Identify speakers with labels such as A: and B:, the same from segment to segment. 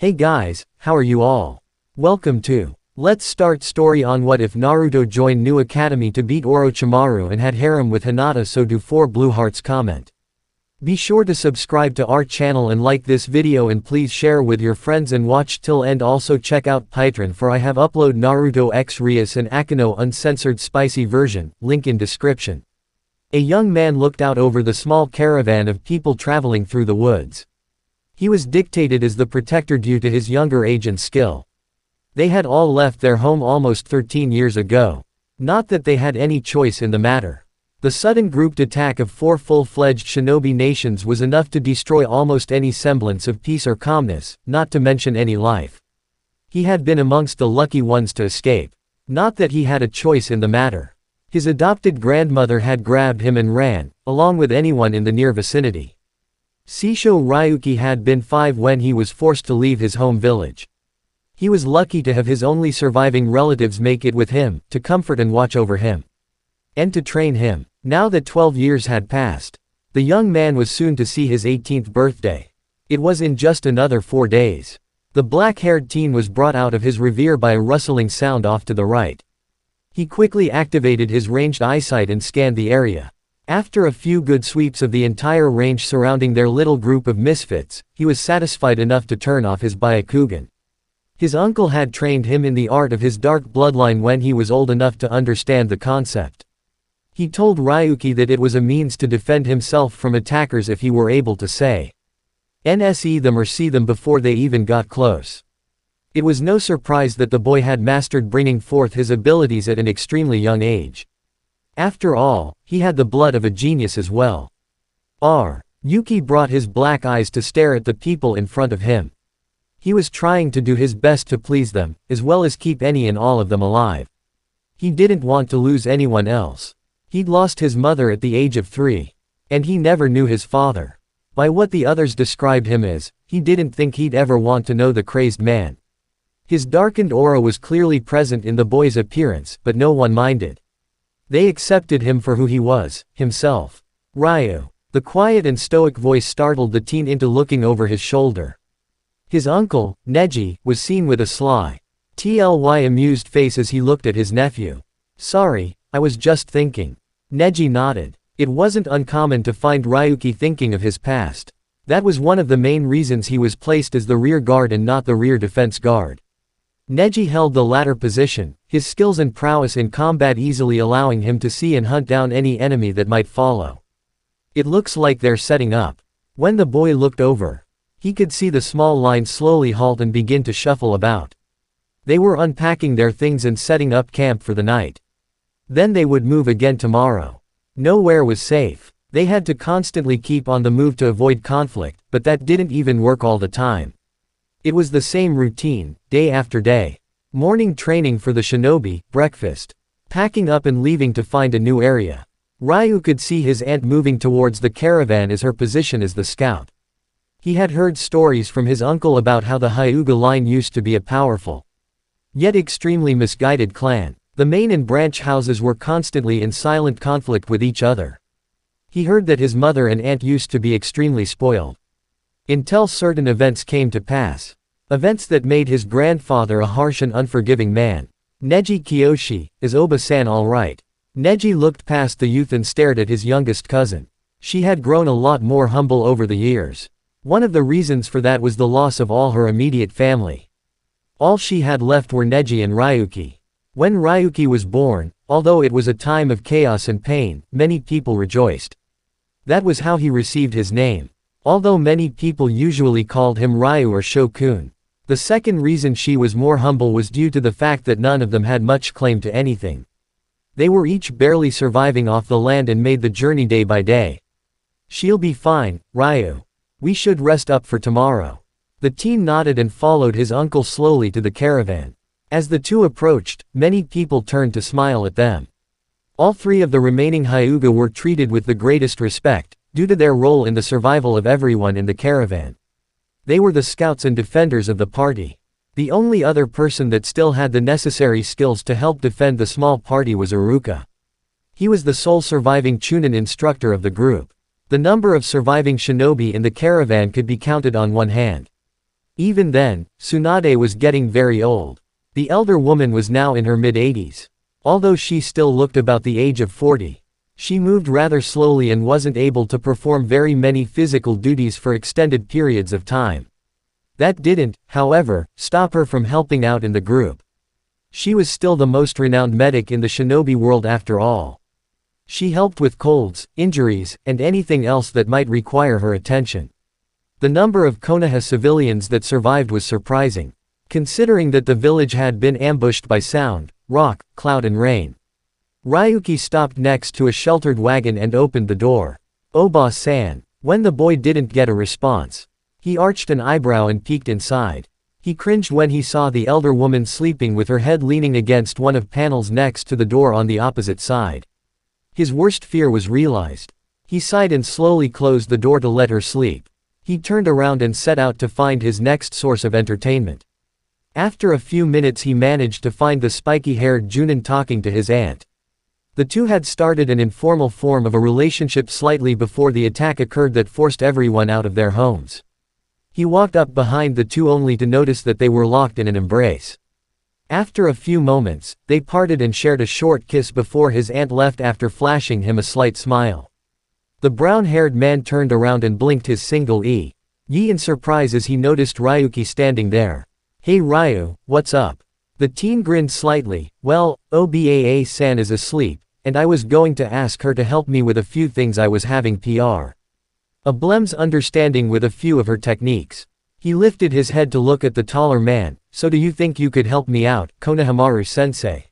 A: Hey guys, how are you all? Welcome to Let's Start Story on What If Naruto Joined New Academy to Beat Orochimaru and Had Harem with Hinata. So do 4 blue hearts comment. Be sure to subscribe to our channel and like this video, and please share with your friends and watch till end. Also check out Patreon, for I have upload Naruto X Rias and Akino uncensored spicy version, link in description. A young man looked out over the small caravan of people traveling through the woods. He was dictated as the protector due to his younger age and skill. They had all left their home almost 13 years ago. Not that they had any choice in the matter. The sudden grouped attack of 4 full-fledged shinobi nations was enough to destroy almost any semblance of peace or calmness, not to mention any life. He had been amongst the lucky ones to escape. Not that he had a choice in the matter. His adopted grandmother had grabbed him and ran, along with anyone in the near vicinity. Seisho Ryuki had been 5 when he was forced to leave his home village. He was lucky to have his only surviving relatives make it with him, to comfort and watch over him. And to train him. Now that 12 years had passed, the young man was soon to see his 18th birthday. It was in just another 4 days. The black-haired teen was brought out of his reverie by a rustling sound off to the right. He quickly activated his ranged eyesight and scanned the area. After a few good sweeps of the entire range surrounding their little group of misfits, he was satisfied enough to turn off his Byakugan. His uncle had trained him in the art of his dark bloodline when he was old enough to understand the concept. He told Ryuki that it was a means to defend himself from attackers if he were able to say NSE them or see them before they even got close. It was no surprise that the boy had mastered bringing forth his abilities at an extremely young age. After all, he had the blood of a genius as well. Yuki brought his black eyes to stare at the people in front of him. He was trying to do his best to please them, as well as keep any and all of them alive. He didn't want to lose anyone else. He'd lost his mother at the age of 3. And he never knew his father. By what the others described him as, he didn't think he'd ever want to know the crazed man. His darkened aura was clearly present in the boy's appearance, but no one minded. They accepted him for who he was, himself. Ryu. The quiet and stoic voice startled the teen into looking over his shoulder. His uncle, Neji, was seen with a sly, amused face as he looked at his nephew. Sorry, I was just thinking. Neji nodded. It wasn't uncommon to find Ryuki thinking of his past. That was one of the main reasons he was placed as the rear guard and not the rear defense guard. Neji held the latter position, his skills and prowess in combat easily allowing him to see and hunt down any enemy that might follow. It looks like they're setting up. When the boy looked over, he could see the small line slowly halt and begin to shuffle about. They were unpacking their things and setting up camp for the night. Then they would move again tomorrow. Nowhere was safe. They had to constantly keep on the move to avoid conflict, but that didn't even work all the time. It was the same routine, day after day. Morning training for the shinobi, breakfast. Packing up and leaving to find a new area. Ryu could see his aunt moving towards the caravan as her position as the scout. He had heard stories from his uncle about how the Hyuga line used to be a powerful, yet extremely misguided clan. The main and branch houses were constantly in silent conflict with each other. He heard that his mother and aunt used to be extremely spoiled. Until certain events came to pass. Events that made his grandfather a harsh and unforgiving man. Neji Kiyoshi, is Oba-san alright? Neji looked past the youth and stared at his youngest cousin. She had grown a lot more humble over the years. One of the reasons for that was the loss of all her immediate family. All she had left were Neji and Ryuki. When Ryuki was born, although it was a time of chaos and pain, many people rejoiced. That was how he received his name. Although many people usually called him Ryu or Shokun. The second reason she was more humble was due to the fact that none of them had much claim to anything. They were each barely surviving off the land and made the journey day by day. She'll be fine, Ryu. We should rest up for tomorrow. The teen nodded and followed his uncle slowly to the caravan. As the two approached, many people turned to smile at them. All 3 of the remaining Hyuga were treated with the greatest respect, due to their role in the survival of everyone in the caravan. They were the scouts and defenders of the party. The only other person that still had the necessary skills to help defend the small party was Iruka. He was the sole surviving Chunin instructor of the group. The number of surviving shinobi in the caravan could be counted on one hand. Even then, Tsunade was getting very old. The elder woman was now in her mid-80s. Although she still looked about the age of 40. She moved rather slowly and wasn't able to perform very many physical duties for extended periods of time. That didn't, however, stop her from helping out in the group. She was still the most renowned medic in the shinobi world after all. She helped with colds, injuries, and anything else that might require her attention. The number of Konoha civilians that survived was surprising, considering that the village had been ambushed by sound, rock, cloud and rain. Ryuki stopped next to a sheltered wagon and opened the door. "Oba-san." When the boy didn't get a response, he arched an eyebrow and peeked inside. He cringed when he saw the elder woman sleeping with her head leaning against one of panels next to the door on the opposite side. His worst fear was realized. He sighed and slowly closed the door to let her sleep. He turned around and set out to find his next source of entertainment. After a few minutes he managed to find the spiky-haired Junin talking to his aunt. The two had started an informal form of a relationship slightly before the attack occurred that forced everyone out of their homes. He walked up behind the two only to notice that they were locked in an embrace. After a few moments, they parted and shared a short kiss before his aunt left after flashing him a slight smile. The brown-haired man turned around and blinked his single eye in surprise as he noticed Ryuki standing there. "Hey Ryu, what's up?" The teen grinned slightly. "Well, Obaa-san is asleep, and I was going to ask her to help me with a few things I was having a Blem's understanding with a few of her techniques." He lifted his head to look at the taller man. "So do you think you could help me out, Konohamaru-sensei?"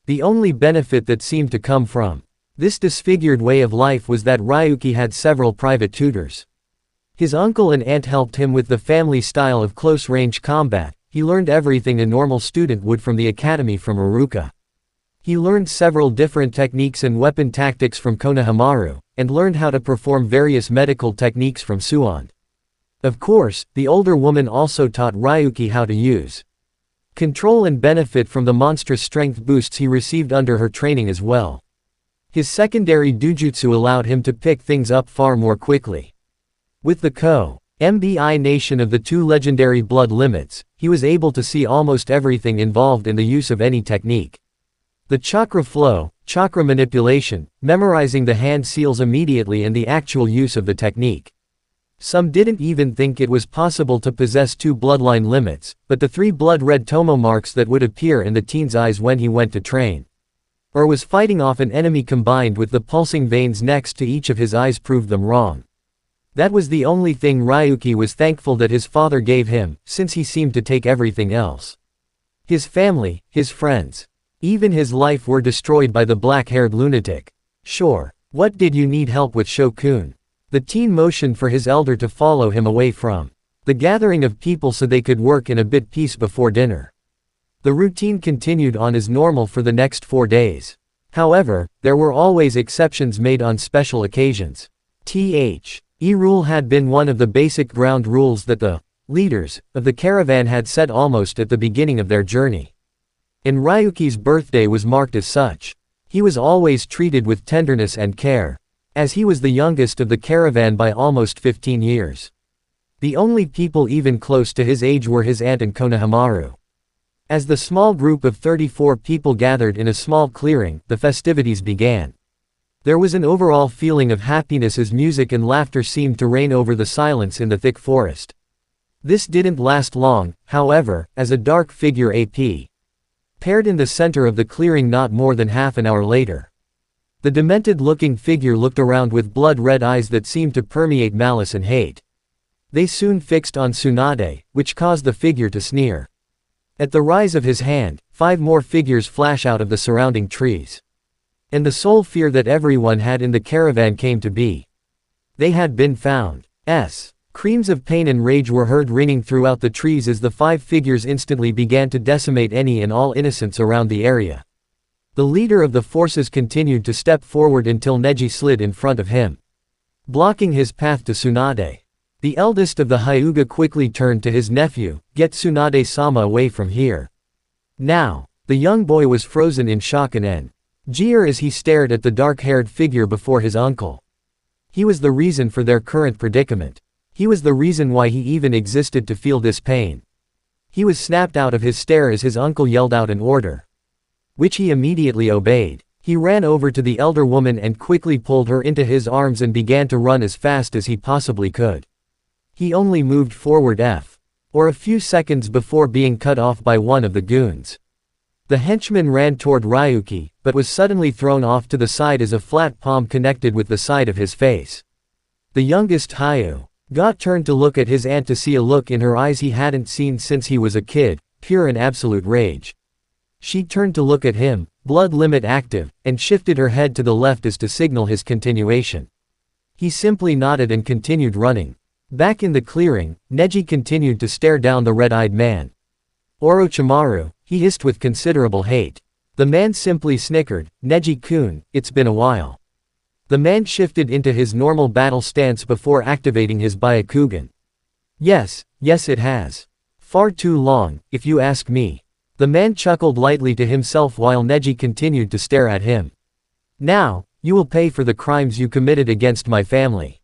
A: The only benefit that seemed to come from this disfigured way of life was that Ryuki had several private tutors. His uncle and aunt helped him with the family style of close-range combat. He learned everything a normal student would from the academy from Iruka. He learned several different techniques and weapon tactics from Konohamaru, and learned how to perform various medical techniques from Suan. Of course, the older woman also taught Ryuki how to use control and benefit from the monstrous strength boosts he received under her training as well. His secondary dujutsu allowed him to pick things up far more quickly. With the combination of the two legendary blood limits, he was able to see almost everything involved in the use of any technique. The chakra flow, chakra manipulation, memorizing the hand seals immediately and the actual use of the technique. Some didn't even think it was possible to possess two bloodline limits, but the 3 blood-red tomo marks that would appear in the teen's eyes when he went to train or was fighting off an enemy combined with the pulsing veins next to each of his eyes proved them wrong. That was the only thing Ryuki was thankful that his father gave him, since he seemed to take everything else. His family, his friends, even his life were destroyed by the black-haired lunatic. "Sure. What did you need help with, Shokun?" The teen motioned for his elder to follow him away from the gathering of people so they could work in a bit peace before dinner. The routine continued on as normal for the next 4 days. However, there were always exceptions made on special occasions. Rule had been one of the basic ground rules that the leaders of the caravan had set almost at the beginning of their journey. And Ryuki's birthday was marked as such. He was always treated with tenderness and care, as he was the youngest of the caravan by almost 15 years. The only people even close to his age were his aunt and Konohamaru. As the small group of 34 people gathered in a small clearing, the festivities began. There was an overall feeling of happiness as music and laughter seemed to reign over the silence in the thick forest. This didn't last long, however, as a dark figure appeared in the center of the clearing not more than half an hour later. The demented-looking figure looked around with blood-red eyes that seemed to permeate malice and hate. They soon fixed on Tsunade, which caused the figure to sneer. At the rise of his hand, 5 more figures flash out of the surrounding trees. And the sole fear that everyone had in the caravan came to be. They had been found. Screams of pain and rage were heard ringing throughout the trees as the 5 figures instantly began to decimate any and all innocents around the area. The leader of the forces continued to step forward until Neji slid in front of him, blocking his path to Tsunade. The eldest of the Hyuga quickly turned to his nephew, "Get Tsunade-sama away from here now." The young boy was frozen in shock and jeer as he stared at the dark-haired figure before his uncle. He was the reason for their current predicament. He was the reason why he even existed to feel this pain. He was snapped out of his stare as his uncle yelled out an order, which he immediately obeyed. He ran over to the elder woman and quickly pulled her into his arms and began to run as fast as he possibly could. He only moved forward or a few seconds before being cut off by one of the goons. The henchman ran toward Ryuki, but was suddenly thrown off to the side as a flat palm connected with the side of his face. The youngest Hyuga turned to look at his aunt to see a look in her eyes he hadn't seen since he was a kid, pure and absolute rage. She turned to look at him, blood limit active, and shifted her head to the left as to signal his continuation. He simply nodded and continued running. Back in the clearing, Neji continued to stare down the red-eyed man. Orochimaru, he hissed with considerable hate. The man simply snickered, Neji-kun, it's been a while. The man shifted into his normal battle stance before activating his Byakugan. Yes it has. Far too long, if you ask me. The man chuckled lightly to himself while Neji continued to stare at him. Now, you will pay for the crimes you committed against my family.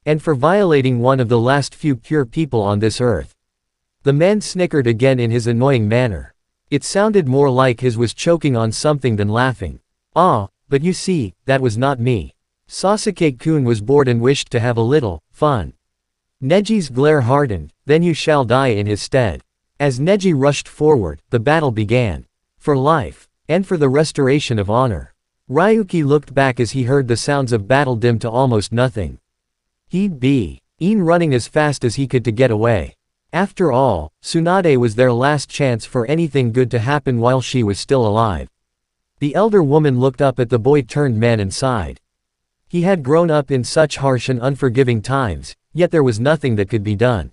A: And for violating one of the last few pure people on this earth. The man snickered again in his annoying manner. It sounded more like his was choking on something than laughing. But you see, that was not me. Sasuke-kun was bored and wished to have a little fun. Neji's glare hardened, then you shall die in his stead. As Neji rushed forward, the battle began. For life. And for the restoration of honor. Ryuki looked back as he heard the sounds of battle dim to almost nothing. He'd been running as fast as he could to get away. After all, Tsunade was their last chance for anything good to happen while she was still alive. The elder woman looked up at the boy-turned-man and sighed. He had grown up in such harsh and unforgiving times, yet there was nothing that could be done.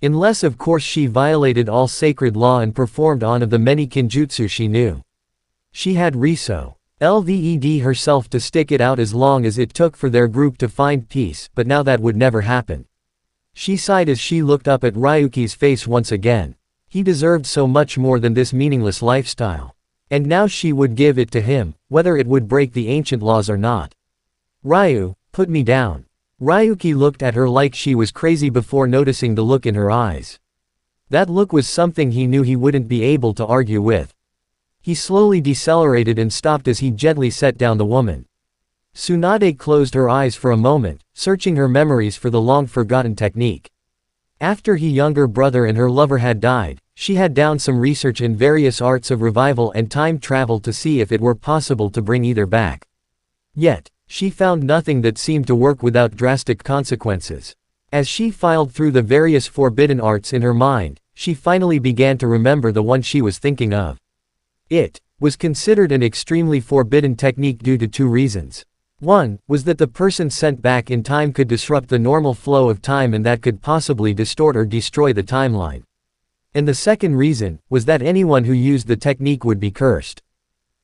A: Unless of course she violated all sacred law and performed one of the many kinjutsu she knew. She had Riso Lved herself to stick it out as long as it took for their group to find peace, but now that would never happen. She sighed as she looked up at Ryuki's face once again. He deserved so much more than this meaningless lifestyle. And now she would give it to him, whether it would break the ancient laws or not. Ryu, put me down. Ryuki looked at her like she was crazy before noticing the look in her eyes. That look was something he knew he wouldn't be able to argue with. He slowly decelerated and stopped as he gently set down the woman. Tsunade closed her eyes for a moment, searching her memories for the long-forgotten technique. After her younger brother and her lover had died, she had done some research in various arts of revival and time travel to see if it were possible to bring either back. Yet, she found nothing that seemed to work without drastic consequences. As she filed through the various forbidden arts in her mind, she finally began to remember the one she was thinking of. It was considered an extremely forbidden technique due to two reasons. One was that the person sent back in time could disrupt the normal flow of time and that could possibly distort or destroy the timeline. And the second reason was that anyone who used the technique would be cursed.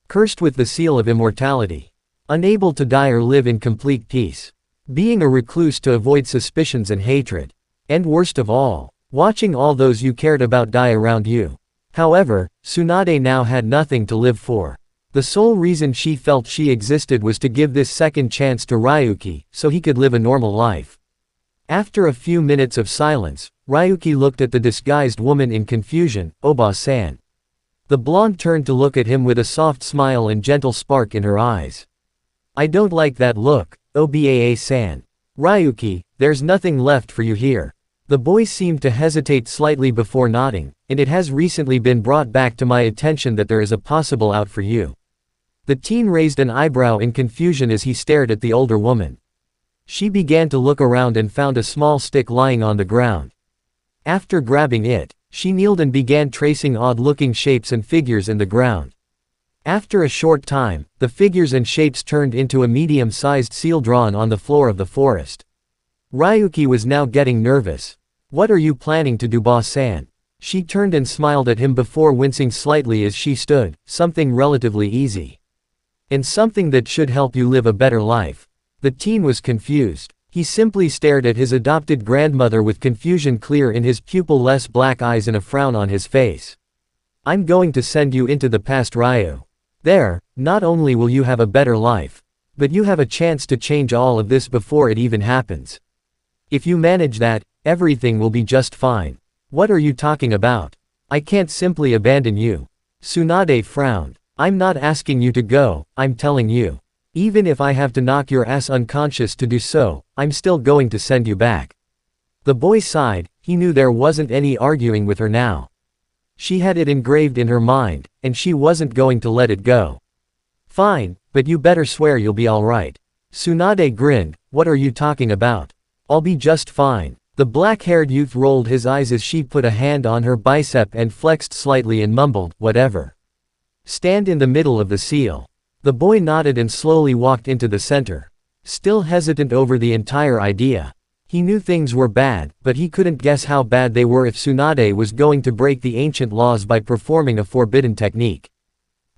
A: Cursed with the seal of immortality. Unable to die or live in complete peace. Being a recluse to avoid suspicions and hatred. And worst of all, watching all those you cared about die around you. However, Tsunade now had nothing to live for. The sole reason she felt she existed was to give this second chance to Ryuki, so he could live a normal life. After a few minutes of silence, Ryuki looked at the disguised woman in confusion. Oba-san. The blonde turned to look at him with a soft smile and gentle spark in her eyes. I don't like that look, Obaa-san. Ryuki, there's nothing left for you here. The boy seemed to hesitate slightly before nodding, and it has recently been brought back to my attention that there is a possible out for you. The teen raised an eyebrow in confusion as he stared at the older woman. She began to look around and found a small stick lying on the ground. After grabbing it, she kneeled and began tracing odd-looking shapes and figures in the ground. After a short time, the figures and shapes turned into a medium-sized seal drawn on the floor of the forest. Ryuki was now getting nervous. What are you planning to do, boss-san? She turned and smiled at him before wincing slightly as she stood. Something relatively easy. And something that should help you live a better life. The teen was confused. He simply stared at his adopted grandmother with confusion clear in his pupil-less black eyes and a frown on his face. I'm going to send you into the past, Ryu. There, not only will you have a better life, but you have a chance to change all of this before it even happens. If you manage that, everything will be just fine. What are you talking about? I can't simply abandon you. Tsunade frowned. I'm not asking you to go, I'm telling you. Even if I have to knock your ass unconscious to do so, I'm still going to send you back. The boy sighed, he knew there wasn't any arguing with her now. She had it engraved in her mind, and she wasn't going to let it go. Fine, but you better swear you'll be alright. Tsunade grinned, what are you talking about? I'll be just fine. The black-haired youth rolled his eyes as she put a hand on her bicep and flexed slightly and mumbled, whatever. Stand in the middle of the seal. The boy nodded and slowly walked into the center. Still hesitant over the entire idea. He knew things were bad, but he couldn't guess how bad they were if Tsunade was going to break the ancient laws by performing a forbidden technique.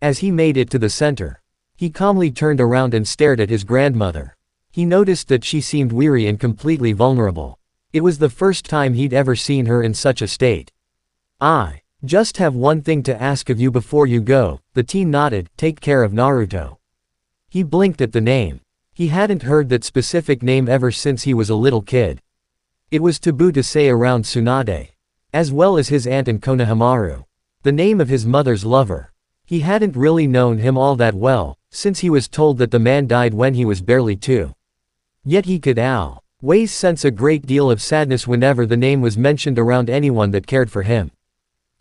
A: As he made it to the center, he calmly turned around and stared at his grandmother. He noticed that she seemed weary and completely vulnerable. It was the first time he'd ever seen her in such a state. I just have one thing to ask of you before you go, the teen nodded, take care of Naruto. He blinked at the name. He hadn't heard that specific name ever since he was a little kid. It was taboo to say around Tsunade. As well as his aunt and Konohamaru. The name of his mother's lover. He hadn't really known him all that well, since he was told that the man died when he was barely 2. Yet he could always sense a great deal of sadness whenever the name was mentioned around anyone that cared for him.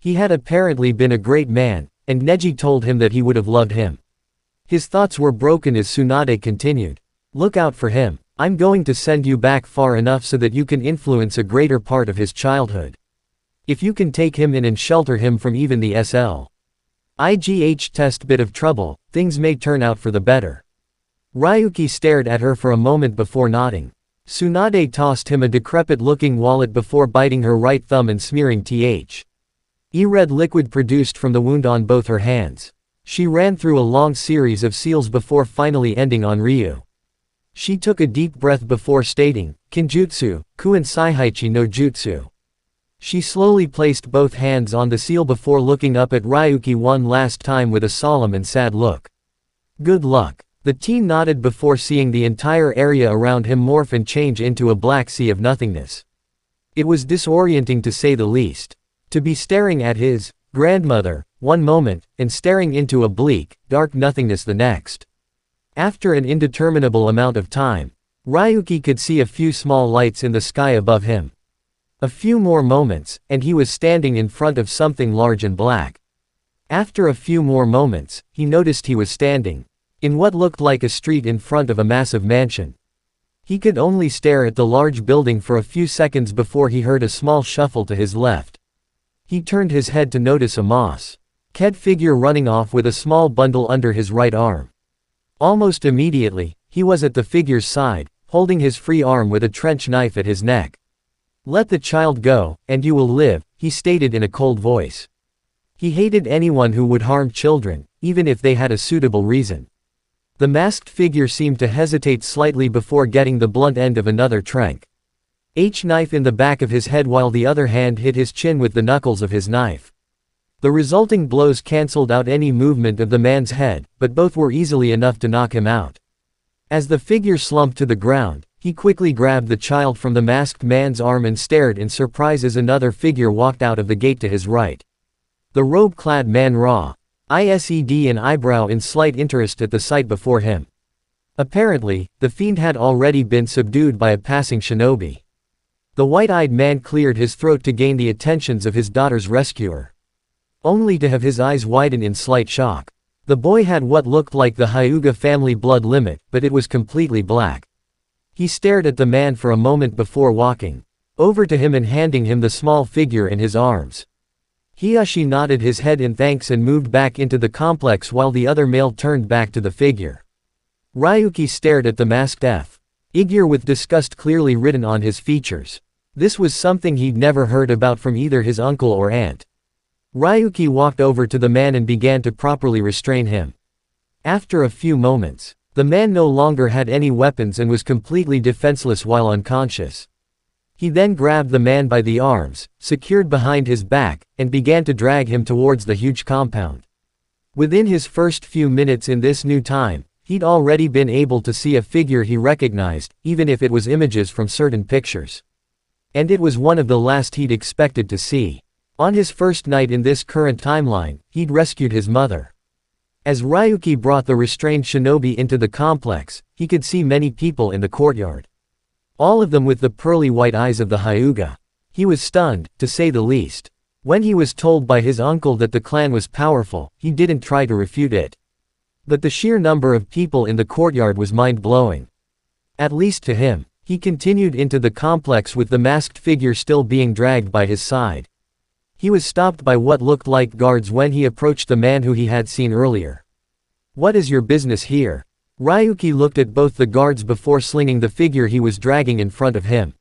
A: He had apparently been a great man, and Neji told him that he would have loved him. His thoughts were broken as Tsunade continued. Look out for him. I'm going to send you back far enough so that you can influence a greater part of his childhood. If you can take him in and shelter him from even the SLIGH test bit of trouble, things may turn out for the better. Ryuki stared at her for a moment before nodding. Tsunade tossed him a decrepit-looking wallet before biting her right thumb and smearing red liquid produced from the wound on both her hands. She ran through a long series of seals before finally ending on Ryu. She took a deep breath before stating, Kinjutsu, Kuen Saihaichi no Jutsu. She slowly placed both hands on the seal before looking up at Ryuki one last time with a solemn and sad look. Good luck. The teen nodded before seeing the entire area around him morph and change into a black sea of nothingness. It was disorienting to say the least. To be staring at his grandmother one moment, and staring into a bleak, dark nothingness the next. After an indeterminable amount of time, Ryuki could see a few small lights in the sky above him. A few more moments, and he was standing in front of something large and black. After a few more moments, he noticed he was standing in what looked like a street in front of a massive mansion. He could only stare at the large building for a few seconds before he heard a small shuffle to his left. He turned his head to notice a moss-clad figure running off with a small bundle under his right arm. Almost immediately, he was at the figure's side, holding his free arm with a trench knife at his neck. Let the child go, and you will live, he stated in a cold voice. He hated anyone who would harm children, even if they had a suitable reason. The masked figure seemed to hesitate slightly before getting the blunt end of another trank knife in the back of his head while the other hand hit his chin with the knuckles of his knife. The resulting blows cancelled out any movement of the man's head, but both were easily enough to knock him out. As the figure slumped to the ground, he quickly grabbed the child from the masked man's arm and stared in surprise as another figure walked out of the gate to his right. The robe-clad man raised an eyebrow in slight interest at the sight before him. Apparently, the fiend had already been subdued by a passing shinobi. The white-eyed man cleared his throat to gain the attentions of his daughter's rescuer. Only to have his eyes widen in slight shock. The boy had what looked like the Hyuga family blood limit, but it was completely black. He stared at the man for a moment before walking over to him and handing him the small figure in his arms. Hiyashi nodded his head in thanks and moved back into the complex while the other male turned back to the figure. Ryuki stared at the masked figure with disgust clearly written on his features. This was something he'd never heard about from either his uncle or aunt. Ryuki walked over to the man and began to properly restrain him. After a few moments, the man no longer had any weapons and was completely defenseless while unconscious. He then grabbed the man by the arms, secured behind his back, and began to drag him towards the huge compound. Within his first few minutes in this new time, he'd already been able to see a figure he recognized, even if it was images from certain pictures. And it was one of the last he'd expected to see. On his first night in this current timeline, he'd rescued his mother. As Ryuki brought the restrained shinobi into the complex, he could see many people in the courtyard. All of them with the pearly white eyes of the Hyuga. He was stunned, to say the least. When he was told by his uncle that the clan was powerful, he didn't try to refute it. But the sheer number of people in the courtyard was mind-blowing. At least to him. He continued into the complex with the masked figure still being dragged by his side. He was stopped by what looked like guards when he approached the man who he had seen earlier. "What is your business here?" Ryuki looked at both the guards before slinging the figure he was dragging in front of him.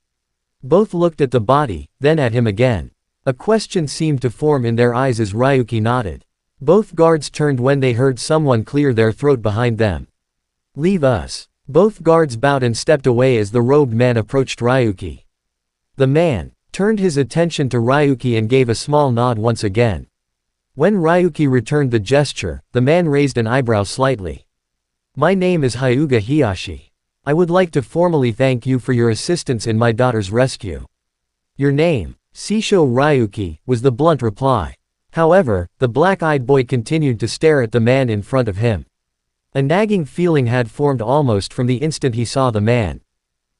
A: Both looked at the body, then at him again. A question seemed to form in their eyes as Ryuki nodded. Both guards turned when they heard someone clear their throat behind them. "Leave us." Both guards bowed and stepped away as the robed man approached Ryuki. The man turned his attention to Ryuki and gave a small nod once again. When Ryuki returned the gesture, the man raised an eyebrow slightly. "My name is Hyuga Hiyashi. I would like to formally thank you for your assistance in my daughter's rescue." "Your name?" "Seisho Ryuki," was the blunt reply. However, the black-eyed boy continued to stare at the man in front of him. A nagging feeling had formed almost from the instant he saw the man.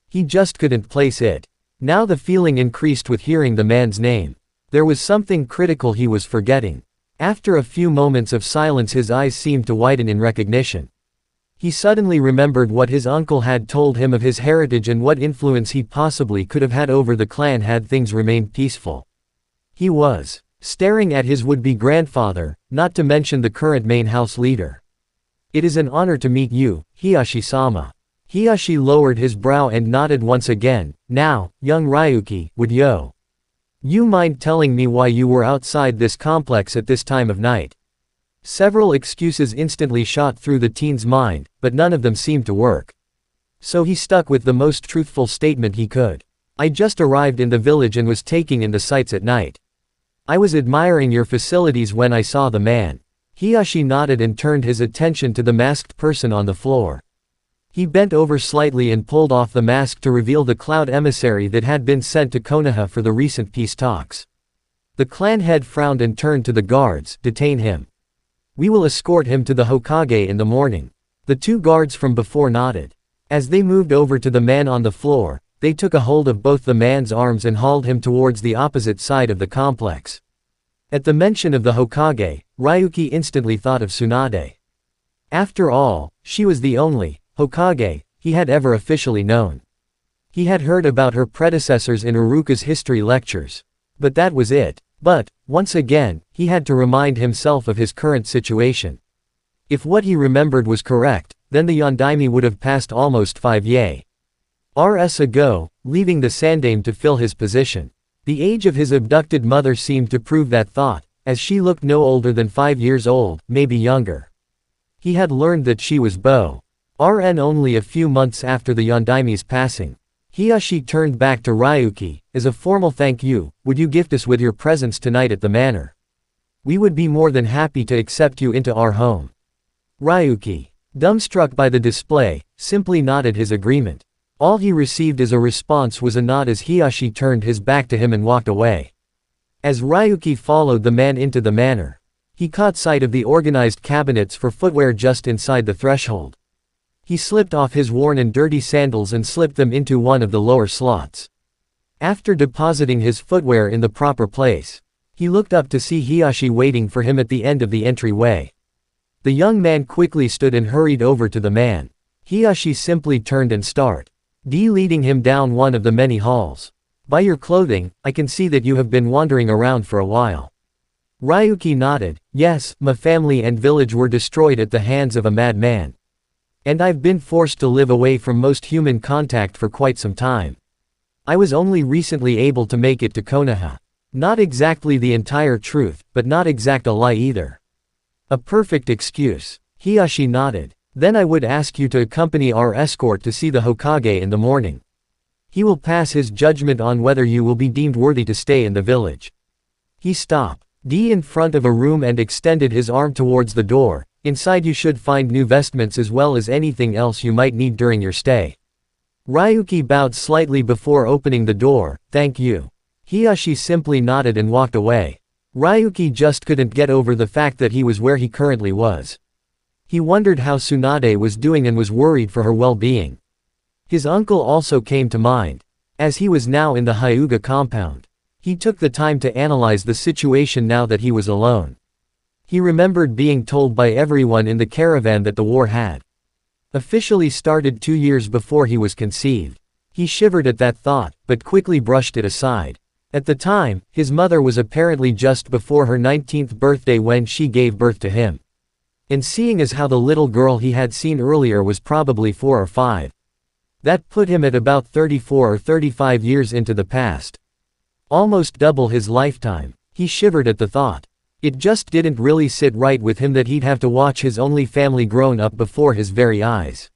A: He just couldn't place it. Now the feeling increased with hearing the man's name. There was something critical he was forgetting. After a few moments of silence, his eyes seemed to widen in recognition. He suddenly remembered what his uncle had told him of his heritage and what influence he possibly could have had over the clan had things remained peaceful. He was staring at his would-be grandfather, not to mention the current main house leader. "It is an honor to meet you, Hiyashi-sama." Hiyashi lowered his brow and nodded once again. "Now, young Ryuki, would you mind telling me why you were outside this complex at this time of night?" Several excuses instantly shot through the teen's mind, but none of them seemed to work. So he stuck with the most truthful statement he could. "I just arrived in the village and was taking in the sights at night. I was admiring your facilities when I saw the man." Hiyashi nodded and turned his attention to the masked person on the floor. He bent over slightly and pulled off the mask to reveal the cloud emissary that had been sent to Konoha for the recent peace talks. The clan head frowned and turned to the guards. "Detain him. We will escort him to the Hokage in the morning." The two guards from before nodded. As they moved over to the man on the floor, they took a hold of both the man's arms and hauled him towards the opposite side of the complex. At the mention of the Hokage, Ryuki instantly thought of Tsunade. After all, she was the only Hokage he had ever officially known. He had heard about her predecessors in Iruka's history lectures. But that was it. But, once again, he had to remind himself of his current situation. If what he remembered was correct, then the Yondaime would have passed almost 5 years ago, leaving the Sandaime to fill his position. The age of his abducted mother seemed to prove that thought, as she looked no older than 5 years old, maybe younger. He had learned that she was Bo-RN only a few months after the Yondaime's passing. Hiyashi turned back to Ryuki. "As a formal thank you, would you gift us with your presence tonight at the manor? We would be more than happy to accept you into our home." Ryuki, dumbstruck by the display, simply nodded his agreement. All he received as a response was a nod as Hiyashi turned his back to him and walked away. As Ryuki followed the man into the manor, he caught sight of the organized cabinets for footwear just inside the threshold. He slipped off his worn and dirty sandals and slipped them into one of the lower slots. After depositing his footwear in the proper place, he looked up to see Hiyashi waiting for him at the end of the entryway. The young man quickly stood and hurried over to the man. Hiyashi simply turned and started leading him down one of the many halls. "By your clothing, I can see that you have been wandering around for a while." Ryuki nodded. "Yes, my family and village were destroyed at the hands of a madman. And I've been forced to live away from most human contact for quite some time. I was only recently able to make it to Konoha. Not exactly the entire truth, but not exact a lie either." "A perfect excuse." Hiyashi nodded. "Then I would ask you to accompany our escort to see the Hokage in the morning. He will pass his judgment on whether you will be deemed worthy to stay in the village." He stopped in front of a room and extended his arm towards the door. "Inside you should find new vestments as well as anything else you might need during your stay." Ryuki bowed slightly before opening the door. "Thank you." Hiyashi simply nodded and walked away. Ryuki just couldn't get over the fact that he was where he currently was. He wondered how Tsunade was doing and was worried for her well-being. His uncle also came to mind. As he was now in the Hyuga compound, he took the time to analyze the situation now that he was alone. He remembered being told by everyone in the caravan that the war had officially started 2 years before he was conceived. He shivered at that thought, but quickly brushed it aside. At the time, his mother was apparently just before her 19th birthday when she gave birth to him. And seeing as how the little girl he had seen earlier was probably 4 or 5. That put him at about 34 or 35 years into the past. Almost double his lifetime. He shivered at the thought. It just didn't really sit right with him that he'd have to watch his only family grown up before his very eyes.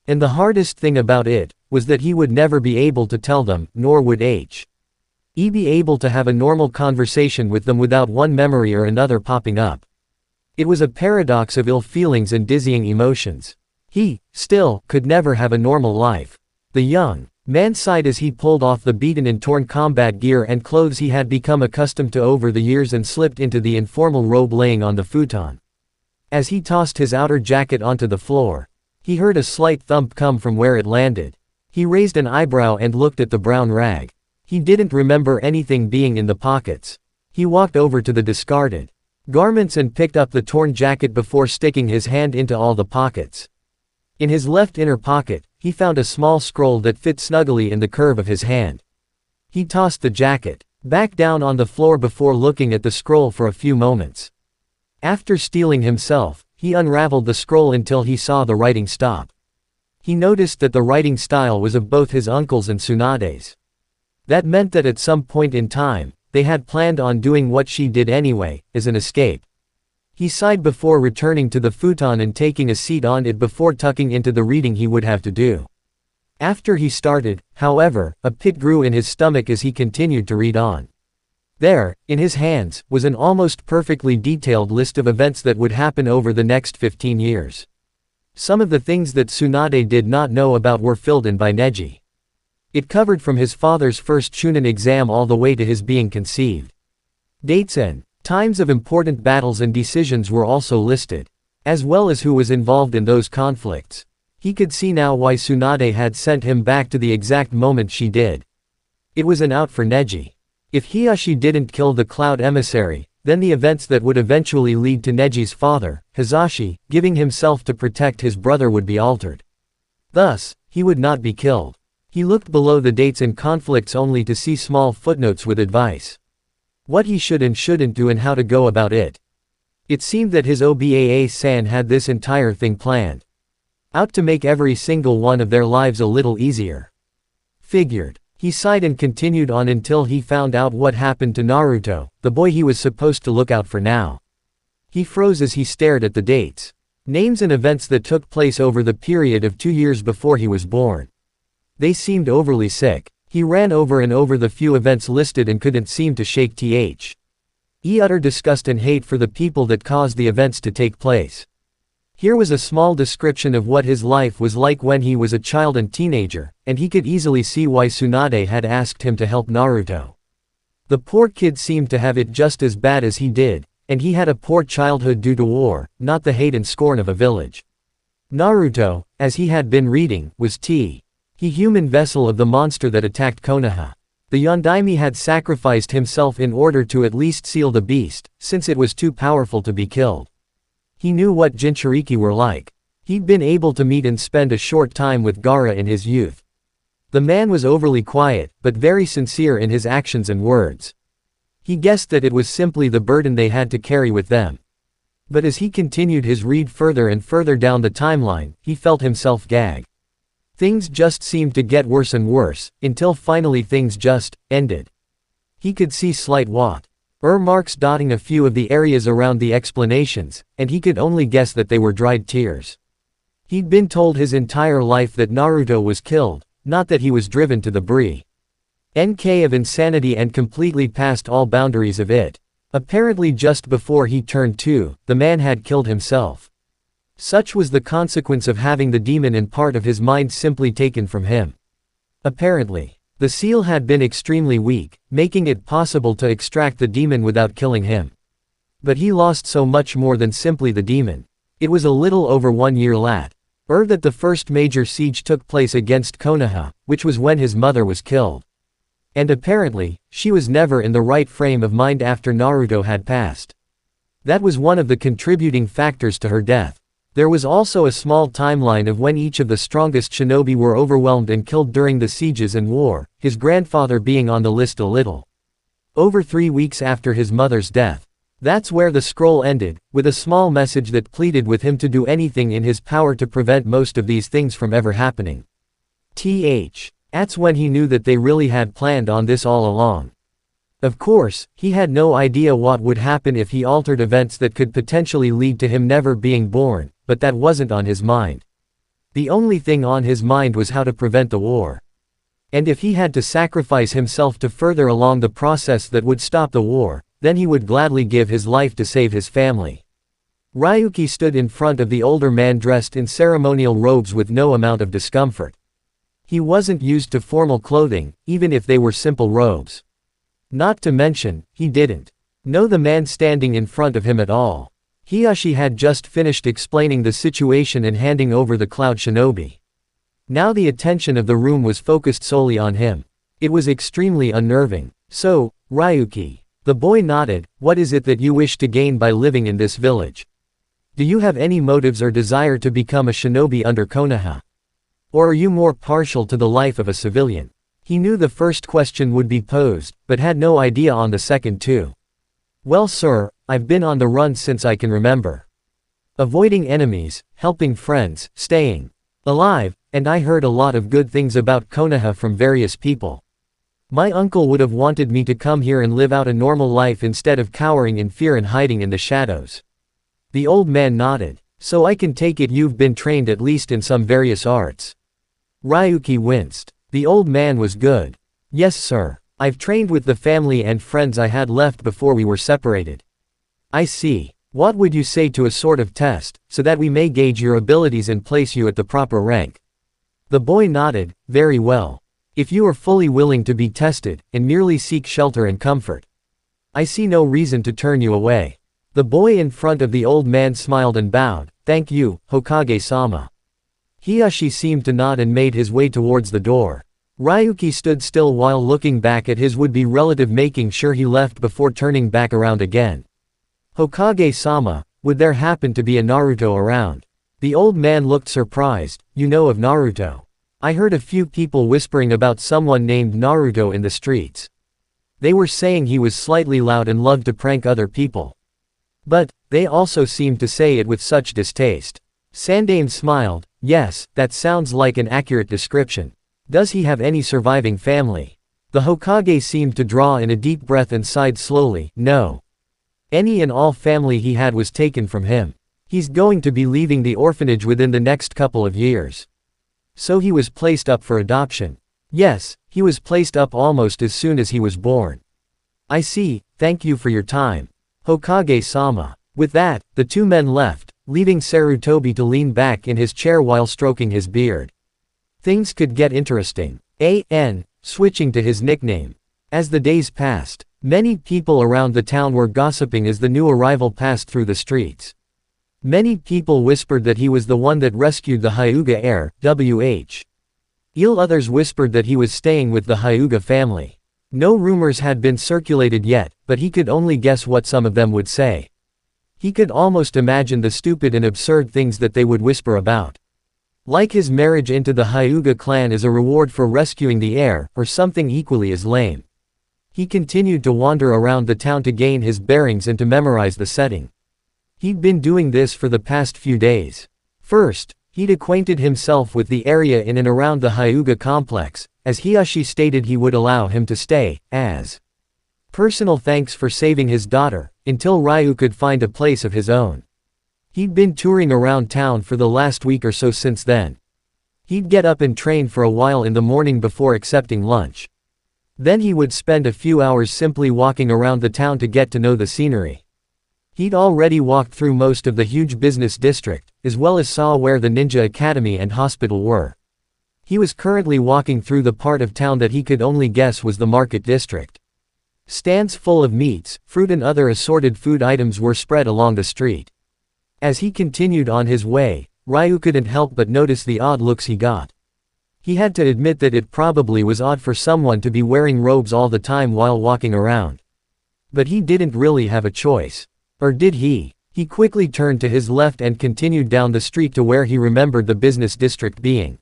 A: And the hardest thing about it was that he would never be able to tell them, nor would he be able to have a normal conversation with them without one memory or another popping up. It was a paradox of ill feelings and dizzying emotions. He, still, could never have a normal life. The young man sighed as he pulled off the beaten and torn combat gear and clothes he had become accustomed to over the years and slipped into the informal robe laying on the futon. As he tossed his outer jacket onto the floor, he heard a slight thump come from where it landed. He raised an eyebrow and looked at the brown rag. He didn't remember anything being in the pockets. He walked over to the discarded garments and picked up the torn jacket before sticking his hand into all the pockets. In his left inner pocket, he found a small scroll that fit snugly in the curve of his hand. He tossed the jacket back down on the floor before looking at the scroll for a few moments. After steeling himself, he unraveled the scroll until he saw the writing stop. He noticed that the writing style was of both his uncle's and Tsunade's. That meant that at some point in time, they had planned on doing what she did anyway, as an escape. He sighed before returning to the futon and taking a seat on it before tucking into the reading he would have to do. After he started, however, a pit grew in his stomach as he continued to read on. There, in his hands, was an almost perfectly detailed list of events that would happen over the next 15 years. Some of the things that Tsunade did not know about were filled in by Neji. It covered from his father's first Chunin exam all the way to his being conceived. Dates and times of important battles and decisions were also listed, as well as who was involved in those conflicts. He could see now why Tsunade had sent him back to the exact moment she did. It was an out for Neji. If Hiyashi didn't kill the Cloud Emissary, then the events that would eventually lead to Neji's father, Hizashi, giving himself to protect his brother would be altered. Thus, he would not be killed. He looked below the dates and conflicts only to see small footnotes with advice. What he should and shouldn't do and how to go about it. It seemed that his Obaa-san had this entire thing planned out to make every single one of their lives a little easier. Figured. He sighed and continued on until he found out what happened to Naruto, the boy he was supposed to look out for now. He froze as he stared at the dates, names and events that took place over the period of 2 years before he was born. They seemed overly sick. He ran over and over the few events listed and couldn't seem to shake utter disgust and hate for the people that caused the events to take place. Here was a small description of what his life was like when he was a child and teenager, and he could easily see why Tsunade had asked him to help Naruto. The poor kid seemed to have it just as bad as he did, and he had a poor childhood due to war, not the hate and scorn of a village. Naruto, as he had been reading, was he human vessel of the monster that attacked Konoha. The Yondaime had sacrificed himself in order to at least seal the beast, since it was too powerful to be killed. He knew what Jinchuriki were like. He'd been able to meet and spend a short time with Gaara in his youth. The man was overly quiet, but very sincere in his actions and words. He guessed that it was simply the burden they had to carry with them. But as he continued his read further and further down the timeline, he felt himself gag. Things just seemed to get worse and worse, until finally things just ended. He could see slight marks dotting a few of the areas around the explanations, and he could only guess that they were dried tears. He'd been told his entire life that Naruto was killed, not that he was driven to the brink of insanity and completely past all boundaries of it. Apparently just before he turned 2, the man had killed himself. Such was the consequence of having the demon and part of his mind simply taken from him. Apparently, the seal had been extremely weak, making it possible to extract the demon without killing him. But he lost so much more than simply the demon. It was a little over 1 year later that the first major siege took place against Konoha, which was when his mother was killed. And apparently, she was never in the right frame of mind after Naruto had passed. That was one of the contributing factors to her death. There was also a small timeline of when each of the strongest shinobi were overwhelmed and killed during the sieges and war, his grandfather being on the list a little over 3 weeks after his mother's death. That's where the scroll ended, with a small message that pleaded with him to do anything in his power to prevent most of these things from ever happening. That's when he knew that they really had planned on this all along. Of course, he had no idea what would happen if he altered events that could potentially lead to him never being born, but that wasn't on his mind. The only thing on his mind was how to prevent the war. And if he had to sacrifice himself to further along the process that would stop the war, then he would gladly give his life to save his family. Ryuki stood in front of the older man dressed in ceremonial robes with no amount of discomfort. He wasn't used to formal clothing, even if they were simple robes. Not to mention, he didn't know the man standing in front of him at all. Hiyashi had just finished explaining the situation and handing over the Cloud Shinobi. Now the attention of the room was focused solely on him. It was extremely unnerving. So, Ryuki. The boy nodded. What is it that you wish to gain by living in this village? Do you have any motives or desire to become a shinobi under Konoha? Or are you more partial to the life of a civilian? He knew the first question would be posed, but had no idea on the second too. Well sir, I've been on the run since I can remember. Avoiding enemies, helping friends, staying alive, and I heard a lot of good things about Konoha from various people. My uncle would have wanted me to come here and live out a normal life instead of cowering in fear and hiding in the shadows. The old man nodded. So I can take it you've been trained at least in some various arts. Ryuki winced. The old man was good. Yes sir. I've trained with the family and friends I had left before we were separated. I see. What would you say to a sort of test, so that we may gauge your abilities and place you at the proper rank? The boy nodded. Very well. If you are fully willing to be tested, and merely seek shelter and comfort, I see no reason to turn you away. The boy in front of the old man smiled and bowed. Thank you, Hokage-sama. Hiyashi seemed to nod and made his way towards the door. Ryuki stood still while looking back at his would-be relative, making sure he left before turning back around again. Hokage-sama, would there happen to be a Naruto around? The old man looked surprised. You know of Naruto? I heard a few people whispering about someone named Naruto in the streets. They were saying he was slightly loud and loved to prank other people. But, they also seemed to say it with such distaste. Sandaime smiled. Yes, that sounds like an accurate description. Does he have any surviving family? The Hokage seemed to draw in a deep breath and sighed slowly. No. Any and all family he had was taken from him. He's going to be leaving the orphanage within the next couple of years. So he was placed up for adoption. Yes, he was placed up almost as soon as he was born. I see, thank you for your time, Hokage-sama. With that, the two men left, leaving Sarutobi to lean back in his chair while stroking his beard. Things could get interesting. Switching to his nickname. As the days passed, many people around the town were gossiping as the new arrival passed through the streets. Many people whispered that he was the one that rescued the Hyuga heir, Others whispered that he was staying with the Hyuga family. No rumors had been circulated yet, but he could only guess what some of them would say. He could almost imagine the stupid and absurd things that they would whisper about. Like his marriage into the Hyuga clan as a reward for rescuing the heir, or something equally as lame. He continued to wander around the town to gain his bearings and to memorize the setting. He'd been doing this for the past few days. First, he'd acquainted himself with the area in and around the Hyuga complex, as Hiyashi stated he would allow him to stay, as personal thanks for saving his daughter, until Ryu could find a place of his own. He'd been touring around town for the last week or so since then. He'd get up and train for a while in the morning before accepting lunch. Then he would spend a few hours simply walking around the town to get to know the scenery. He'd already walked through most of the huge business district, as well as saw where the ninja academy and hospital were. He was currently walking through the part of town that he could only guess was the market district. Stands full of meats, fruit and other assorted food items were spread along the street. As he continued on his way, Ryu couldn't help but notice the odd looks he got. He had to admit that it probably was odd for someone to be wearing robes all the time while walking around. But he didn't really have a choice. Or did he? He quickly turned to his left and continued down the street to where he remembered the business district being.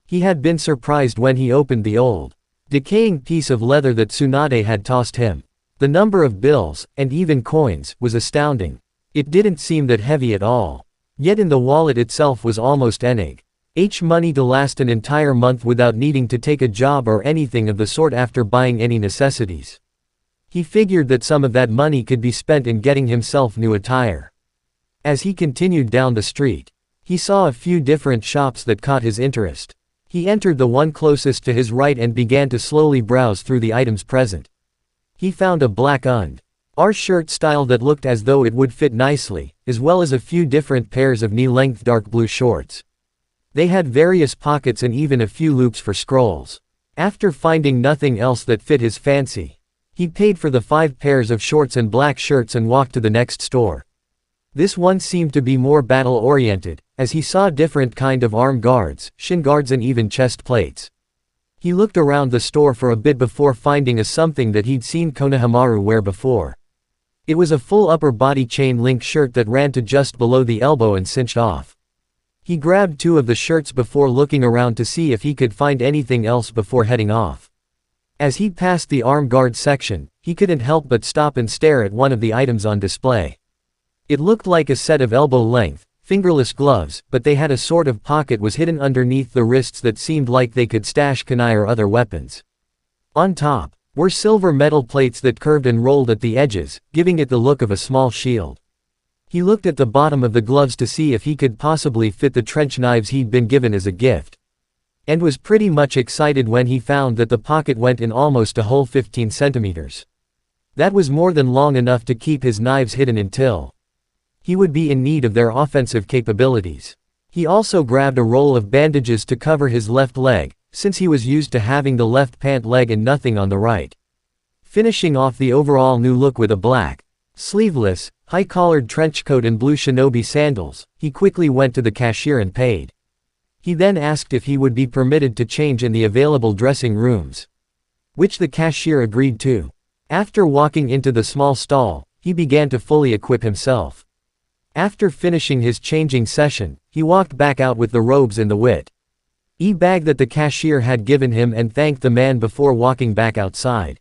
A: He had been surprised when he opened the old, decaying piece of leather that Tsunade had tossed him. The number of bills, and even coins, was astounding. It didn't seem that heavy at all. Yet in the wallet itself was almost enough money to last an entire month without needing to take a job or anything of the sort after buying any necessities. He figured that some of that money could be spent in getting himself new attire. As he continued down the street, he saw a few different shops that caught his interest. He entered the one closest to his right and began to slowly browse through the items present. He found a black R shirt style that looked as though it would fit nicely, as well as a few different pairs of knee-length dark blue shorts. They had various pockets and even a few loops for scrolls. After finding nothing else that fit his fancy, he paid for the 5 pairs of shorts and black shirts and walked to the next store. This one seemed to be more battle-oriented, as he saw different kind of arm guards, shin guards and even chest plates. He looked around the store for a bit before finding a something that he'd seen Konohamaru wear before. It was a full upper body chain-link shirt that ran to just below the elbow and cinched off. He grabbed 2 of the shirts before looking around to see if he could find anything else before heading off. As he passed the arm guard section, he couldn't help but stop and stare at one of the items on display. It looked like a set of elbow-length, fingerless gloves, but they had a sort of pocket was hidden underneath the wrists that seemed like they could stash kunai or other weapons. On top were silver metal plates that curved and rolled at the edges, giving it the look of a small shield. He looked at the bottom of the gloves to see if he could possibly fit the trench knives he'd been given as a gift. And was pretty much excited when he found that the pocket went in almost a whole 15 centimeters. That was more than long enough to keep his knives hidden until he would be in need of their offensive capabilities. He also grabbed a roll of bandages to cover his left leg, since he was used to having the left pant leg and nothing on the right. Finishing off the overall new look with a black, sleeveless, high-collared trench coat and blue shinobi sandals, he quickly went to the cashier and paid. He then asked if he would be permitted to change in the available dressing rooms, which the cashier agreed to. After walking into the small stall, he began to fully equip himself. After finishing his changing session, he walked back out with the robes in the bag that the cashier had given him and thanked the man before walking back outside.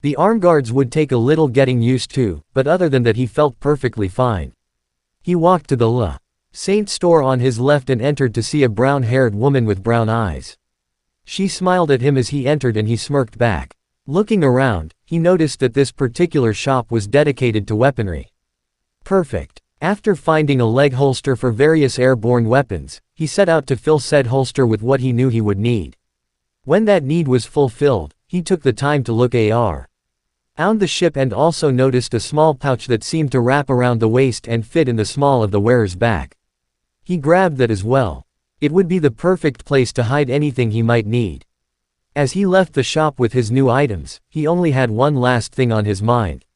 A: The arm guards would take a little getting used to, but other than that he felt perfectly fine. He walked to the La Saint store on his left and entered to see a brown-haired woman with brown eyes. She smiled at him as he entered and he smirked back. Looking around, he noticed that this particular shop was dedicated to weaponry. Perfect. After finding a leg holster for various airborne weapons, he set out to fill said holster with what he knew he would need. When that need was fulfilled, he took the time to look around the ship and also noticed a small pouch that seemed to wrap around the waist and fit in the small of the wearer's back. He grabbed that as well. It would be the perfect place to hide anything he might need. As he left the shop with his new items, he only had one last thing on his mind.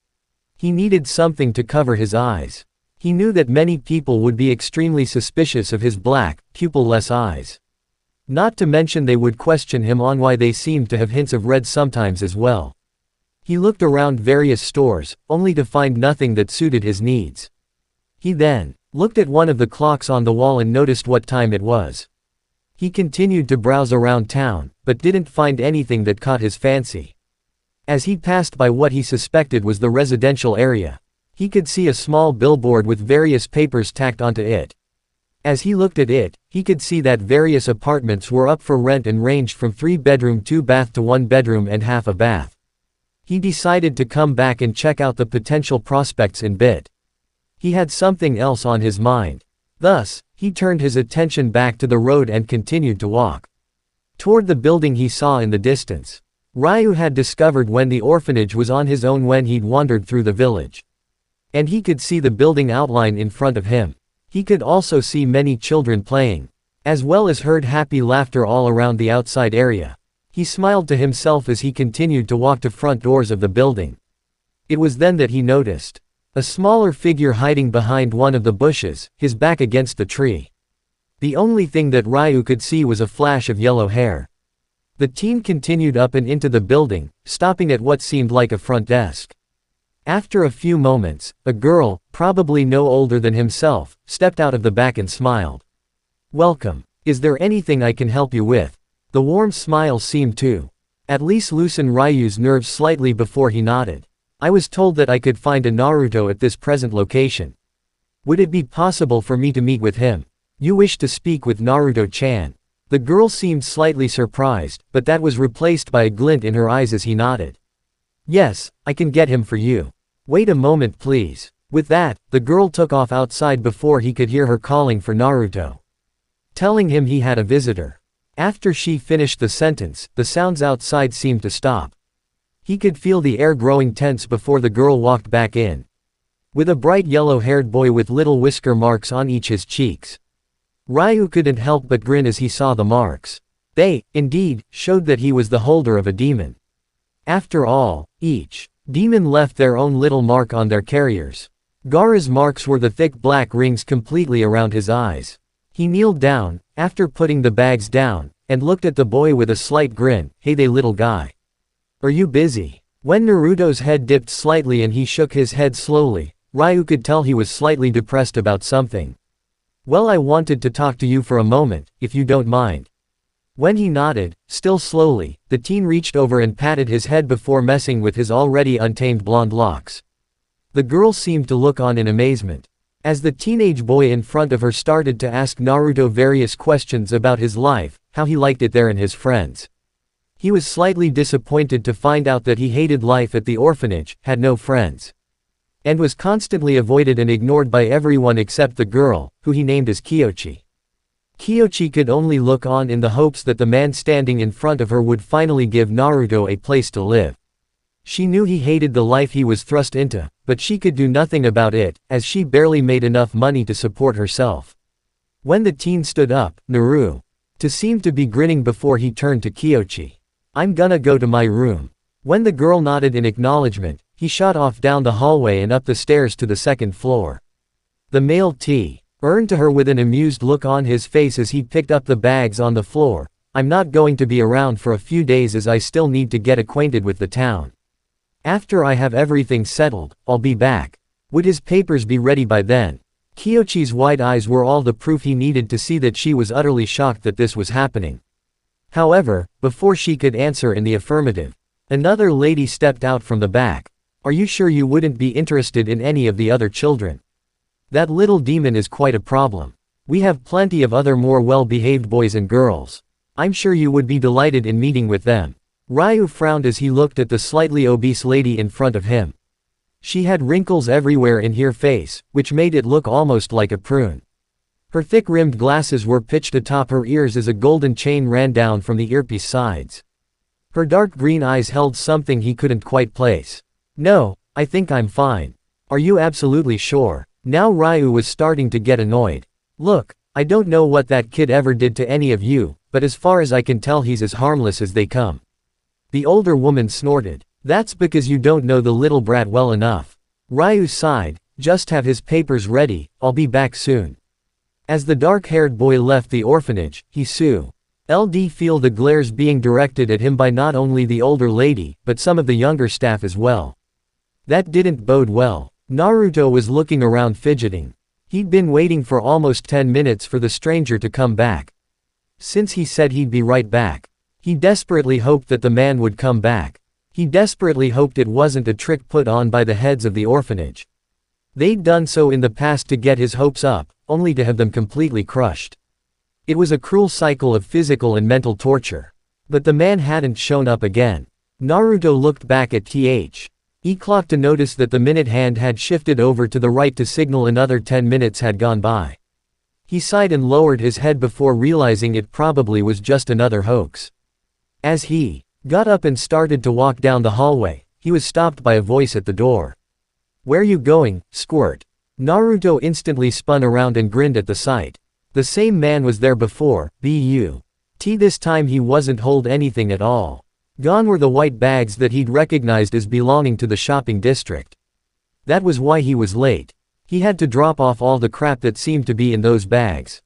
A: He needed something to cover his eyes. He knew that many people would be extremely suspicious of his black, pupil-less eyes. Not to mention they would question him on why they seemed to have hints of red sometimes as well. He looked around various stores, only to find nothing that suited his needs. He then looked at one of the clocks on the wall and noticed what time it was. He continued to browse around town, but didn't find anything that caught his fancy. As he passed by what he suspected was the residential area, he could see a small billboard with various papers tacked onto it. As he looked at it, he could see that various apartments were up for rent and ranged from 3-bedroom 2-bath to 1-bedroom and half a bath. He decided to come back and check out the potential prospects in bit. He had something else on his mind. Thus, he turned his attention back to the road and continued to walk toward the building he saw in the distance. Ryu had discovered when the orphanage was on his own when he'd wandered through the village. And he could see the building outline in front of him. He could also see many children playing. as well as heard happy laughter all around the outside area. He smiled to himself as he continued to walk to front doors of the building. It was then that he noticed a smaller figure hiding behind one of the bushes, his back against the tree. The only thing that Ryu could see was a flash of yellow hair. The teen continued up and into the building, stopping at what seemed like a front desk. After a few moments, a girl, probably no older than himself, stepped out of the back and smiled. "Welcome. Is there anything I can help you with?" The warm smile seemed to at least loosen Ryu's nerves slightly before he nodded. "I was told that I could find a Naruto at this present location. Would it be possible for me to meet with him?" "You wish to speak with Naruto-chan?" The girl seemed slightly surprised, but that was replaced by a glint in her eyes as he nodded. "Yes, I can get him for you. Wait a moment please." With that, the girl took off outside before he could hear her calling for Naruto, telling him he had a visitor. After she finished the sentence, the sounds outside seemed to stop. He could feel the air growing tense before the girl walked back in, with a bright yellow-haired boy with little whisker marks on each his cheeks. Ryu couldn't help but grin as he saw the marks. They, indeed, showed that he was the holder of a demon. After all, each demon left their own little mark on their carriers. Gaara's marks were the thick black rings completely around his eyes. He kneeled down, after putting the bags down, and looked at the boy with a slight grin. "Hey they little guy. Are you busy?" When Naruto's head dipped slightly and he shook his head slowly, Ryu could tell he was slightly depressed about something. "Well, I wanted to talk to you for a moment, if you don't mind." When he nodded, still slowly, the teen reached over and patted his head before messing with his already untamed blonde locks. The girl seemed to look on in amazement, as the teenage boy in front of her started to ask Naruto various questions about his life, how he liked it there and his friends. He was slightly disappointed to find out that he hated life at the orphanage, had no friends, and was constantly avoided and ignored by everyone except the girl, who he named as Kyochi. Kyochi could only look on in the hopes that the man standing in front of her would finally give Naruto a place to live. She knew he hated the life he was thrust into, but she could do nothing about it, as she barely made enough money to support herself. When the teen stood up, Naruto seemed to be grinning before he turned to Kyochi. "I'm gonna go to my room." When the girl nodded in acknowledgement, he shot off down the hallway and up the stairs to the second floor. The male T turned to her with an amused look on his face as he picked up the bags on the floor. "I'm not going to be around for a few days as I still need to get acquainted with the town. After I have everything settled, I'll be back." Would his papers be ready by then? Kyochi's wide eyes were all the proof he needed to see that she was utterly shocked that this was happening. However, before she could answer in the affirmative, another lady stepped out from the back. "Are you sure you wouldn't be interested in any of the other children? That little demon is quite a problem. We have plenty of other more well-behaved boys and girls. I'm sure you would be delighted in meeting with them." Ryu frowned as he looked at the slightly obese lady in front of him. She had wrinkles everywhere in her face, which made it look almost like a prune. Her thick-rimmed glasses were pitched atop her ears as a golden chain ran down from the earpiece sides. Her dark green eyes held something he couldn't quite place. "No, I think I'm fine." "Are you absolutely sure?" Now Ryu was starting to get annoyed. "Look, I don't know what that kid ever did to any of you, but as far as I can tell he's as harmless as they come." The older woman snorted. "That's because you don't know the little brat well enough." Ryu sighed. "Just have his papers ready, I'll be back soon." As the dark-haired boy left the orphanage, he LD feel the glares being directed at him by not only the older lady, but some of the younger staff as well. That didn't bode well. Naruto was looking around fidgeting. He'd been waiting for almost 10 minutes for the stranger to come back. Since he said he'd be right back, he desperately hoped that the man would come back. He desperately hoped it wasn't a trick put on by the heads of the orphanage. They'd done so in the past to get his hopes up, only to have them completely crushed. It was a cruel cycle of physical and mental torture. But the man hadn't shown up again. Naruto looked back at the clock to notice that the minute hand had shifted over to the right to signal another 10 minutes had gone by. He sighed and lowered his head before realizing it probably was just another hoax. As he got up and started to walk down the hallway, he was stopped by a voice at the door. "Where you going, squirt?" Naruto instantly spun around and grinned at the sight. The same man was there before, but this time he wasn't hold anything at all. Gone were the white bags that he'd recognized as belonging to the shopping district. That was why he was late. He had to drop off all the crap that seemed to be in those bags.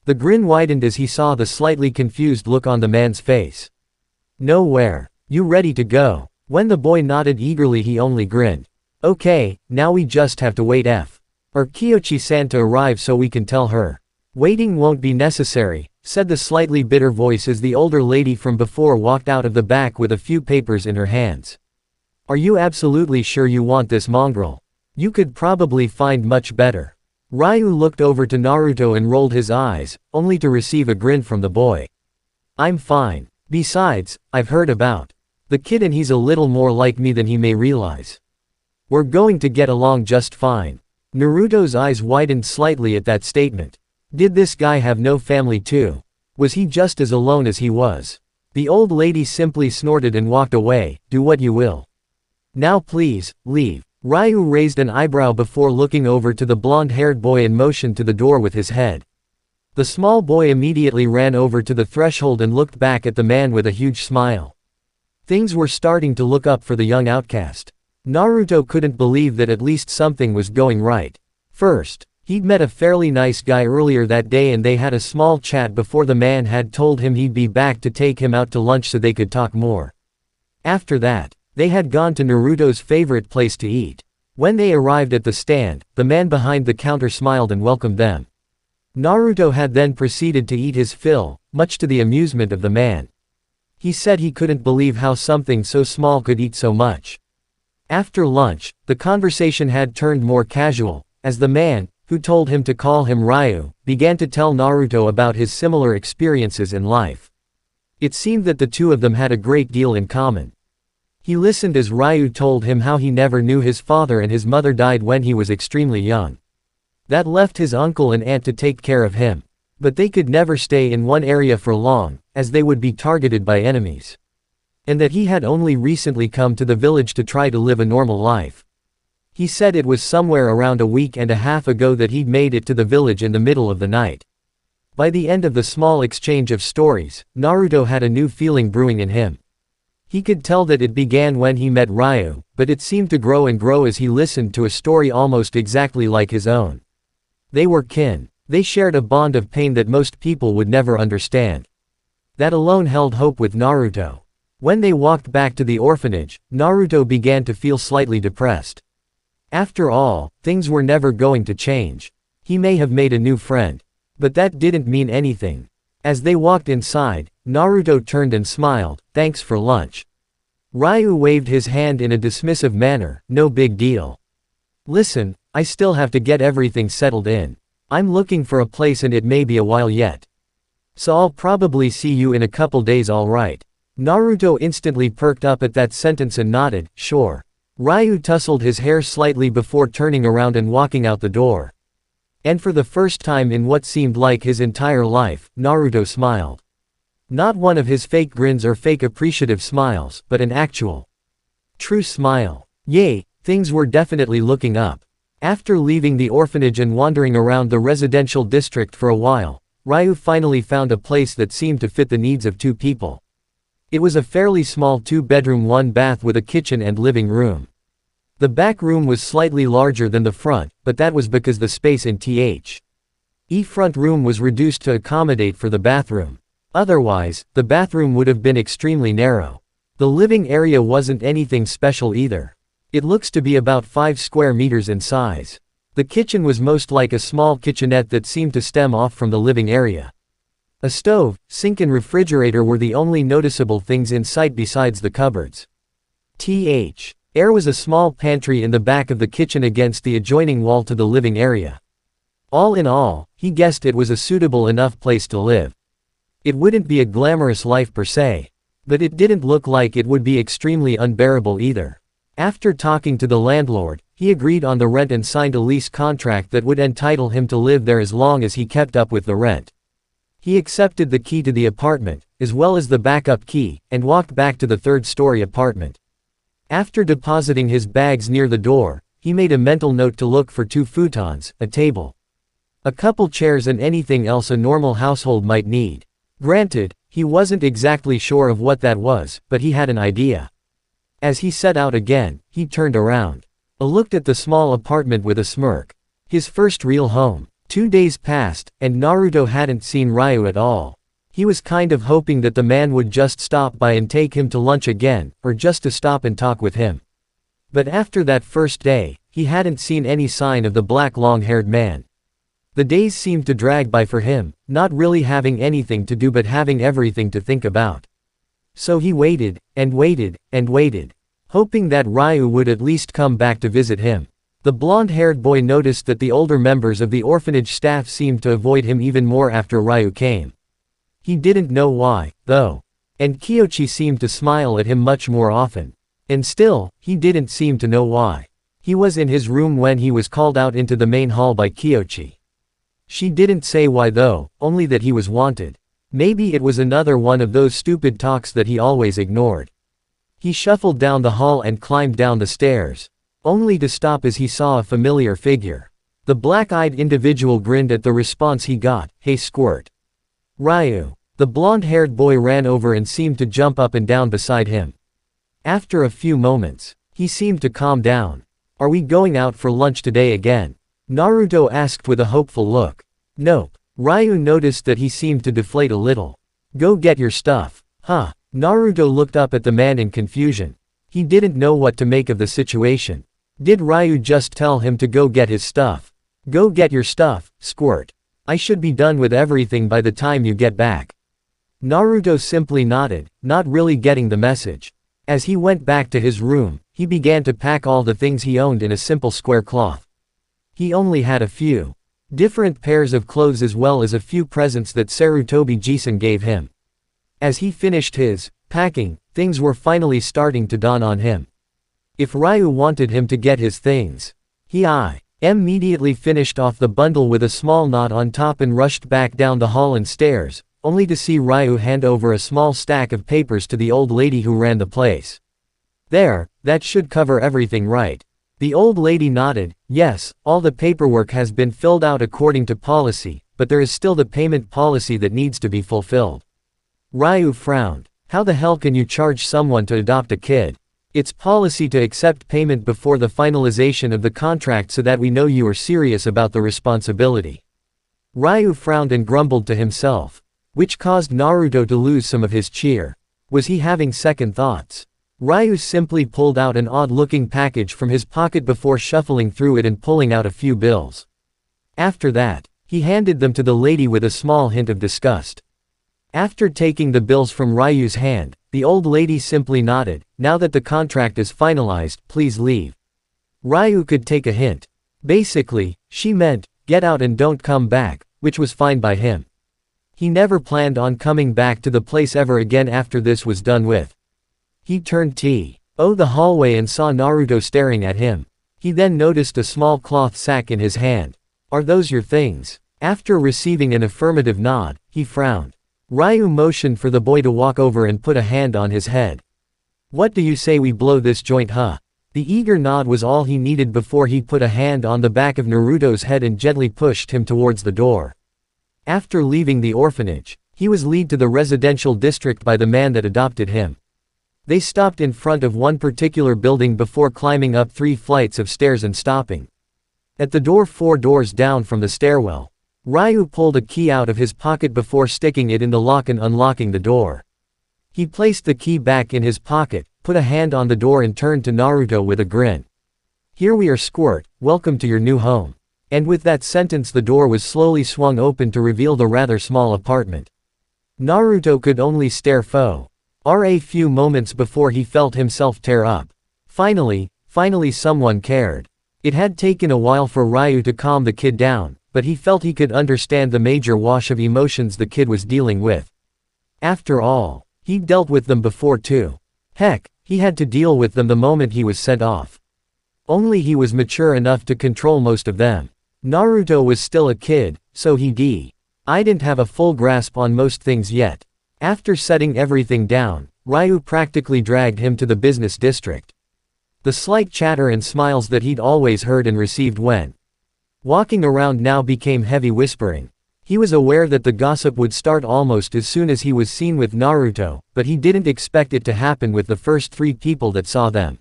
A: The grin widened as he saw the slightly confused look on the man's face. Nowhere. You ready to go? When the boy nodded eagerly he only grinned. Okay, now we just have to wait for Kiyoshi-san to arrive so we can tell her. Waiting won't be necessary, said the slightly bitter voice as the older lady from before walked out of the back with a few papers in her hands. Are you absolutely sure you want this mongrel? You could probably find much better. Ryu looked over to Naruto and rolled his eyes, only to receive a grin from the boy. I'm fine. Besides, I've heard about the kid and he's a little more like me than he may realize. We're going to get along just fine. Naruto's eyes widened slightly at that statement. Did this guy have no family too? Was he just as alone as he was? The old lady simply snorted and walked away. Do what you will. Now please, leave. Ryu raised an eyebrow before looking over to the blonde-haired boy and motioned to the door with his head. The small boy immediately ran over to the threshold and looked back at the man with a huge smile. Things were starting to look up for the young outcast. Naruto couldn't believe that at least something was going right. First, he'd met a fairly nice guy earlier that day and they had a small chat before the man had told him he'd be back to take him out to lunch so they could talk more. After that, they had gone to Naruto's favorite place to eat. When they arrived at the stand, the man behind the counter smiled and welcomed them. Naruto had then proceeded to eat his fill, much to the amusement of the man. He said he couldn't believe how something so small could eat so much. After lunch, the conversation had turned more casual, as the man, who told him to call him Ryu, began to tell Naruto about his similar experiences in life. It seemed that the two of them had a great deal in common. He listened as Ryu told him how he never knew his father and his mother died when he was extremely young. That left his uncle and aunt to take care of him. But they could never stay in one area for long, as they would be targeted by enemies. And that he had only recently come to the village to try to live a normal life. He said it was somewhere around a week and a half ago that he'd made it to the village in the middle of the night. By the end of the small exchange of stories, Naruto had a new feeling brewing in him. He could tell that it began when he met Ryu, but it seemed to grow and grow as he listened to a story almost exactly like his own. They were kin. They shared a bond of pain that most people would never understand. That alone held hope with Naruto. When they walked back to the orphanage, Naruto began to feel slightly depressed. After all, things were never going to change. He may have made a new friend. But that didn't mean anything. As they walked inside, Naruto turned and smiled. Thanks for lunch. Ryu waved his hand in a dismissive manner. No big deal. Listen, I still have to get everything settled in. I'm looking for a place and it may be a while yet. So I'll probably see you in a couple days, alright. Naruto instantly perked up at that sentence and nodded, sure. Ryu tousled his hair slightly before turning around and walking out the door. And for the first time in what seemed like his entire life, Naruto smiled. Not one of his fake grins or fake appreciative smiles, but an actual, true smile. Yay, things were definitely looking up. After leaving the orphanage and wandering around the residential district for a while, Ryu finally found a place that seemed to fit the needs of two people. It was a fairly small 2-bedroom 1-bath with a kitchen and living room. The back room was slightly larger than the front, but that was because the space in the front room was reduced to accommodate for the bathroom. Otherwise, the bathroom would have been extremely narrow. The living area wasn't anything special either. It looks to be about 5 square meters in size. The kitchen was most like a small kitchenette that seemed to stem off from the living area. A stove, sink and refrigerator were the only noticeable things in sight besides the cupboards. There was a small pantry in the back of the kitchen against the adjoining wall to the living area. All in all, he guessed it was a suitable enough place to live. It wouldn't be a glamorous life per se. But it didn't look like it would be extremely unbearable either. After talking to the landlord, he agreed on the rent and signed a lease contract that would entitle him to live there as long as he kept up with the rent. He accepted the key to the apartment, as well as the backup key, and walked back to the third-story apartment. After depositing his bags near the door, he made a mental note to look for 2 futons, a table, A couple chairs and anything else a normal household might need. Granted, he wasn't exactly sure of what that was, but he had an idea. As he set out again, he turned around. Looked at the small apartment with a smirk. His first real home. 2 days passed, and Naruto hadn't seen Ryu at all. He was kind of hoping that the man would just stop by and take him to lunch again, or just to stop and talk with him. But after that first day, he hadn't seen any sign of the black long-haired man. The days seemed to drag by for him, not really having anything to do but having everything to think about. So he waited, and waited, and waited, hoping that Ryu would at least come back to visit him. The blonde-haired boy noticed that the older members of the orphanage staff seemed to avoid him even more after Ryu came. He didn't know why, though. And Kyochi seemed to smile at him much more often. And still, he didn't seem to know why. He was in his room when he was called out into the main hall by Kyochi. She didn't say why though, only that he was wanted. Maybe it was another one of those stupid talks that he always ignored. He shuffled down the hall and climbed down the stairs. Only to stop as he saw a familiar figure. The black-eyed individual grinned at the response he got, "Hey Squirt." Ryu. The blonde-haired boy ran over and seemed to jump up and down beside him. After a few moments, he seemed to calm down. "Are we going out for lunch today again?" Naruto asked with a hopeful look. "Nope." Ryu noticed that he seemed to deflate a little. "Go get your stuff." Huh. Naruto looked up at the man in confusion. He didn't know what to make of the situation. Did Ryu just tell him to go get his stuff? "Go get your stuff, Squirt. I should be done with everything by the time you get back." Naruto simply nodded, not really getting the message. As he went back to his room, he began to pack all the things he owned in a simple square cloth. He only had a few different pairs of clothes as well as a few presents that Sarutobi Jisun gave him. As he finished his packing, things were finally starting to dawn on him. If Ryu wanted him to get his things, he immediately finished off the bundle with a small knot on top and rushed back down the hall and stairs, only to see Ryu hand over a small stack of papers to the old lady who ran the place. "There, that should cover everything, right?" The old lady nodded. "Yes, all the paperwork has been filled out according to policy, but there is still the payment policy that needs to be fulfilled." Ryu frowned. "How the hell can you charge someone to adopt a kid? It's policy to accept payment before the finalization of the contract so that we know you are serious about the responsibility." Ryu frowned and grumbled to himself, which caused Naruto to lose some of his cheer. Was he having second thoughts? Ryu simply pulled out an odd-looking package from his pocket before shuffling through it and pulling out a few bills. After that, he handed them to the lady with a small hint of disgust. After taking the bills from Ryu's hand, the old lady simply nodded. "Now that the contract is finalized, please leave." Ryu could take a hint. Basically, she meant, get out and don't come back, which was fine by him. He never planned on coming back to the place ever again after this was done with. He turned the hallway and saw Naruto staring at him. He then noticed a small cloth sack in his hand. "Are those your things?" After receiving an affirmative nod, he frowned. Ryu motioned for the boy to walk over and put a hand on his head. "What do you say we blow this joint, huh?" The eager nod was all he needed before he put a hand on the back of Naruto's head and gently pushed him towards the door. After leaving the orphanage, he was led to the residential district by the man that adopted him. They stopped in front of one particular building before climbing up 3 flights of stairs and stopping at the door 4 doors down from the stairwell. Ryu pulled a key out of his pocket before sticking it in the lock and unlocking the door. He placed the key back in his pocket, put a hand on the door and turned to Naruto with a grin. "Here we are, Squirt, welcome to your new home." And with that sentence the door was slowly swung open to reveal the rather small apartment. Naruto could only stare for a few moments before he felt himself tear up. Finally someone cared. It had taken a while for Ryu to calm the kid down, but he felt he could understand the major wash of emotions the kid was dealing with. After all, he'd dealt with them before too. Heck, he had to deal with them the moment he was sent off. Only he was mature enough to control most of them. Naruto was still a kid, so he didn't have a full grasp on most things yet. After setting everything down, Ryu practically dragged him to the business district. The slight chatter and smiles that he'd always heard and received when Walking around now became heavy whispering. He was aware that the gossip would start almost as soon as he was seen with Naruto, but he didn't expect it to happen with the first 3 people that saw them.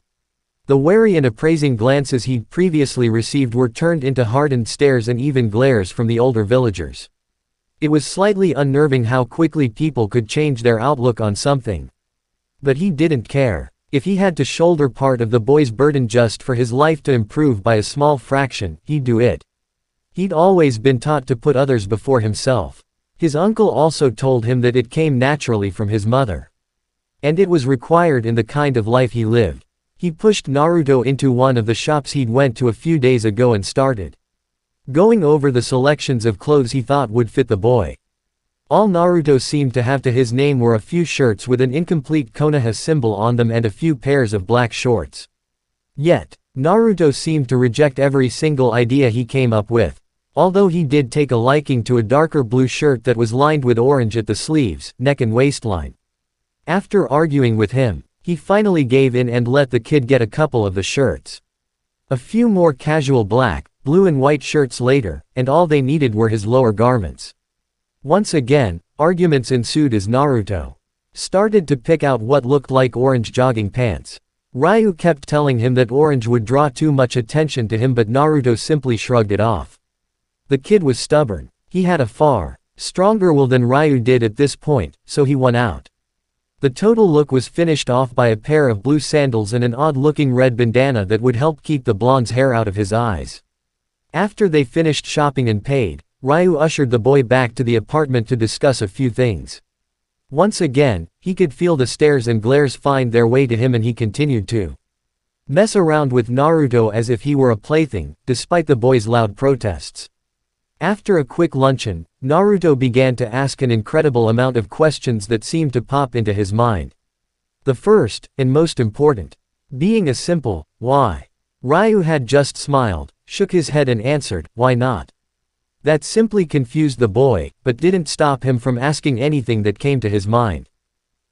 A: The wary and appraising glances he'd previously received were turned into hardened stares and even glares from the older villagers. It was slightly unnerving how quickly people could change their outlook on something. But he didn't care. If he had to shoulder part of the boy's burden just for his life to improve by a small fraction, he'd do it. He'd always been taught to put others before himself. His uncle also told him that it came naturally from his mother. And it was required in the kind of life he lived. He pushed Naruto into one of the shops he'd went to a few days ago and started going over the selections of clothes he thought would fit the boy. All Naruto seemed to have to his name were a few shirts with an incomplete Konoha symbol on them and a few pairs of black shorts. Yet, Naruto seemed to reject every single idea he came up with. Although he did take a liking to a darker blue shirt that was lined with orange at the sleeves, neck and waistline. After arguing with him, he finally gave in and let the kid get a couple of the shirts. A few more casual black, blue and white shirts later, and all they needed were his lower garments. Once again, arguments ensued as Naruto started to pick out what looked like orange jogging pants. Ryu kept telling him that orange would draw too much attention to him, but Naruto simply shrugged it off. The kid was stubborn. He had a far stronger will than Ryu did at this point, so he won out. The total look was finished off by a pair of blue sandals and an odd-looking red bandana that would help keep the blonde's hair out of his eyes. After they finished shopping and paid, Ryu ushered the boy back to the apartment to discuss a few things. Once again, he could feel the stares and glares find their way to him, and he continued to mess around with Naruto as if he were a plaything, despite the boy's loud protests. After a quick luncheon, Naruto began to ask an incredible amount of questions that seemed to pop into his mind. The first, and most important, being a simple, why? Ryu had just smiled, shook his head and answered, why not? That simply confused the boy, but didn't stop him from asking anything that came to his mind.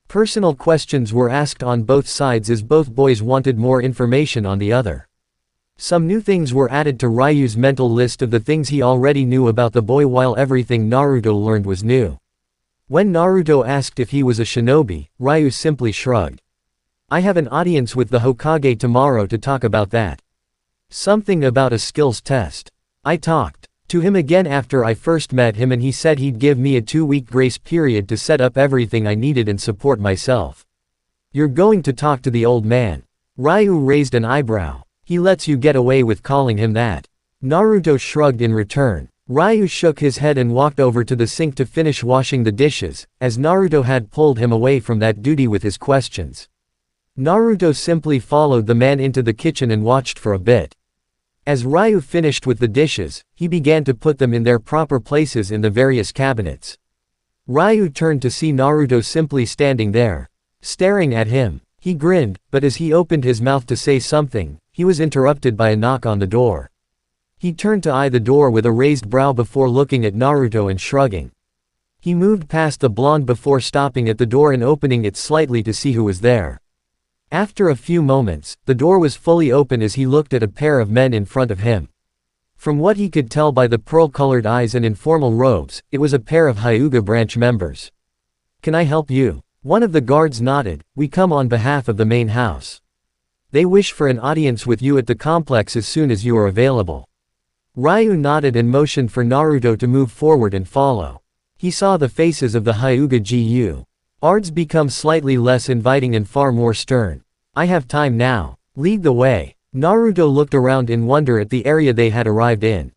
A: Personal questions were asked on both sides as both boys wanted more information on the other. Some new things were added to Ryu's mental list of the things he already knew about the boy, while everything Naruto learned was new. When Naruto asked if he was a shinobi, Ryu simply shrugged. I have an audience with the Hokage tomorrow to talk about that. Something about a skills test. I talked to him again after I first met him, and he said he'd give me a 2-week grace period to set up everything I needed and support myself. You're going to talk to the old man? Ryu raised an eyebrow. He lets you get away with calling him that? Naruto shrugged in return. Ryu shook his head and walked over to the sink to finish washing the dishes, as Naruto had pulled him away from that duty with his questions. Naruto simply followed the man into the kitchen and watched for a bit. As Ryu finished with the dishes, he began to put them in their proper places in the various cabinets. Ryu turned to see Naruto simply standing there, staring at him. He grinned, but as he opened his mouth to say something, he was interrupted by a knock on the door. He turned to eye the door with a raised brow before looking at Naruto and shrugging. He moved past the blonde before stopping at the door and opening it slightly to see who was there. After a few moments, the door was fully open as he looked at a pair of men in front of him. From what he could tell by the pearl-colored eyes and informal robes, it was a pair of Hyuga branch members. Can I help you? One of the guards nodded. We come on behalf of the main house. They wish for an audience with you at the complex as soon as you are available. Ryu nodded and motioned for Naruto to move forward and follow. He saw the faces of the Hyuga guards become slightly less inviting and far more stern. I have time now. Lead the way. Naruto looked around in wonder at the area they had arrived in.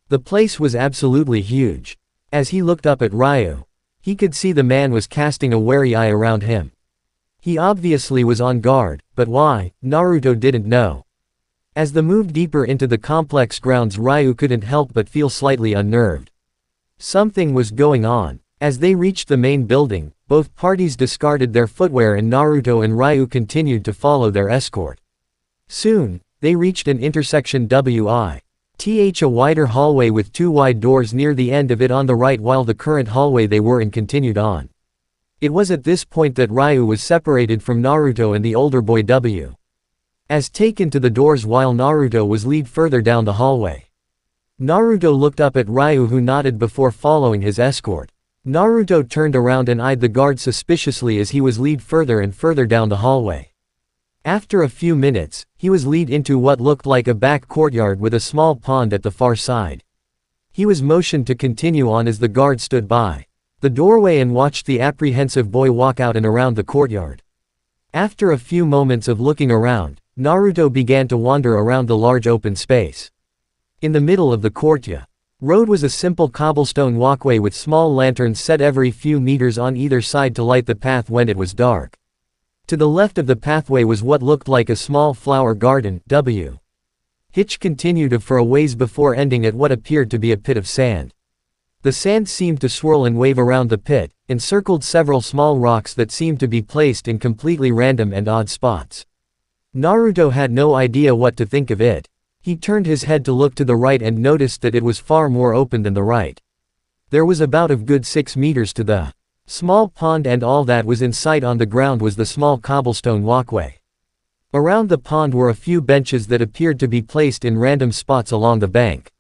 A: The place was absolutely huge. As he looked up at Ryu, he could see the man was casting a wary eye around him. He obviously was on guard, but why, Naruto didn't know. As they moved deeper into the complex grounds, Ryu couldn't help but feel slightly unnerved. Something was going on. As they reached the main building, both parties discarded their footwear and Naruto and Ryu continued to follow their escort. Soon, they reached an intersection with a wider hallway with 2 wide doors near the end of it on the right, while the current hallway they were in continued on. It was at this point that Ryu was separated from Naruto and the older boy as taken to the doors while Naruto was led further down the hallway. Naruto looked up at Ryu, who nodded before following his escort. Naruto turned around and eyed the guard suspiciously as he was led further and further down the hallway. After a few minutes, he was led into what looked like a back courtyard with a small pond at the far side. He was motioned to continue on as the guard stood by the doorway and watched the apprehensive boy walk out and around the courtyard. After a few moments of looking around, Naruto began to wander around the large open space. In the middle of the courtyard road was a simple cobblestone walkway with small lanterns set every few meters on either side to light the path when it was dark. To the left of the pathway was what looked like a small flower garden. Hitch continued for a ways before ending at what appeared to be a pit of sand. The sand seemed to swirl and wave around the pit, encircled several small rocks that seemed to be placed in completely random and odd spots. Naruto had no idea what to think of it. He turned his head to look to the right and noticed that it was far more open than the right. There was about a good 6 meters to the small pond, and all that was in sight on the ground was the small cobblestone walkway. Around the pond were a few benches that appeared to be placed in random spots along the bank.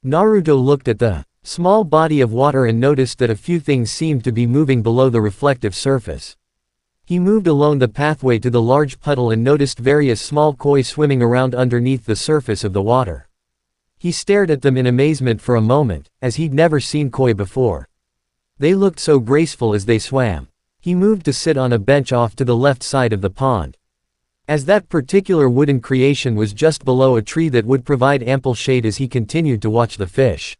A: Naruto looked at the small body of water and noticed that a few things seemed to be moving below the reflective surface. He moved along the pathway to the large puddle and noticed various small koi swimming around underneath the surface of the water. He stared at them in amazement for a moment, as he'd never seen koi before. They looked so graceful as they swam. He moved to sit on a bench off to the left side of the pond. As that particular wooden creation was just below a tree that would provide ample shade as he continued to watch the fish.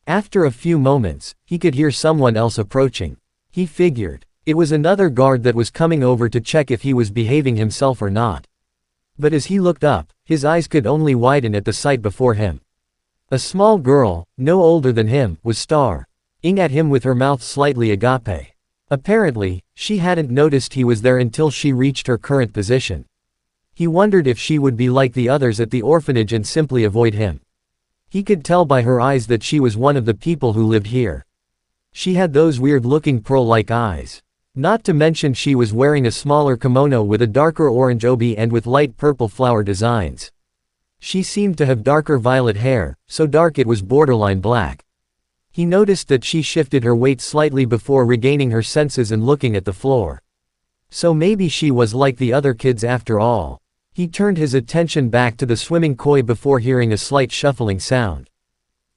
A: After a few moments, he could hear someone else approaching. He figured it was another guard that was coming over to check if he was behaving himself or not. But as he looked up, his eyes could only widen at the sight before him. A small girl, no older than him, was staring at him with her mouth slightly agape. Apparently, she hadn't noticed he was there until she reached her current position. He wondered if she would be like the others at the orphanage and simply avoid him. He could tell by her eyes that she was one of the people who lived here. She had those weird-looking pearl-like eyes. Not to mention she was wearing a smaller kimono with a darker orange obi and with light purple flower designs. She seemed to have darker violet hair, so dark it was borderline black. He noticed that she shifted her weight slightly before regaining her senses and looking at the floor. So maybe she was like the other kids after all. He turned his attention back to the swimming koi before hearing a slight shuffling sound.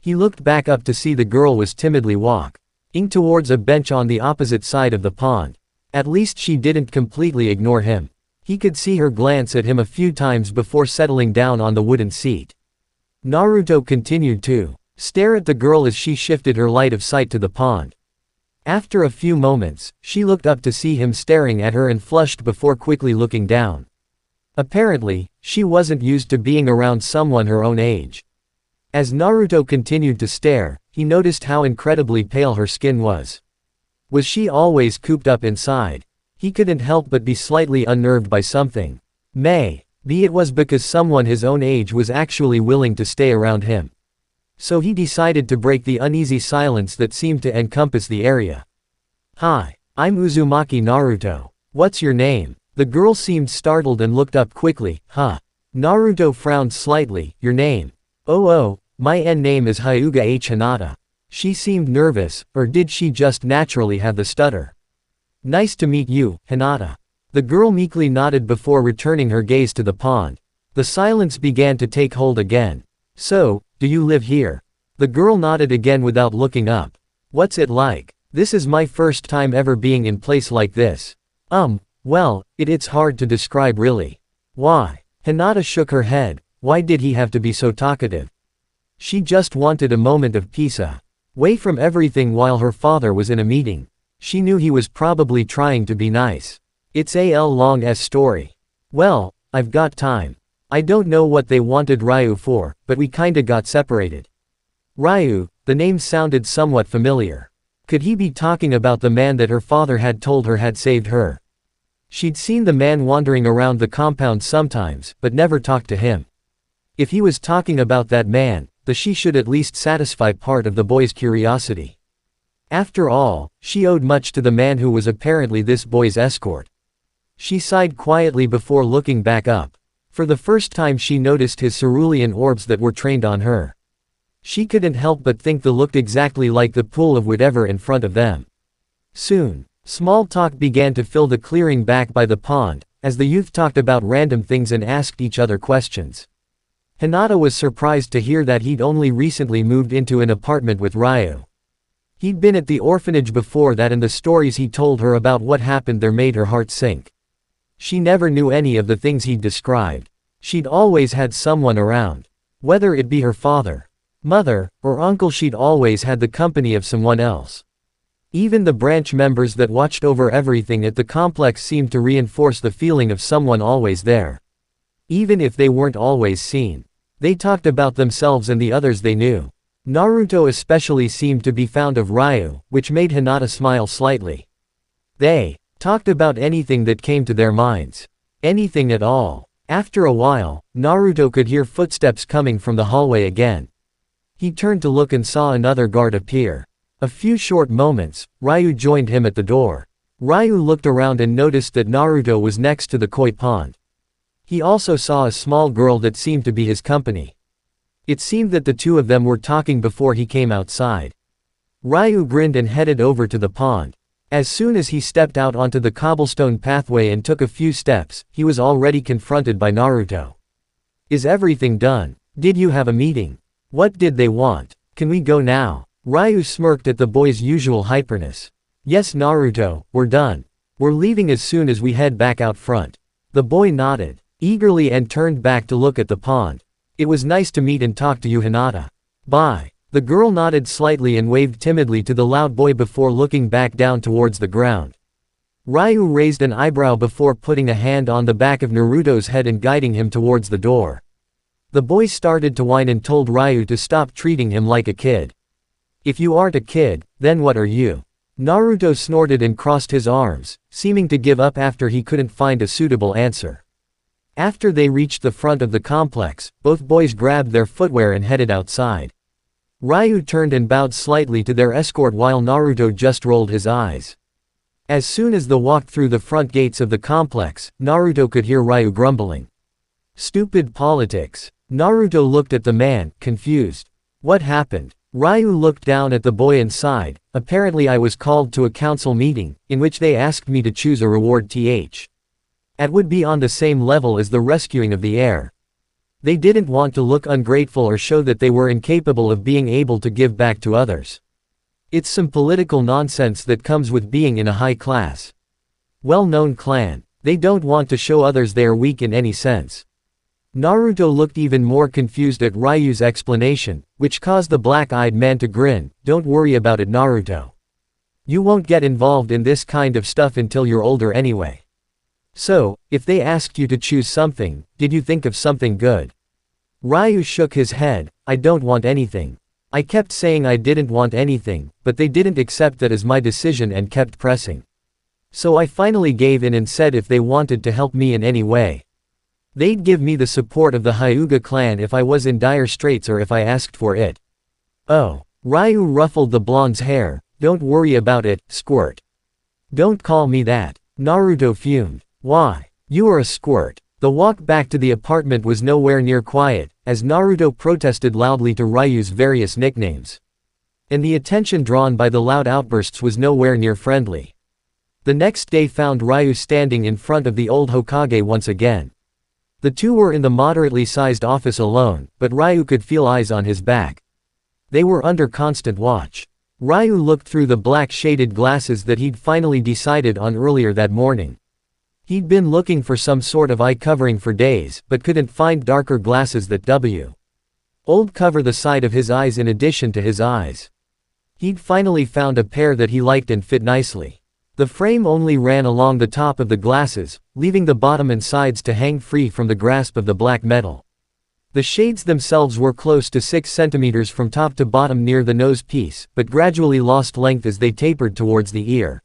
A: He looked back up to see the girl was timidly walking towards a bench on the opposite side of the pond. At least she didn't completely ignore him. He could see her glance at him a few times before settling down on the wooden seat. Naruto continued to stare at the girl as she shifted her line of sight to the pond. After a few moments, she looked up to see him staring at her and flushed before quickly looking down. Apparently, she wasn't used to being around someone her own age. As Naruto continued to stare, he noticed how incredibly pale her skin was. Was she always cooped up inside? He couldn't help but be slightly unnerved by something. Maybe it was because someone his own age was actually willing to stay around him. So he decided to break the uneasy silence that seemed to encompass the area. "Hi, I'm Uzumaki Naruto. What's your name?" The girl seemed startled and looked up quickly. "Huh?" Naruto frowned slightly. "Your name?" Oh, my name is Hyuga H. Hinata." She seemed nervous, or did she just naturally have the stutter? "Nice to meet you, Hinata." The girl meekly nodded before returning her gaze to the pond. The silence began to take hold again. "So, do you live here?" The girl nodded again without looking up. "What's it like?" "This is my first time ever being in place like this." Well, it's hard to describe really." "Why?" Hinata shook her head. Why did he have to be so talkative? She just wanted a moment of peace away from everything while her father was in a meeting. She knew he was probably trying to be nice. "It's a long story." "Well, I've got time. I don't know what they wanted Ryu for, but we kinda got separated." Ryu, the name sounded somewhat familiar. Could he be talking about the man that her father had told her had saved her? She'd seen the man wandering around the compound sometimes, but never talked to him. If he was talking about that man, she should at least satisfy part of the boy's curiosity. After all, she owed much to the man who was apparently this boy's escort. She sighed quietly before looking back up. For the first time she noticed his cerulean orbs that were trained on her. She couldn't help but think the looked exactly like the pool of whatever in front of them. Soon, small talk began to fill the clearing back by the pond, as the youth talked about random things and asked each other questions. Hinata was surprised to hear that he'd only recently moved into an apartment with Ryu. He'd been at the orphanage before that, and the stories he told her about what happened there made her heart sink. She never knew any of the things he'd described. She'd always had someone around. Whether it be her father, mother, or uncle, she'd always had the company of someone else. Even the branch members that watched over everything at the complex seemed to reinforce the feeling of someone always there. Even if they weren't always seen, they talked about themselves and the others they knew. Naruto especially seemed to be fond of Ryu, which made Hinata smile slightly. They talked about anything that came to their minds. Anything at all. After a while, Naruto could hear footsteps coming from the hallway again. He turned to look and saw another guard appear. A few short moments, Ryu joined him at the door. Ryu looked around and noticed that Naruto was next to the koi pond. He also saw a small girl that seemed to be his company. It seemed that the two of them were talking before he came outside. Ryu grinned and headed over to the pond. As soon as he stepped out onto the cobblestone pathway and took a few steps, he was already confronted by Naruto. "Is everything done? Did you have a meeting? What did they want? Can we go now?" Ryu smirked at the boy's usual hyperness. "Yes, Naruto, we're done. We're leaving as soon as we head back out front." The boy nodded eagerly and turned back to look at the pond. "It was nice to meet and talk to you, Hinata. Bye." The girl nodded slightly and waved timidly to the loud boy before looking back down towards the ground. Ryu raised an eyebrow before putting a hand on the back of Naruto's head and guiding him towards the door. The boy started to whine and told Ryu to stop treating him like a kid. "If you aren't a kid, then what are you?" Naruto snorted and crossed his arms, seeming to give up after he couldn't find a suitable answer. After they reached the front of the complex, both boys grabbed their footwear and headed outside. Ryu turned and bowed slightly to their escort while Naruto just rolled his eyes. As soon as they walked through the front gates of the complex, Naruto could hear Ryu grumbling. "Stupid politics." Naruto looked at the man, confused. "What happened?" Ryu looked down at the boy and sighed. "Apparently I was called to a council meeting, in which they asked me to choose a reward that would be on the same level as the rescuing of the heir. They didn't want to look ungrateful or show that they were incapable of being able to give back to others. It's some political nonsense that comes with being in a high-class, well-known clan. They don't want to show others they are weak in any sense." Naruto looked even more confused at Ryu's explanation, which caused the black-eyed man to grin. "Don't worry about it, Naruto. You won't get involved in this kind of stuff until you're older anyway. So, if they asked you to choose something, did you think of something good?" Ryu shook his head. "I don't want anything. I kept saying I didn't want anything, but they didn't accept that as my decision and kept pressing. So I finally gave in and said if they wanted to help me in any way, they'd give me the support of the Hyuga clan if I was in dire straits or if I asked for it." "Oh." Ryu ruffled the blonde's hair. "Don't worry about it, squirt." "Don't call me that." Naruto fumed. "Why? You are a squirt." The walk back to the apartment was nowhere near quiet, as Naruto protested loudly to Ryu's various nicknames. And the attention drawn by the loud outbursts was nowhere near friendly. The next day found Ryu standing in front of the old Hokage once again. The two were in the moderately sized office alone, but Ryu could feel eyes on his back. They were under constant watch. Ryu looked through the black shaded glasses that he'd finally decided on earlier that morning. He'd been looking for some sort of eye covering for days, but couldn't find darker glasses that would cover the side of his eyes in addition to his eyes. He'd finally found a pair that he liked and fit nicely. The frame only ran along the top of the glasses, leaving the bottom and sides to hang free from the grasp of the black metal. The shades themselves were close to 6 centimeters from top to bottom near the nose piece, but gradually lost length as they tapered towards the ear.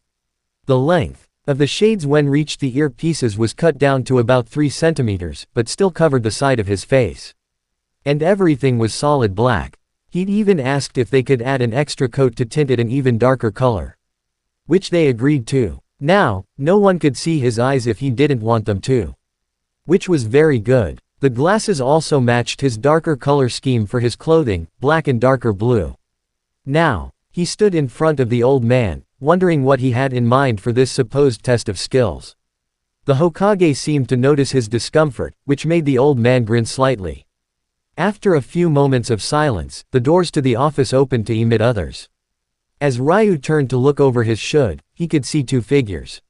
A: The length of the shades when reached the ear pieces was cut down to about 3 centimeters, but still covered the side of his face. And everything was solid black. He'd even asked if they could add an extra coat to tint it an even darker color, which they agreed to. Now, no one could see his eyes if he didn't want them to. Which was very good. The glasses also matched his darker color scheme for his clothing, black and darker blue. Now, he stood in front of the old man, wondering what he had in mind for this supposed test of skills. The Hokage seemed to notice his discomfort, which made the old man grin slightly. After a few moments of silence, the doors to the office opened to emit others. As Ryu turned to look over his should, he could see two figures.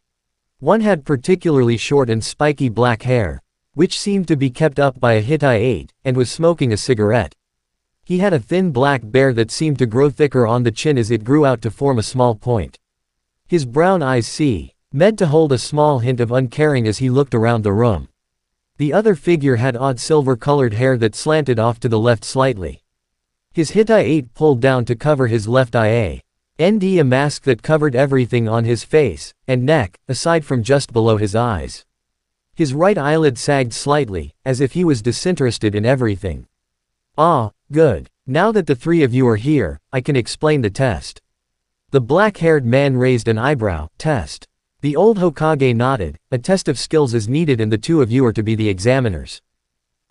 A: One had particularly short and spiky black hair, which seemed to be kept up by a hinata, and was smoking a cigarette. He had a thin black beard that seemed to grow thicker on the chin as it grew out to form a small point. His brown eyes meant to hold a small hint of uncaring as he looked around the room. The other figure had odd silver-colored hair that slanted off to the left slightly. His hinata pulled down to cover his left eye, and a mask that covered everything on his face and neck, aside from just below his eyes. His right eyelid sagged slightly, as if he was disinterested in everything. Ah, good. Now that the three of you are here, I can explain the test. The black-haired man raised an eyebrow. Test. The old Hokage nodded. A test of skills is needed and the two of you are to be the examiners.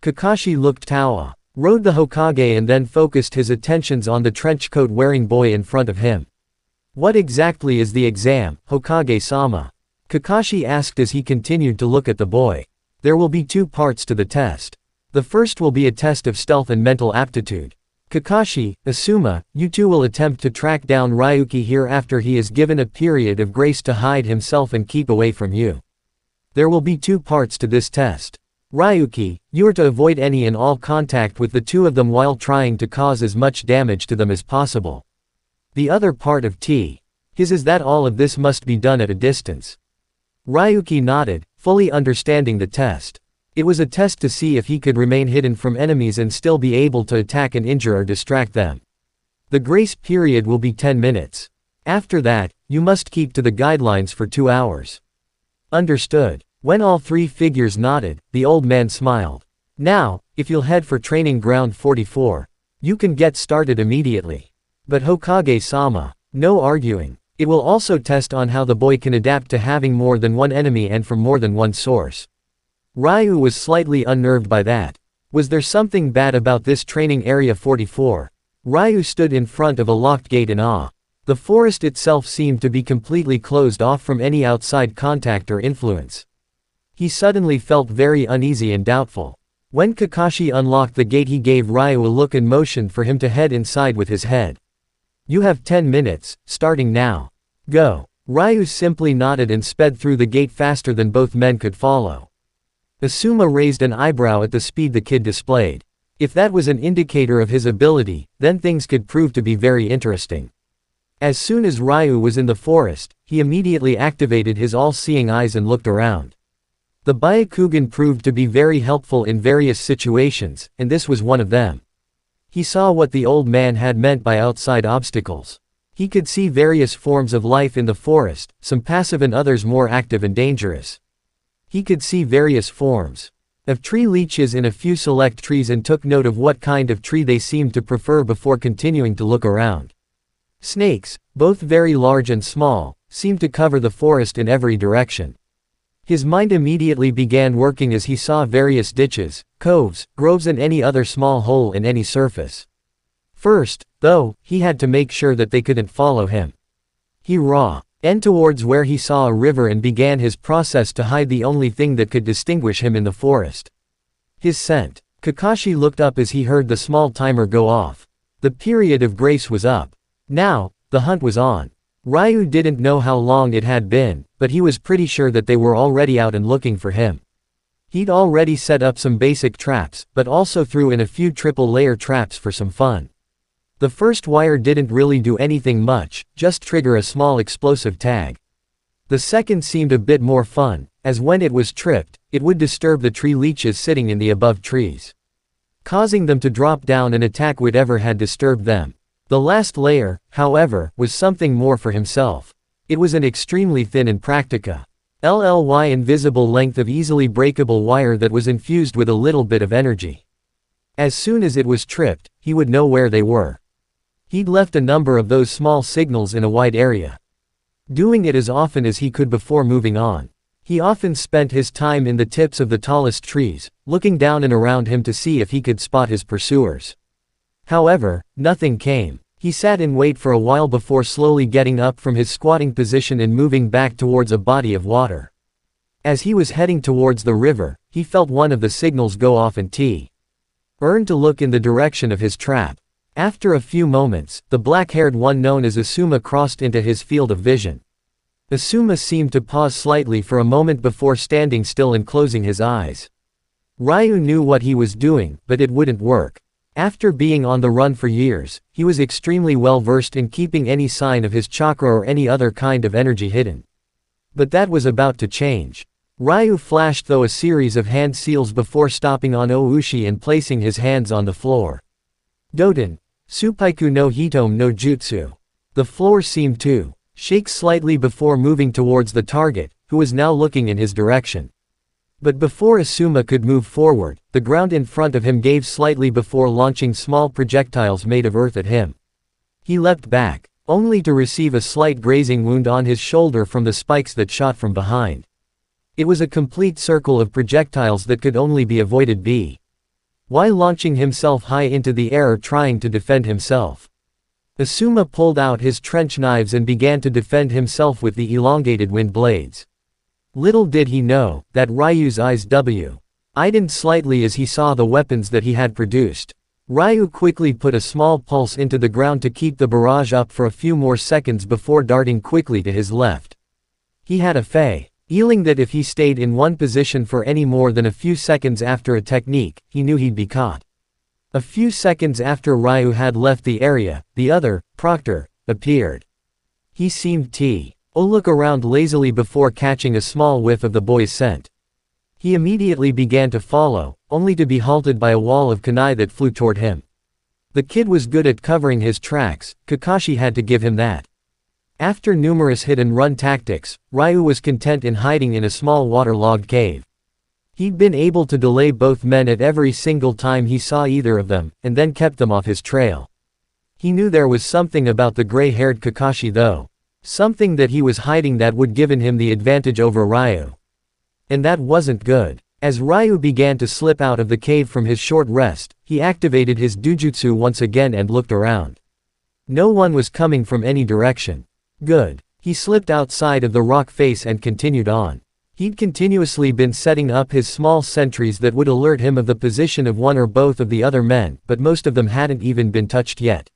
A: Kakashi looked towed the Hokage and then focused his attentions on the trench-coat-wearing boy in front of him. What exactly is the exam, Hokage-sama? Kakashi asked as he continued to look at the boy. There will be two parts to the test. The first will be a test of stealth and mental aptitude. Kakashi, Asuma, you two will attempt to track down Ryuki here after he is given a period of grace to hide himself and keep away from you. There will be two parts to this test. Ryuki, you are to avoid any and all contact with the two of them while trying to cause as much damage to them as possible. The other part of his is that all of this must be done at a distance. Ryuki nodded, fully understanding the test. It was a test to see if he could remain hidden from enemies and still be able to attack and injure or distract them. The grace period will be 10 minutes. After that, you must keep to the guidelines for 2 hours. Understood. When all three figures nodded, the old man smiled. Now, if you'll head for training ground 44, you can get started immediately. But Hokage-sama, no arguing. It will also test on how the boy can adapt to having more than one enemy and from more than one source. Ryu was slightly unnerved by that. Was there something bad about this training area 44? Ryu stood in front of a locked gate in awe. The forest itself seemed to be completely closed off from any outside contact or influence. He suddenly felt very uneasy and doubtful. When Kakashi unlocked the gate, he gave Ryu a look and motioned for him to head inside with his head. You have 10 minutes, starting now. Go. Ryu simply nodded and sped through the gate faster than both men could follow. Asuma raised an eyebrow at the speed the kid displayed. If that was an indicator of his ability, then things could prove to be very interesting. As soon as Ryu was in the forest, he immediately activated his all-seeing eyes and looked around. The Byakugan proved to be very helpful in various situations, and this was one of them. He saw what the old man had meant by outside obstacles. He could see various forms of life in the forest, some passive and others more active and dangerous. He could see various forms of tree leeches in a few select trees and took note of what kind of tree they seemed to prefer before continuing to look around. Snakes, both very large and small, seemed to cover the forest in every direction. His mind immediately began working as he saw various ditches, coves, groves and any other small hole in any surface. First, though, he had to make sure that they couldn't follow him. He ran towards where he saw a river and began his process to hide the only thing that could distinguish him in the forest. His scent. Kakashi looked up as he heard the small timer go off. The period of grace was up. Now, the hunt was on. Ryu didn't know how long it had been, but he was pretty sure that they were already out and looking for him. He'd already set up some basic traps, but also threw in a few triple-layer traps for some fun. The first wire didn't really do anything much, just trigger a small explosive tag. The second seemed a bit more fun, as when it was tripped, it would disturb the tree leeches sitting in the above trees, causing them to drop down and attack whatever had disturbed them. The last layer, however, was something more for himself. It was an extremely thin and LLY invisible length of easily breakable wire that was infused with a little bit of energy. As soon as it was tripped, he would know where they were. He'd left a number of those small signals in a wide area, doing it as often as he could before moving on. He often spent his time in the tips of the tallest trees, looking down and around him to see if he could spot his pursuers. However, nothing came. He sat in wait for a while before slowly getting up from his squatting position and moving back towards a body of water. As he was heading towards the river, he felt one of the signals go off and turned to look in the direction of his trap. After a few moments, the black-haired one known as Asuma crossed into his field of vision. Asuma seemed to pause slightly for a moment before standing still and closing his eyes. Ryu knew what he was doing, but it wouldn't work. After being on the run for years, he was extremely well versed in keeping any sign of his chakra or any other kind of energy hidden. But that was about to change. Ryu flashed a series of hand seals before stopping on Oushi and placing his hands on the floor. Doten, Supaiku no Hitome no Jutsu. The floor seemed to shake slightly before moving towards the target, who was now looking in his direction. But before Asuma could move forward, the ground in front of him gave slightly before launching small projectiles made of earth at him. He leapt back, only to receive a slight grazing wound on his shoulder from the spikes that shot from behind. It was a complete circle of projectiles that could only be avoided while launching himself high into the air trying to defend himself. Asuma pulled out his trench knives and began to defend himself with the elongated wind blades. Little did he know that Ryu's eyes widened slightly as he saw the weapons that he had produced. Ryu quickly put a small pulse into the ground to keep the barrage up for a few more seconds before darting quickly to his left. He had a feeling that if he stayed in one position for any more than a few seconds after a technique, he knew he'd be caught. A few seconds after Ryu had left the area, the other, Proctor, appeared. He seemed to look around lazily before catching a small whiff of the boy's scent. He immediately began to follow, only to be halted by a wall of kunai that flew toward him. The kid was good at covering his tracks, Kakashi had to give him that. After numerous hit-and-run tactics, Ryu was content in hiding in a small waterlogged cave. He'd been able to delay both men at every single time he saw either of them, and then kept them off his trail. He knew there was something about the gray-haired Kakashi though. Something that he was hiding that would given him the advantage over Ryu. And that wasn't good. As Ryu began to slip out of the cave from his short rest, he activated his dujutsu once again and looked around. No one was coming from any direction. Good. He slipped outside of the rock face and continued on. He'd continuously been setting up his small sentries that would alert him of the position of one or both of the other men, but most of them hadn't even been touched yet.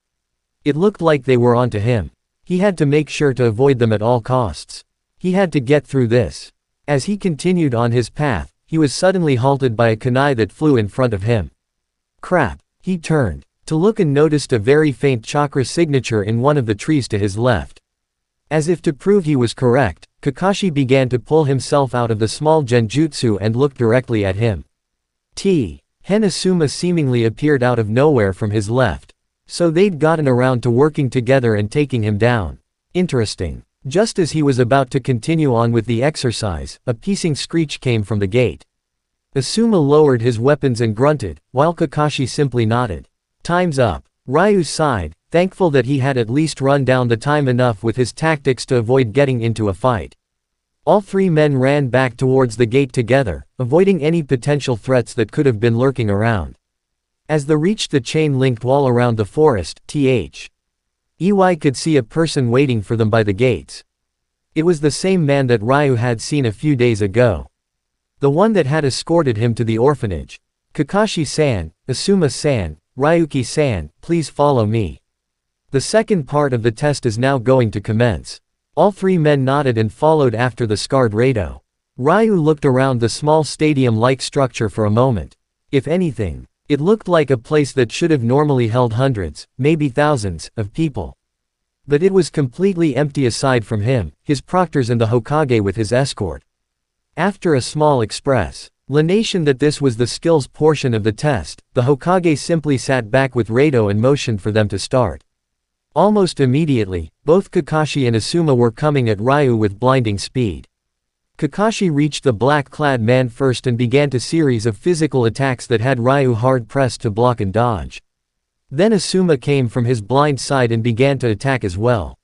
A: It looked like they were onto him. He had to make sure to avoid them at all costs. He had to get through this. As he continued on his path, he was suddenly halted by a kunai that flew in front of him. Crap. He turned to look and noticed a very faint chakra signature in one of the trees to his left. As if to prove he was correct, Kakashi began to pull himself out of the small genjutsu and looked directly at him. Asuma seemingly appeared out of nowhere from his left. So they'd gotten around to working together and taking him down. Interesting. Just as he was about to continue on with the exercise, a piercing screech came from the gate. Asuma lowered his weapons and grunted, while Kakashi simply nodded. Time's up. Ryu sighed, thankful that he had at least run down the time enough with his tactics to avoid getting into a fight. All three men ran back towards the gate together, avoiding any potential threats that could have been lurking around. As they reached the chain-linked wall around the forest, EY could see a person waiting for them by the gates. It was the same man that Ryu had seen a few days ago. The one that had escorted him to the orphanage. Kakashi-san, Asuma-san, Ryuki-san, please follow me. The second part of the test is now going to commence. All three men nodded and followed after the scarred Rado. Ryu looked around the small stadium-like structure for a moment. If anything, it looked like a place that should have normally held hundreds, maybe thousands, of people. But it was completely empty aside from him, his proctors and the Hokage with his escort. After a small explanation that this was the skills portion of the test, the Hokage simply sat back with Rado and motioned for them to start. Almost immediately, both Kakashi and Asuma were coming at Ryu with blinding speed. Kakashi reached the black-clad man first and began a series of physical attacks that had Ryu hard-pressed to block and dodge. Then Asuma came from his blind side and began to attack as well.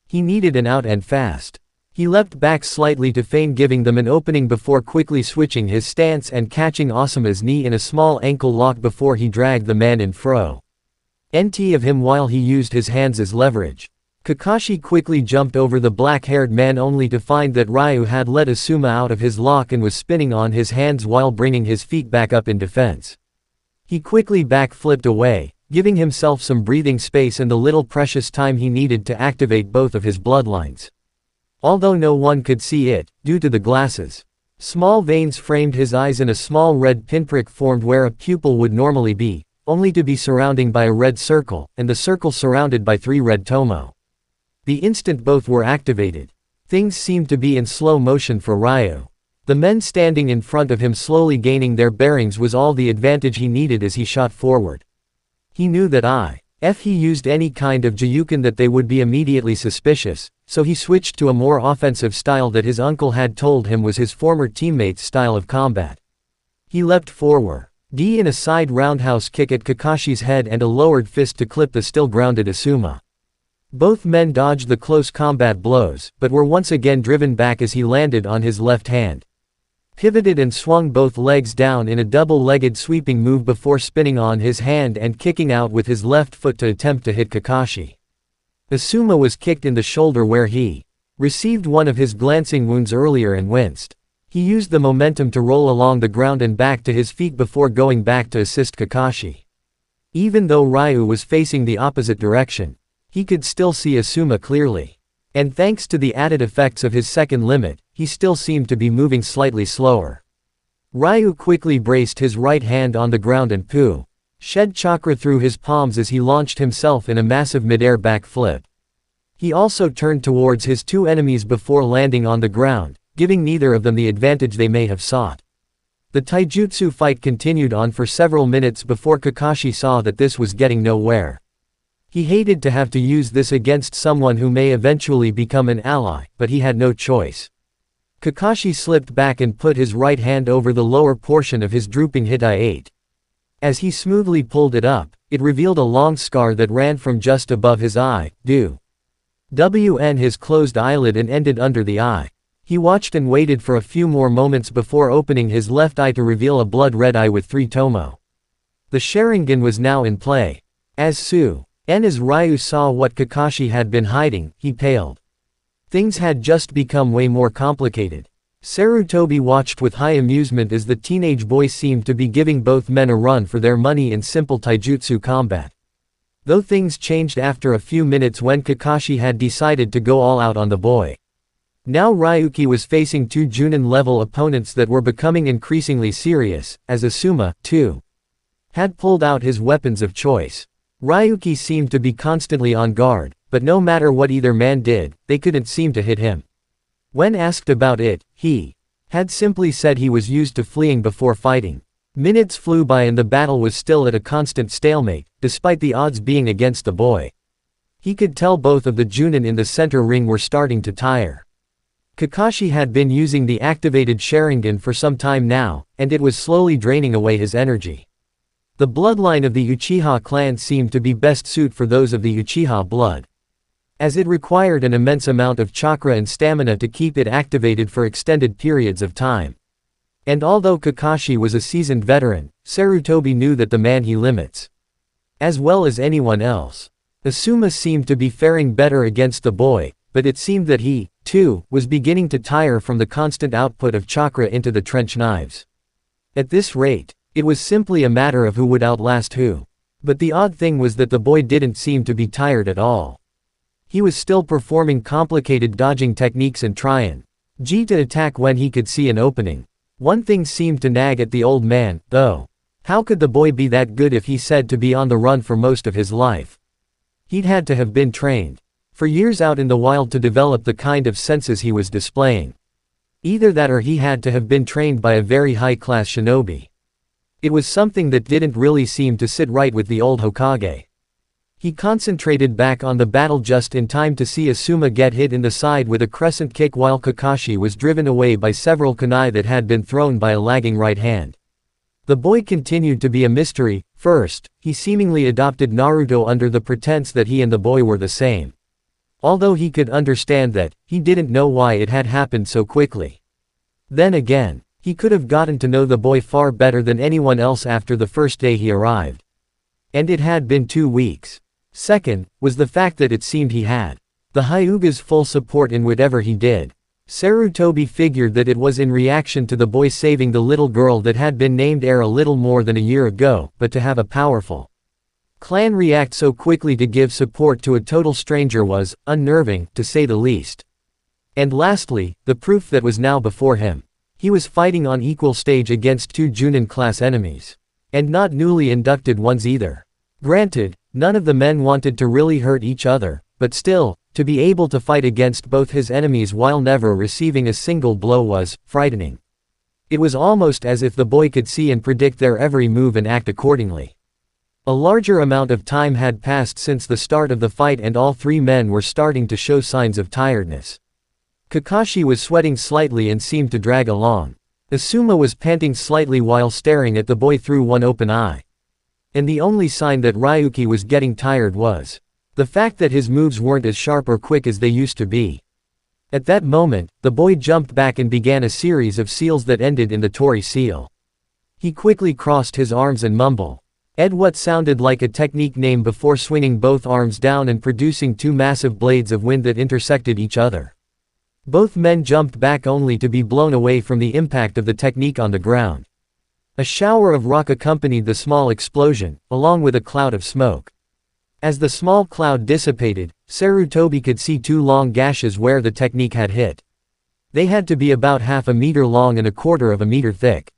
A: He needed an out and fast. He leapt back slightly to feign giving them an opening before quickly switching his stance and catching Asuma's knee in a small ankle lock before he dragged the man in front of him while he used his hands as leverage. Kakashi quickly jumped over the black-haired man only to find that Ryu had let Asuma out of his lock and was spinning on his hands while bringing his feet back up in defense. He quickly back-flipped away, giving himself some breathing space and the little precious time he needed to activate both of his bloodlines. Although no one could see it, due to the glasses. Small veins framed his eyes and a small red pinprick formed where a pupil would normally be, only to be surrounding by a red circle, and the circle surrounded by 3 red tomo. The instant both were activated, things seemed to be in slow motion for Ryu. The men standing in front of him slowly gaining their bearings was all the advantage he needed as he shot forward. He knew that if he used any kind of Juyuken that they would be immediately suspicious, so he switched to a more offensive style that his uncle had told him was his former teammate's style of combat. He leapt forward, in a side roundhouse kick at Kakashi's head and a lowered fist to clip the still grounded Asuma. Both men dodged the close combat blows, but were once again driven back as he landed on his left hand. Pivoted and swung both legs down in a double-legged sweeping move before spinning on his hand and kicking out with his left foot to attempt to hit Kakashi. Asuma was kicked in the shoulder where he received one of his glancing wounds earlier and winced. He used the momentum to roll along the ground and back to his feet before going back to assist Kakashi. Even though Ryu was facing the opposite direction, he could still see Asuma clearly. And thanks to the added effects of his second limit, he still seemed to be moving slightly slower. Ryu quickly braced his right hand on the ground and shed chakra through his palms as he launched himself in a massive mid-air backflip. He also turned towards his 2 enemies before landing on the ground, giving neither of them the advantage they may have sought. The taijutsu fight continued on for several minutes before Kakashi saw that this was getting nowhere. He hated to have to use this against someone who may eventually become an ally, but he had no choice. Kakashi slipped back and put his right hand over the lower portion of his drooping hinata. As he smoothly pulled it up, it revealed a long scar that ran from just above his eye, wn his closed eyelid and ended under the eye. He watched and waited for a few more moments before opening his left eye to reveal a blood-red eye with 3 tomo. The Sharingan was now in play. As Ryu saw what Kakashi had been hiding, he paled. Things had just become way more complicated. Sarutobi watched with high amusement as the teenage boy seemed to be giving both men a run for their money in simple taijutsu combat. Though things changed after a few minutes when Kakashi had decided to go all out on the boy. Now Ryuki was facing 2 Junin-level opponents that were becoming increasingly serious, as Asuma, too, had pulled out his weapons of choice. Ryuki seemed to be constantly on guard, but no matter what either man did, they couldn't seem to hit him. When asked about it, he had simply said he was used to fleeing before fighting. Minutes flew by and the battle was still at a constant stalemate, despite the odds being against the boy. He could tell both of the Junin in the center ring were starting to tire. Kakashi had been using the activated Sharingan for some time now, and it was slowly draining away his energy. The bloodline of the Uchiha clan seemed to be best suited for those of the Uchiha blood, as it required an immense amount of chakra and stamina to keep it activated for extended periods of time. And although Kakashi was a seasoned veteran, Sarutobi knew that the man he limits, as well as anyone else. Asuma seemed to be faring better against the boy, but it seemed that he, too, was beginning to tire from the constant output of chakra into the trench knives. At this rate, it was simply a matter of who would outlast who. But the odd thing was that the boy didn't seem to be tired at all. He was still performing complicated dodging techniques and trying to attack when he could see an opening. One thing seemed to nag at the old man, though. How could the boy be that good if he said to be on the run for most of his life? He'd had to have been trained for years out in the wild to develop the kind of senses he was displaying. Either that or he had to have been trained by a very high-class shinobi. It was something that didn't really seem to sit right with the old Hokage. He concentrated back on the battle just in time to see Asuma get hit in the side with a crescent kick while Kakashi was driven away by several kunai that had been thrown by a lagging right hand. The boy continued to be a mystery. First, he seemingly adopted Naruto under the pretense that he and the boy were the same. Although he could understand that, he didn't know why it had happened so quickly. Then again, he could have gotten to know the boy far better than anyone else after the first day he arrived. And it had been 2 weeks. Second, was the fact that it seemed he had the Hyuga's full support in whatever he did. Sarutobi figured that it was in reaction to the boy saving the little girl that had been named heir a little more than a year ago, but to have a powerful clan react so quickly to give support to a total stranger was unnerving, to say the least. And lastly, the proof that was now before him. He was fighting on equal stage against 2 Junin-class enemies. And not newly inducted ones either. Granted, none of the men wanted to really hurt each other, but still, to be able to fight against both his enemies while never receiving a single blow was frightening. It was almost as if the boy could see and predict their every move and act accordingly. A larger amount of time had passed since the start of the fight and all 3 men were starting to show signs of tiredness. Kakashi was sweating slightly and seemed to drag along. Asuma was panting slightly while staring at the boy through one open eye. And the only sign that Ryuki was getting tired was the fact that his moves weren't as sharp or quick as they used to be. At that moment, the boy jumped back and began a series of seals that ended in the Tori seal. He quickly crossed his arms and mumbled what sounded like a technique name before swinging both arms down and producing 2 massive blades of wind that intersected each other. Both men jumped back only to be blown away from the impact of the technique on the ground. A shower of rock accompanied the small explosion, along with a cloud of smoke. As the small cloud dissipated, Sarutobi could see 2 long gashes where the technique had hit. They had to be about half a meter long and a quarter of a meter thick.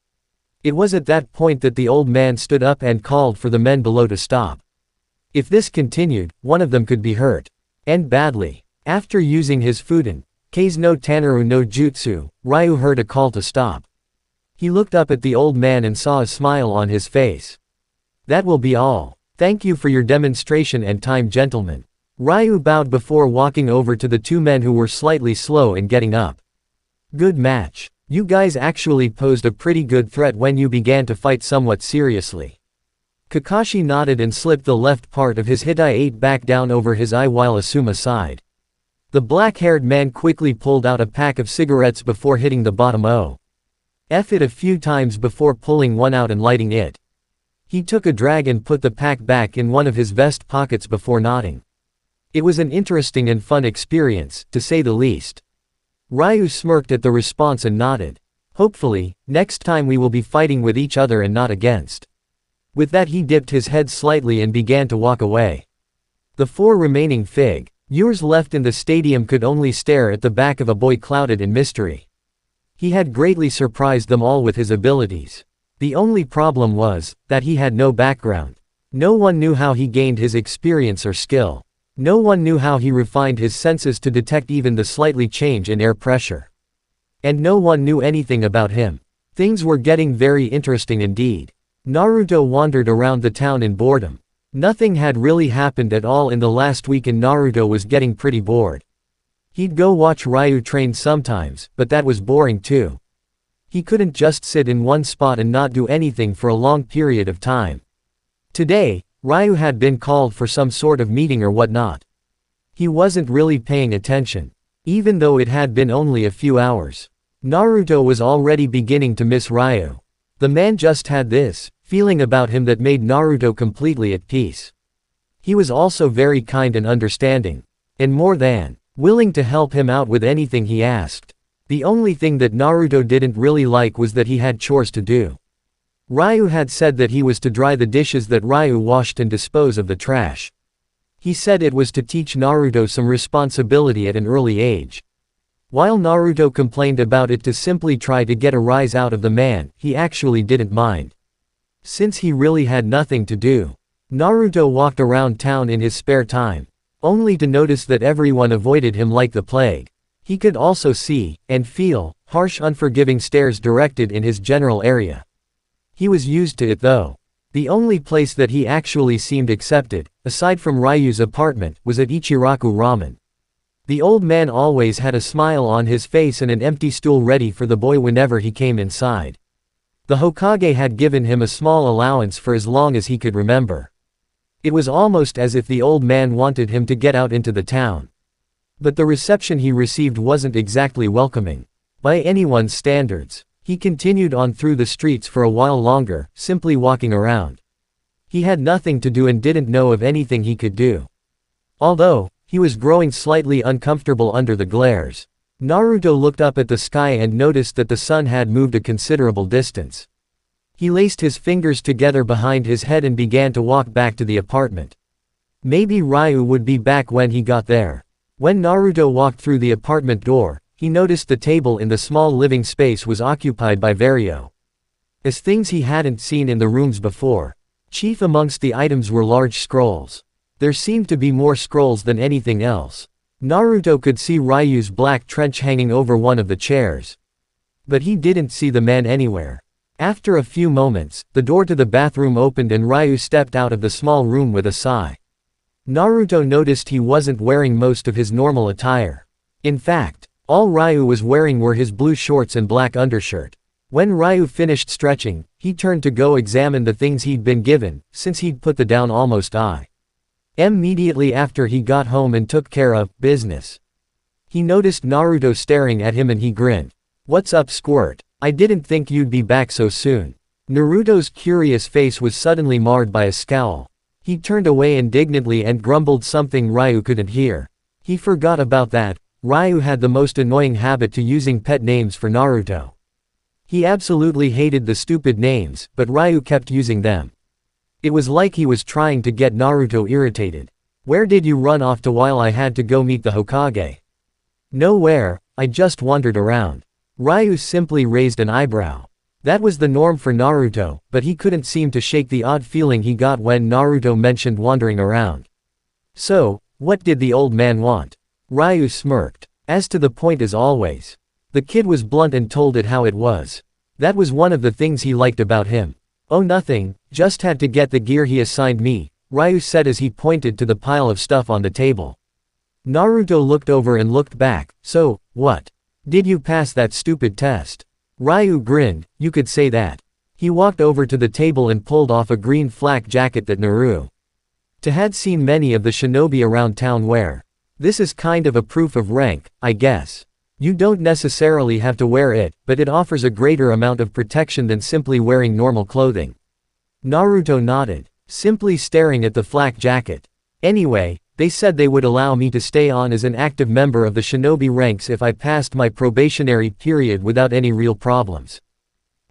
A: It was at that point that the old man stood up and called for the men below to stop. If this continued, one of them could be hurt. And badly. After using his Fuden, Kei's no Tanaru no Jutsu, Ryu heard a call to stop. He looked up at the old man and saw a smile on his face. That will be all. Thank you for your demonstration and time, gentlemen. Ryu bowed before walking over to the 2 men who were slightly slow in getting up. Good match. You guys actually posed a pretty good threat when you began to fight somewhat seriously. Kakashi nodded and slipped the left part of his hitai back down over his eye while Asuma sighed. The black-haired man quickly pulled out a pack of cigarettes before hitting the bottom of it a few times before pulling one out and lighting it. He took a drag and put the pack back in one of his vest pockets before nodding. It was an interesting and fun experience, to say the least. Ryu smirked at the response and nodded. Hopefully, next time we will be fighting with each other and not against. With that he dipped his head slightly and began to walk away. The 4 remaining figures left in the stadium could only stare at the back of a boy clouded in mystery. He had greatly surprised them all with his abilities. The only problem was that he had no background. No one knew how he gained his experience or skill. No one knew how he refined his senses to detect even the slightly change in air pressure. And no one knew anything about him. Things were getting very interesting indeed. Naruto wandered around the town in boredom. Nothing had really happened at all in the last week and Naruto was getting pretty bored. He'd go watch Ryu train sometimes, but that was boring too. He couldn't just sit in one spot and not do anything for a long period of time. Today, Ryu had been called for some sort of meeting or whatnot. He wasn't really paying attention, even though it had been only a few hours. Naruto was already beginning to miss Ryu. The man just had this feeling about him that made Naruto completely at peace. He was also very kind and understanding, and more than willing to help him out with anything he asked. The only thing that Naruto didn't really like was that he had chores to do. Ryu had said that he was to dry the dishes that Ryu washed and dispose of the trash. He said it was to teach Naruto some responsibility at an early age. While Naruto complained about it to simply try to get a rise out of the man, he actually didn't mind. Since he really had nothing to do, Naruto walked around town in his spare time, only to notice that everyone avoided him like the plague. He could also see, and feel, harsh unforgiving stares directed in his general area. He was used to it though. The only place that he actually seemed accepted, aside from Ryu's apartment, was at Ichiraku Ramen. The old man always had a smile on his face and an empty stool ready for the boy whenever he came inside. The Hokage had given him a small allowance for as long as he could remember. It was almost as if the old man wanted him to get out into the town. But the reception he received wasn't exactly welcoming. By anyone's standards. He continued on through the streets for a while longer, simply walking around. He had nothing to do and didn't know of anything he could do. Although, he was growing slightly uncomfortable under the glares. Naruto looked up at the sky and noticed that the sun had moved a considerable distance. He laced his fingers together behind his head and began to walk back to the apartment. Maybe Ryu would be back when he got there. When Naruto walked through the apartment door, he noticed the table in the small living space was occupied by various things he hadn't seen in the rooms before. Chief amongst the items were large scrolls. There seemed to be more scrolls than anything else. Naruto could see Ryu's black trench hanging over one of the chairs. But he didn't see the man anywhere. After a few moments, the door to the bathroom opened and Ryu stepped out of the small room with a sigh. Naruto noticed he wasn't wearing most of his normal attire. In fact, all Ryu was wearing were his blue shorts and black undershirt. When Ryu finished stretching, he turned to go examine the things he'd been given, since he'd put the down almost immediately after he got home and took care of business. He noticed Naruto staring at him and he grinned. "What's up, Squirt? I didn't think you'd be back so soon." Naruto's curious face was suddenly marred by a scowl. He turned away indignantly and grumbled something Ryu couldn't hear. He forgot about that. Ryu had the most annoying habit to using pet names for Naruto. He absolutely hated the stupid names, but Ryu kept using them. It was like he was trying to get Naruto irritated. "Where did you run off to while I had to go meet the Hokage?" "Nowhere, I just wandered around." Ryu simply raised an eyebrow. That was the norm for Naruto, but he couldn't seem to shake the odd feeling he got when Naruto mentioned wandering around. "So, what did the old man want?" Ryu smirked. "As to the point as always." The kid was blunt and told it how it was. That was one of the things he liked about him. "Oh, nothing, just had to get the gear he assigned me," Ryu said as he pointed to the pile of stuff on the table. Naruto looked over and looked back. "So, what? Did you pass that stupid test?" Ryu grinned. "You could say that." He walked over to the table and pulled off a green flak jacket that Naruto had seen many of the shinobi around town wear. "This is kind of a proof of rank, I guess. You don't necessarily have to wear it, but it offers a greater amount of protection than simply wearing normal clothing." Naruto nodded, simply staring at the flak jacket. "Anyway, they said they would allow me to stay on as an active member of the shinobi ranks if I passed my probationary period without any real problems.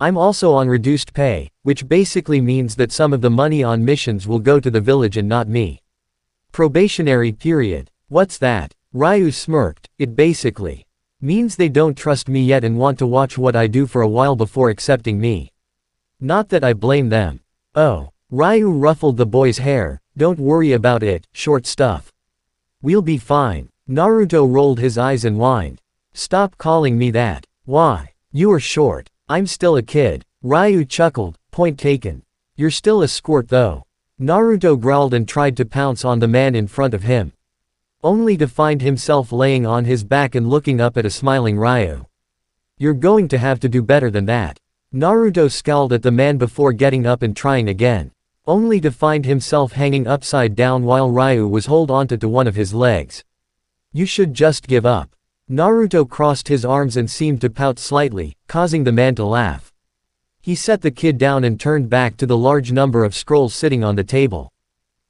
A: I'm also on reduced pay, which basically means that some of the money on missions will go to the village and not me." Probationary period? What's that? Ryu smirked. "It basically means they don't trust me yet and want to watch what I do for a while before accepting me. Not that I blame them." "Oh." Ryu ruffled the boy's hair. "Don't worry about it, short stuff. We'll be fine." Naruto rolled his eyes and whined. "Stop calling me that." "Why? You are short. I'm still a kid." Ryu chuckled. "Point taken. You're still a squirt though." Naruto growled and tried to pounce on the man in front of him, only to find himself laying on his back and looking up at a smiling Ryu. "You're going to have to do better than that." Naruto scowled at the man before getting up and trying again, only to find himself hanging upside down while Ryu was hold onto to one of his legs. "You should just give up." Naruto crossed his arms and seemed to pout slightly, causing the man to laugh. He set the kid down and turned back to the large number of scrolls sitting on the table.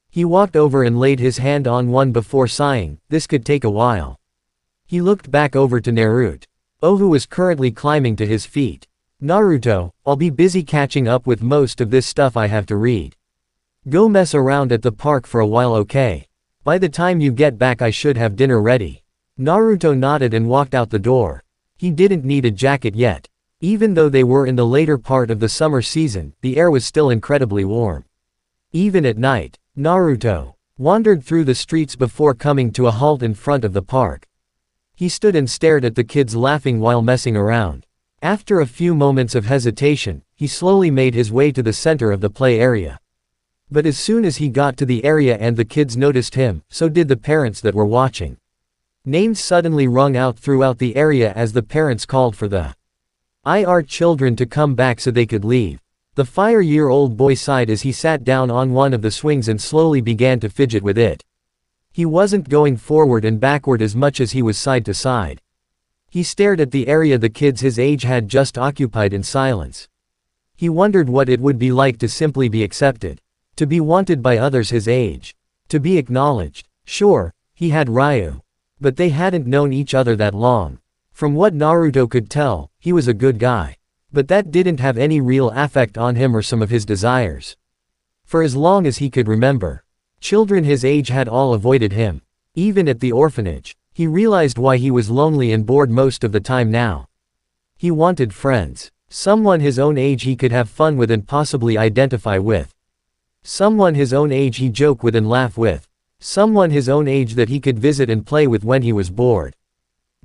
A: He walked over and laid his hand on one before sighing, "This could take a while." He looked back over to Naruto, who was currently climbing to his feet. "Naruto, I'll be busy catching up with most of this stuff I have to read. Go mess around at the park for a while, okay? By the time you get back I should have dinner ready." Naruto nodded and walked out the door. He didn't need a jacket yet. Even though they were in the later part of the summer season, the air was still incredibly warm. Even at night, Naruto wandered through the streets before coming to a halt in front of the park. He stood and stared at the kids laughing while messing around. After a few moments of hesitation, he slowly made his way to the center of the play area. But as soon as he got to the area and the kids noticed him, so did the parents that were watching. Names suddenly rung out throughout the area as the parents called for the children to come back so they could leave. The 5-year-old boy sighed as he sat down on one of the swings and slowly began to fidget with it. He wasn't going forward and backward as much as he was side to side. He stared at the area the kids his age had just occupied in silence. He wondered what it would be like to simply be accepted. To be wanted by others his age. To be acknowledged. Sure, he had Ryu. But they hadn't known each other that long. From what Naruto could tell, he was a good guy. But that didn't have any real effect on him or some of his desires. For as long as he could remember, children his age had all avoided him. Even at the orphanage, he realized why he was lonely and bored most of the time now. He wanted friends. Someone his own age he could have fun with and possibly identify with. Someone his own age he joke with and laugh with. Someone his own age that he could visit and play with when he was bored.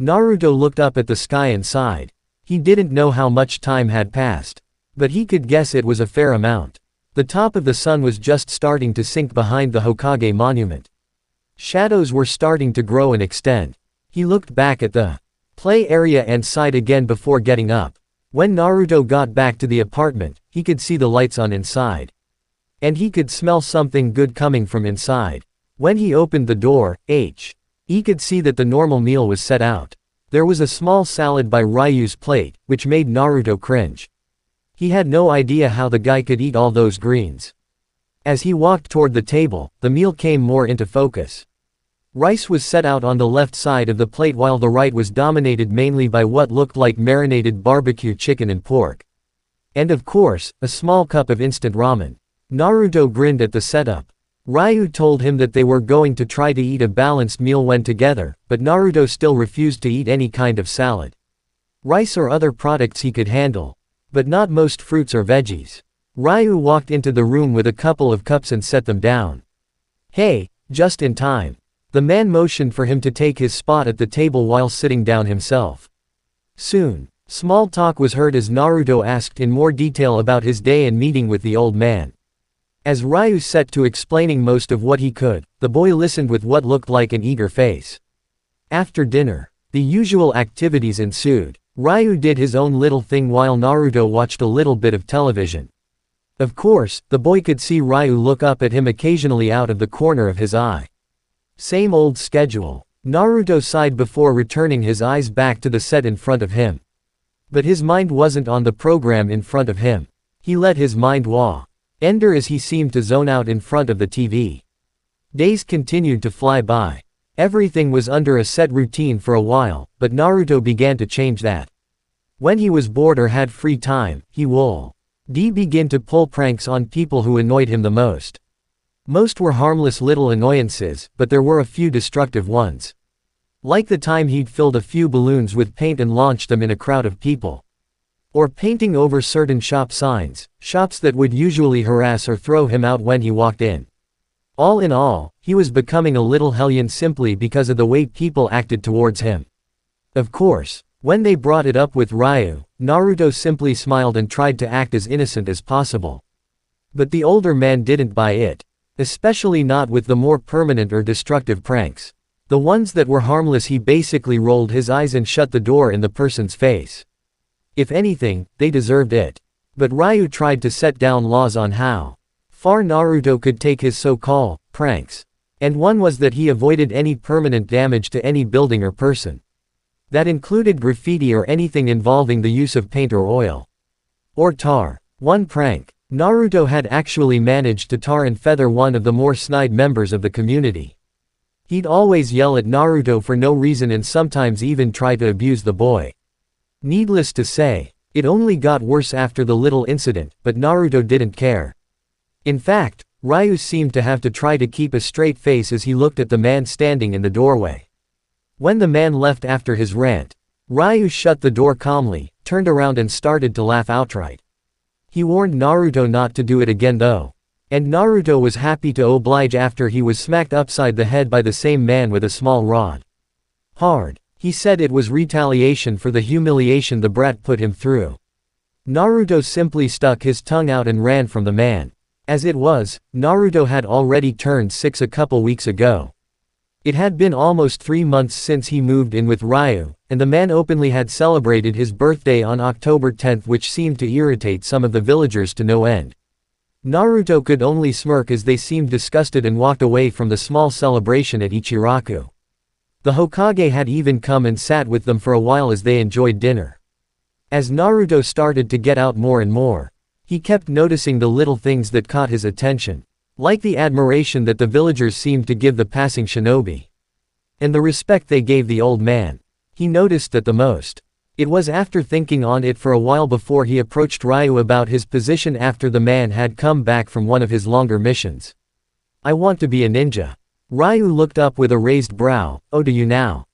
A: Naruto looked up at the sky and sighed. He didn't know how much time had passed. But he could guess it was a fair amount. The top of the sun was just starting to sink behind the Hokage monument. Shadows were starting to grow and extend. He looked back at the play area and sighed again before getting up. When Naruto got back to the apartment, he could see the lights on inside. And he could smell something good coming from inside. When he opened the door, he could see that the normal meal was set out. There was a small salad by Ryu's plate, which made Naruto cringe. He had no idea how the guy could eat all those greens. As he walked toward the table, the meal came more into focus. Rice was set out on the left side of the plate while the right was dominated mainly by what looked like marinated barbecue chicken and pork. And of course, a small cup of instant ramen. Naruto grinned at the setup. Ryu told him that they were going to try to eat a balanced meal when together, but Naruto still refused to eat any kind of salad. Rice or other products he could handle, but not most fruits or veggies. Ryu walked into the room with a couple of cups and set them down. Hey, just in time. The man motioned for him to take his spot at the table while sitting down himself. Soon, small talk was heard as Naruto asked in more detail about his day and meeting with the old man. As Ryu set to explaining most of what he could, the boy listened with what looked like an eager face. After dinner, the usual activities ensued. Ryu did his own little thing while Naruto watched a little bit of television. Of course, the boy could see Ryu look up at him occasionally out of the corner of his eye. Same old schedule. Naruto sighed before returning his eyes back to the set in front of him. But his mind wasn't on the program in front of him. He let his mind wander as he seemed to zone out in front of the TV. Days continued to fly by. Everything was under a set routine for a while, but Naruto began to change that. When he was bored or had free time, he would begin to pull pranks on people who annoyed him the most. Most were harmless little annoyances, but there were a few destructive ones. Like the time he'd filled a few balloons with paint and launched them in a crowd of people. Or painting over certain shop signs, shops that would usually harass or throw him out when he walked in. All in all, he was becoming a little hellion simply because of the way people acted towards him. Of course, when they brought it up with Ryu, Naruto simply smiled and tried to act as innocent as possible. But the older man didn't buy it. Especially not with the more permanent or destructive pranks. The ones that were harmless he basically rolled his eyes and shut the door in the person's face. If anything, they deserved it. But Ryu tried to set down laws on how far Naruto could take his so-called pranks. And one was that he avoided any permanent damage to any building or person. That included graffiti or anything involving the use of paint or oil. Or tar. One prank. Naruto had actually managed to tar and feather one of the more snide members of the community. He'd always yell at Naruto for no reason and sometimes even try to abuse the boy. Needless to say, it only got worse after the little incident, but Naruto didn't care. In fact, Ryu seemed to have to try to keep a straight face as he looked at the man standing in the doorway. When the man left after his rant, Ryu shut the door calmly, turned around and started to laugh outright. He warned Naruto not to do it again though. And Naruto was happy to oblige after he was smacked upside the head by the same man with a small rod. Hard. He said it was retaliation for the humiliation the brat put him through. Naruto simply stuck his tongue out and ran from the man. As it was, Naruto had already turned 6 a couple weeks ago. It had been almost 3 months since he moved in with Ryu, and the man openly had celebrated his birthday on October 10th, which seemed to irritate some of the villagers to no end. Naruto could only smirk as they seemed disgusted and walked away from the small celebration at Ichiraku. The Hokage had even come and sat with them for a while as they enjoyed dinner. As Naruto started to get out more and more, he kept noticing the little things that caught his attention, like the admiration that the villagers seemed to give the passing shinobi, and the respect they gave the old man. He noticed that the most. It was after thinking on it for a while before he approached Ryu about his position after the man had come back from one of his longer missions. "I want to be a ninja." Ryu looked up with a raised brow. "Oh, do you now?"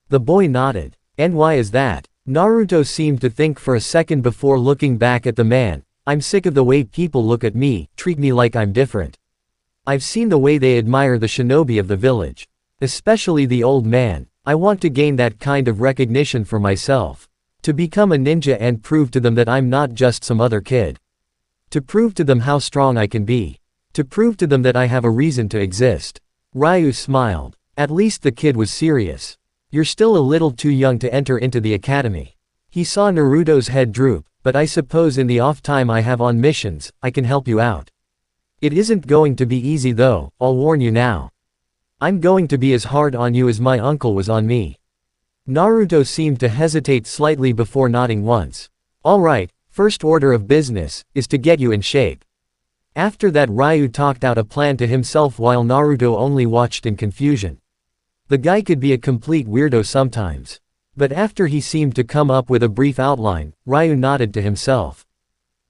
A: The boy nodded. "And why is that?" Naruto seemed to think for a second before looking back at the man. "I'm sick of the way people look at me, treat me like I'm different. I've seen the way they admire the shinobi of the village. Especially the old man. I want to gain that kind of recognition for myself. To become a ninja and prove to them that I'm not just some other kid. To prove to them how strong I can be. To prove to them that I have a reason to exist." Ryu smiled. At least the kid was serious. "You're still a little too young to enter into the academy." He saw Naruto's head droop. "But I suppose in the off time I have on missions, I can help you out. It isn't going to be easy though, I'll warn you now. I'm going to be as hard on you as my uncle was on me." Naruto seemed to hesitate slightly before nodding once. "All right, first order of business is to get you in shape." After that, Ryu talked out a plan to himself while Naruto only watched in confusion. The guy could be a complete weirdo sometimes. But after he seemed to come up with a brief outline, Ryu nodded to himself.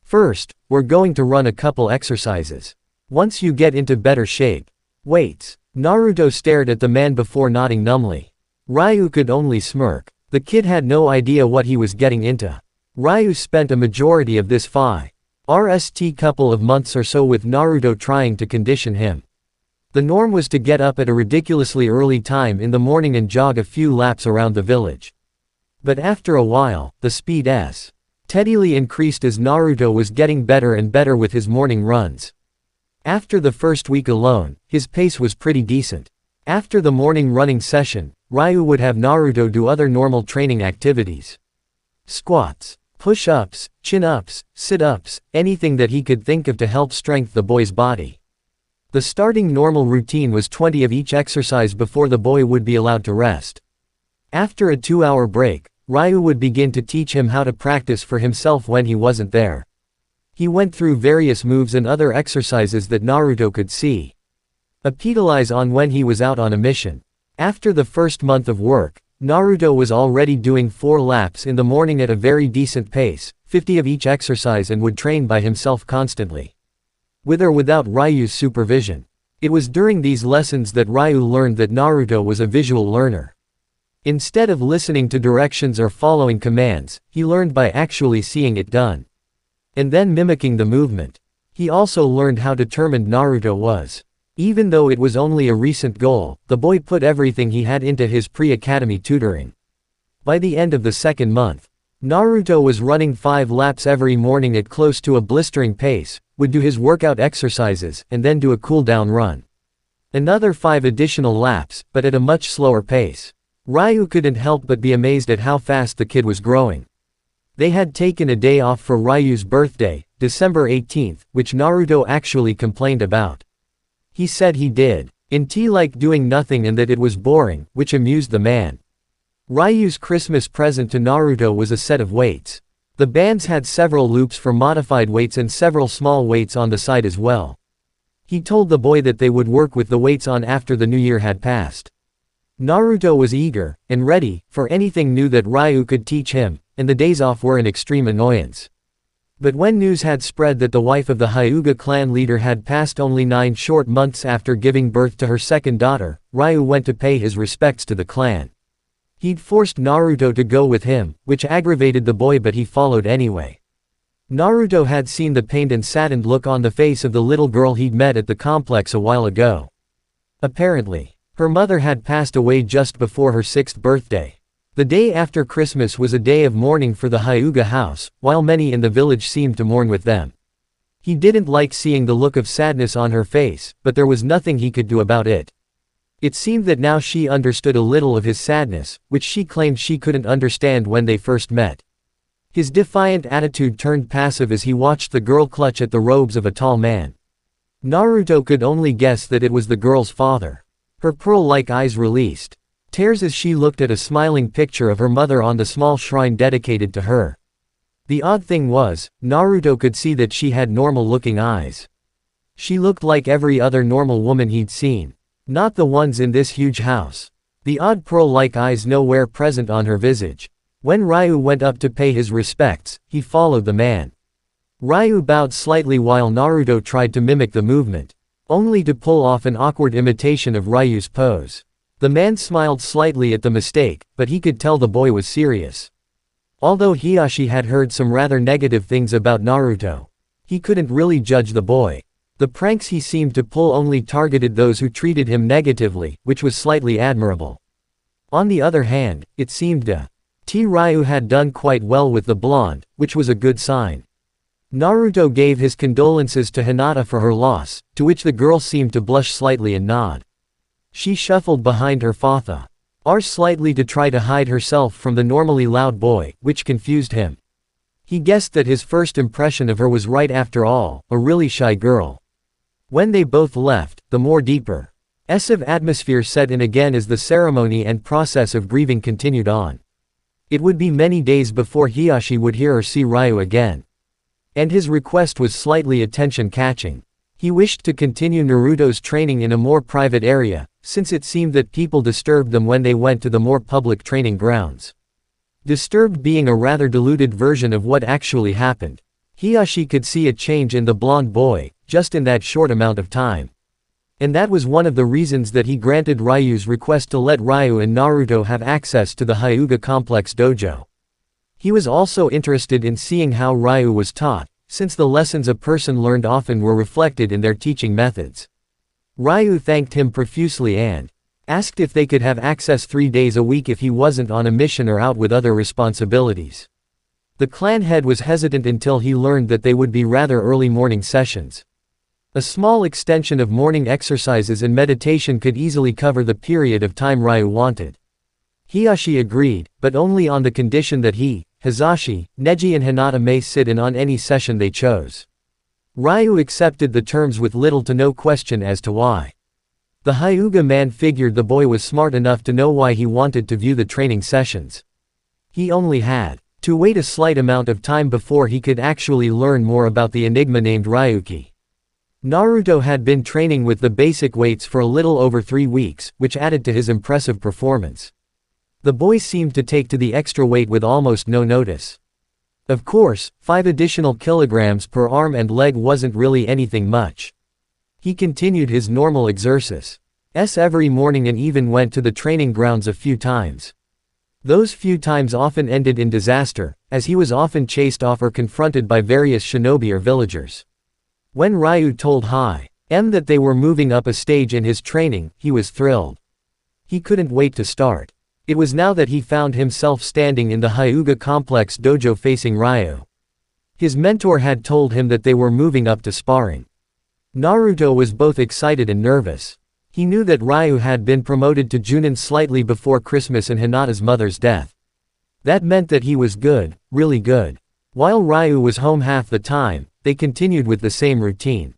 A: "First, we're going to run a couple exercises. Once you get into better shape." "Weights." Naruto stared at the man before nodding numbly. Ryu could only smirk. The kid had no idea what he was getting into. Ryu spent a majority of this couple of months or so with Naruto trying to condition him. The norm was to get up at a ridiculously early time in the morning and jog a few laps around the village. But after a while, the speed steadily increased as Naruto was getting better and better with his morning runs. After the first week alone, his pace was pretty decent. After the morning running session, Ryu would have Naruto do other normal training activities. Squats, push-ups, chin-ups, sit-ups, anything that he could think of to help strengthen the boy's body. The starting normal routine was 20 of each exercise before the boy would be allowed to rest. After a 2-hour break, Ryu would begin to teach him how to practice for himself when he wasn't there. He went through various moves and other exercises that Naruto could see. Capitalize on when he was out on a mission. After the first month of work, Naruto was already doing 4 laps in the morning at a very decent pace, 50 of each exercise, and would train by himself constantly. With or without Ryu's supervision. It was during these lessons that Ryu learned that Naruto was a visual learner. Instead of listening to directions or following commands, he learned by actually seeing it done. And then mimicking the movement. He also learned how determined Naruto was. Even though it was only a recent goal, the boy put everything he had into his pre-academy tutoring. By the end of the second month, Naruto was running 5 laps every morning at close to a blistering pace, would do his workout exercises, and then do a cool-down run. Another 5 additional laps, but at a much slower pace. Ryu couldn't help but be amazed at how fast the kid was growing. They had taken a day off for Ryu's birthday, December 18th, which Naruto actually complained about. He said he didn't like doing nothing and that it was boring, which amused the man. Ryu's Christmas present to Naruto was a set of weights. The bands had several loops for modified weights and several small weights on the side as well. He told the boy that they would work with the weights on after the new year had passed. Naruto was eager and ready for anything new that Ryu could teach him, and the days off were an extreme annoyance. But when news had spread that the wife of the Hyuga clan leader had passed only 9 short months after giving birth to her second daughter, Ryu went to pay his respects to the clan. He'd forced Naruto to go with him, which aggravated the boy, but he followed anyway. Naruto had seen the pained and saddened look on the face of the little girl he'd met at the complex a while ago. Apparently, her mother had passed away just before her 6th birthday. The day after Christmas was a day of mourning for the Hyuga house, while many in the village seemed to mourn with them. He didn't like seeing the look of sadness on her face, but there was nothing he could do about it. It seemed that now she understood a little of his sadness, which she claimed she couldn't understand when they first met. His defiant attitude turned passive as he watched the girl clutch at the robes of a tall man. Naruto could only guess that it was the girl's father. Her pearl-like eyes released tears as she looked at a smiling picture of her mother on the small shrine dedicated to her. The odd thing was, Naruto could see that she had normal-looking eyes. She looked like every other normal woman he'd seen. Not the ones in this huge house. The odd pearl-like eyes nowhere present on her visage. When Ryu went up to pay his respects, he followed the man. Ryu bowed slightly while Naruto tried to mimic the movement, only to pull off an awkward imitation of Ryu's pose. The man smiled slightly at the mistake, but he could tell the boy was serious. Although Hiashi had heard some rather negative things about Naruto, he couldn't really judge the boy. The pranks he seemed to pull only targeted those who treated him negatively, which was slightly admirable. On the other hand, it seemed Ryu had done quite well with the blonde, which was a good sign. Naruto gave his condolences to Hinata for her loss, to which the girl seemed to blush slightly and nod. She shuffled behind her father slightly to try to hide herself from the normally loud boy, which confused him. He guessed that his first impression of her was right after all, a really shy girl. When they both left, the more deeper atmosphere set in again as the ceremony and process of grieving continued on. It would be many days before Hiashi would hear or see Ryu again. And his request was slightly attention-catching. He wished to continue Naruto's training in a more private area, since it seemed that people disturbed them when they went to the more public training grounds. Disturbed being a rather diluted version of what actually happened. Hiashi could see a change in the blonde boy, just in that short amount of time. And that was one of the reasons that he granted Ryu's request to let Ryu and Naruto have access to the Hyuga Complex dojo. He was also interested in seeing how Ryu was taught, since the lessons a person learned often were reflected in their teaching methods. Ryu thanked him profusely and asked if they could have access 3 days a week if he wasn't on a mission or out with other responsibilities. The clan head was hesitant until he learned that they would be rather early morning sessions. A small extension of morning exercises and meditation could easily cover the period of time Ryu wanted. Hiashi agreed, but only on the condition that he, Hisashi, Neji and Hinata may sit in on any session they chose. Ryu accepted the terms with little to no question as to why. The Hyuga man figured the boy was smart enough to know why he wanted to view the training sessions. He only had to wait a slight amount of time before he could actually learn more about the enigma named Ryuki. Naruto had been training with the basic weights for a little over 3 weeks, which added to his impressive performance. The boy seemed to take to the extra weight with almost no notice. Of course, 5 additional kilograms per arm and leg wasn't really anything much. He continued his normal exercises every morning and even went to the training grounds a few times. Those few times often ended in disaster, as he was often chased off or confronted by various shinobi or villagers. When Ryu told him that they were moving up a stage in his training, he was thrilled. He couldn't wait to start. It was now that he found himself standing in the Hyuga Complex dojo facing Ryu. His mentor had told him that they were moving up to sparring. Naruto was both excited and nervous. He knew that Ryu had been promoted to Junin slightly before Christmas and Hinata's mother's death. That meant that he was good, really good. While Ryu was home half the time, they continued with the same routine.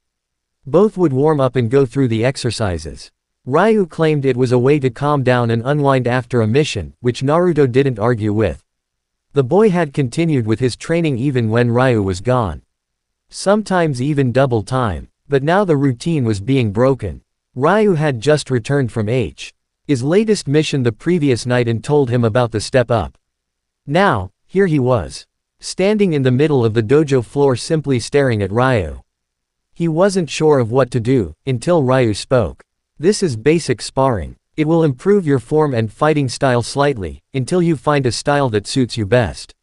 A: Both would warm up and go through the exercises. Ryu claimed it was a way to calm down and unwind after a mission, which Naruto didn't argue with. The boy had continued with his training even when Ryu was gone. Sometimes even double time, but now the routine was being broken. Ryu had just returned from his latest mission the previous night and told him about the step up. Now, here he was, standing in the middle of the dojo floor simply staring at Ryu. He wasn't sure of what to do, until Ryu spoke. This is basic sparring. It will improve your form and fighting style slightly, until you find a style that suits you best.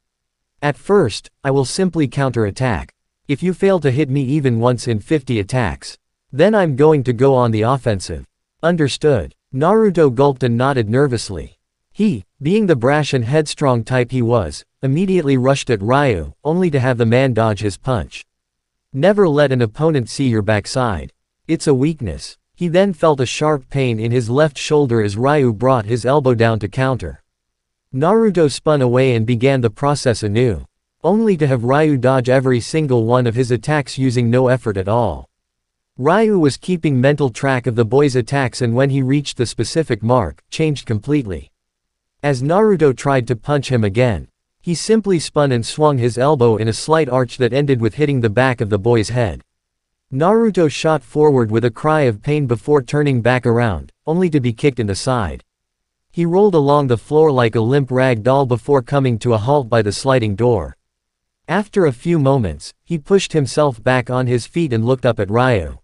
A: At first, I will simply counter-attack. If you fail to hit me even once in 50 attacks, then I'm going to go on the offensive. Understood. Naruto gulped and nodded nervously. He, being the brash and headstrong type he was, immediately rushed at Ryu, only to have the man dodge his punch. Never let an opponent see your backside. It's a weakness. He then felt a sharp pain in his left shoulder as Ryu brought his elbow down to counter. Naruto spun away and began the process anew. only to have Ryu dodge every single one of his attacks using no effort at all. Ryu was keeping mental track of the boy's attacks, and when he reached the specific mark, changed completely. As Naruto tried to punch him again, he simply spun and swung his elbow in a slight arch that ended with hitting the back of the boy's head. Naruto shot forward with a cry of pain before turning back around, only to be kicked in the side. He rolled along the floor like a limp rag doll before coming to a halt by the sliding door. After a few moments, he pushed himself back on his feet and looked up at Ryu.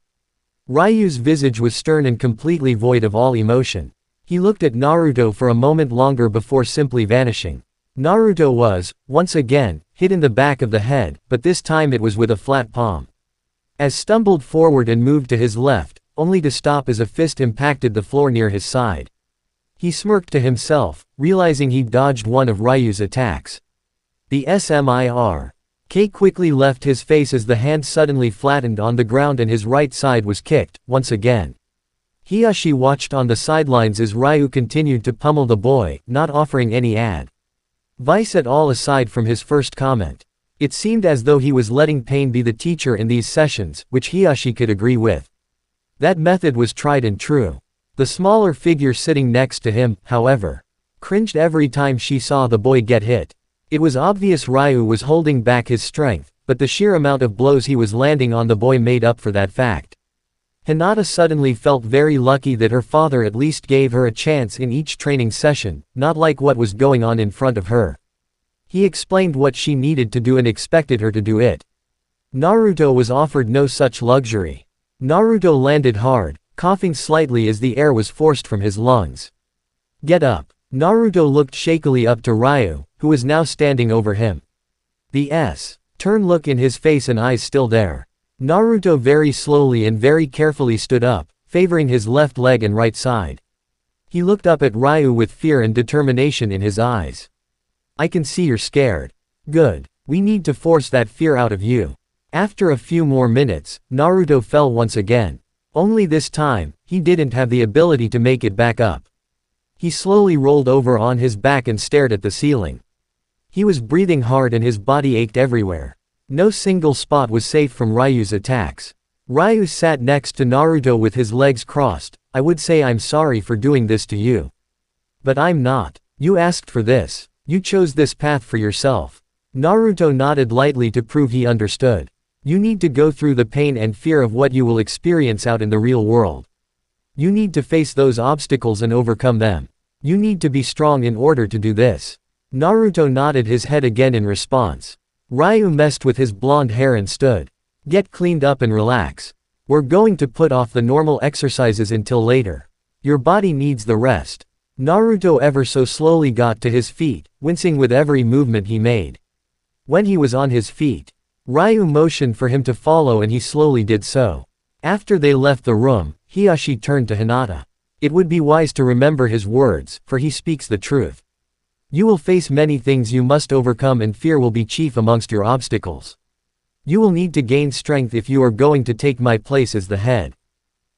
A: Ryu's visage was stern and completely void of all emotion. He looked at Naruto for a moment longer before simply vanishing. Naruto was, once again, hit in the back of the head, but this time it was with a flat palm. As stumbled forward and moved to his left, only to stop as a fist impacted the floor near his side. He smirked to himself, realizing he'd dodged one of Ryu's attacks. The Smirk quickly left his face as the hand suddenly flattened on the ground and his right side was kicked, once again. Hiashi watched on the sidelines as Ryu continued to pummel the boy, not offering any advice at all aside from his first comment. It seemed as though he was letting pain be the teacher in these sessions, which Hiashi could agree with. That method was tried and true. The smaller figure sitting next to him, however, cringed every time she saw the boy get hit. It was obvious Ryu was holding back his strength, but the sheer amount of blows he was landing on the boy made up for that fact. Hinata suddenly felt very lucky that her father at least gave her a chance in each training session, not like what was going on in front of her. He explained what she needed to do and expected her to do it. Naruto was offered no such luxury. Naruto landed hard, coughing slightly as the air was forced from his lungs. "Get up." Naruto looked shakily up to Ryu, who was now standing over him. The turn look in his face and eyes still there. Naruto very slowly and very carefully stood up, favoring his left leg and right side. He looked up at Ryu with fear and determination in his eyes. "I can see you're scared. Good. We need to force that fear out of you." After a few more minutes, Naruto fell once again. Only this time, he didn't have the ability to make it back up. He slowly rolled over on his back and stared at the ceiling. He was breathing hard and his body ached everywhere. No single spot was safe from Ryu's attacks. Ryu sat next to Naruto with his legs crossed. "I would say I'm sorry for doing this to you. But I'm not. You asked for this. You chose this path for yourself." Naruto nodded lightly to prove he understood. "You need to go through the pain and fear of what you will experience out in the real world. You need to face those obstacles and overcome them. You need to be strong in order to do this." Naruto nodded his head again in response. Ryu messed with his blonde hair and stood. "Get cleaned up and relax. We're going to put off the normal exercises until later. Your body needs the rest." Naruto ever so slowly got to his feet, wincing with every movement he made. When he was on his feet, Ryu motioned for him to follow and he slowly did so. After they left the room, Hiashi turned to Hinata. "It would be wise to remember his words, for he speaks the truth. You will face many things you must overcome and fear will be chief amongst your obstacles. You will need to gain strength if you are going to take my place as the head.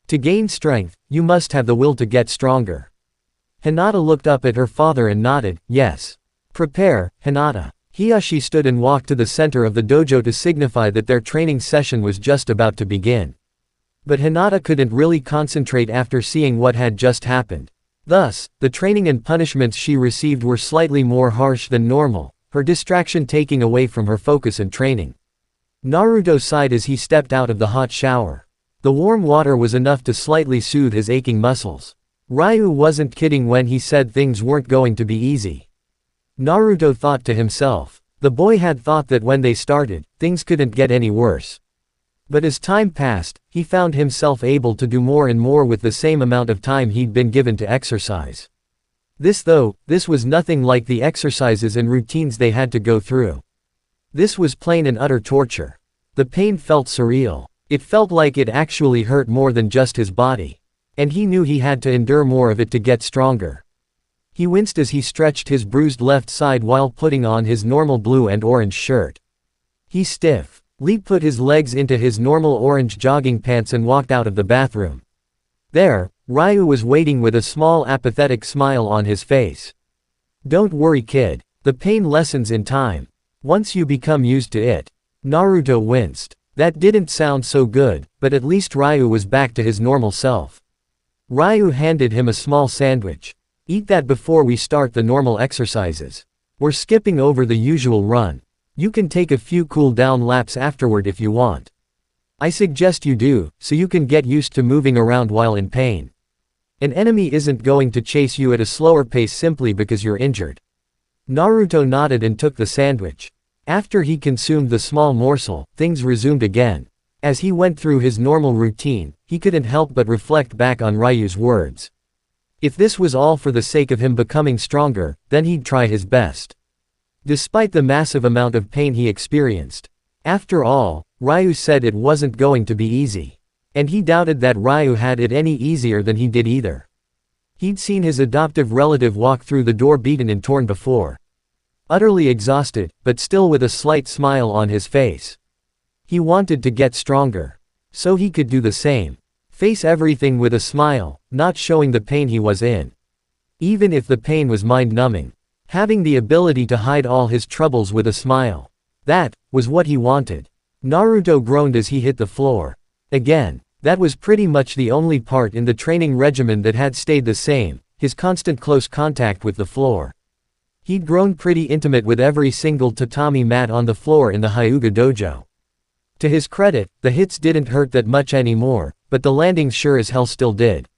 A: To gain strength, you must have the will to get stronger." Hinata looked up at her father and nodded, "Yes. Prepare, Hinata." Hiashi stood and walked to the center of the dojo to signify that their training session was just about to begin. But Hinata couldn't really concentrate after seeing what had just happened. Thus, the training and punishments she received were slightly more harsh than normal, her distraction taking away from her focus and training. Naruto sighed as he stepped out of the hot shower. The warm water was enough to slightly soothe his aching muscles. Ryu wasn't kidding when he said things weren't going to be easy. Naruto thought to himself. The boy had thought that when they started, things couldn't get any worse. But as time passed, he found himself able to do more and more with the same amount of time he'd been given to exercise. This was nothing like the exercises and routines they had to go through. This was plain and utter torture. The pain felt surreal. It felt like it actually hurt more than just his body. And he knew he had to endure more of it to get stronger. He winced as he stretched his bruised left side while putting on his normal blue and orange shirt. He stiffly put his legs into his normal orange jogging pants and walked out of the bathroom. There, Ryu was waiting with a small apathetic smile on his face. "Don't worry, kid. The pain lessens in time. Once you become used to it. Naruto winced. That didn't sound so good, but at least Ryu was back to his normal self. Ryu handed him a small sandwich. Eat that before we start the normal exercises. We're skipping over the usual run. You can take a few cool down laps afterward if you want. I suggest you do, so you can get used to moving around while in pain. An enemy isn't going to chase you at a slower pace simply because you're injured. Naruto nodded and took the sandwich. After he consumed the small morsel, things resumed again. As he went through his normal routine, he couldn't help but reflect back on Ryu's words. If this was all for the sake of him becoming stronger, then he'd try his best. Despite the massive amount of pain he experienced. After all, Ryu said it wasn't going to be easy. And he doubted that Ryu had it any easier than he did either. He'd seen his adoptive relative walk through the door beaten and torn before. Utterly exhausted, but still with a slight smile on his face. He wanted to get stronger. So he could do the same. Face everything with a smile, not showing the pain he was in. Even if the pain was mind-numbing. Having the ability to hide all his troubles with a smile. That was what he wanted. Naruto groaned as he hit the floor. Again, that was pretty much the only part in the training regimen that had stayed the same, his constant close contact with the floor. He'd grown pretty intimate with every single tatami mat on the floor in the Hyuga dojo. To his credit, the hits didn't hurt that much anymore, but the landings sure as hell still did.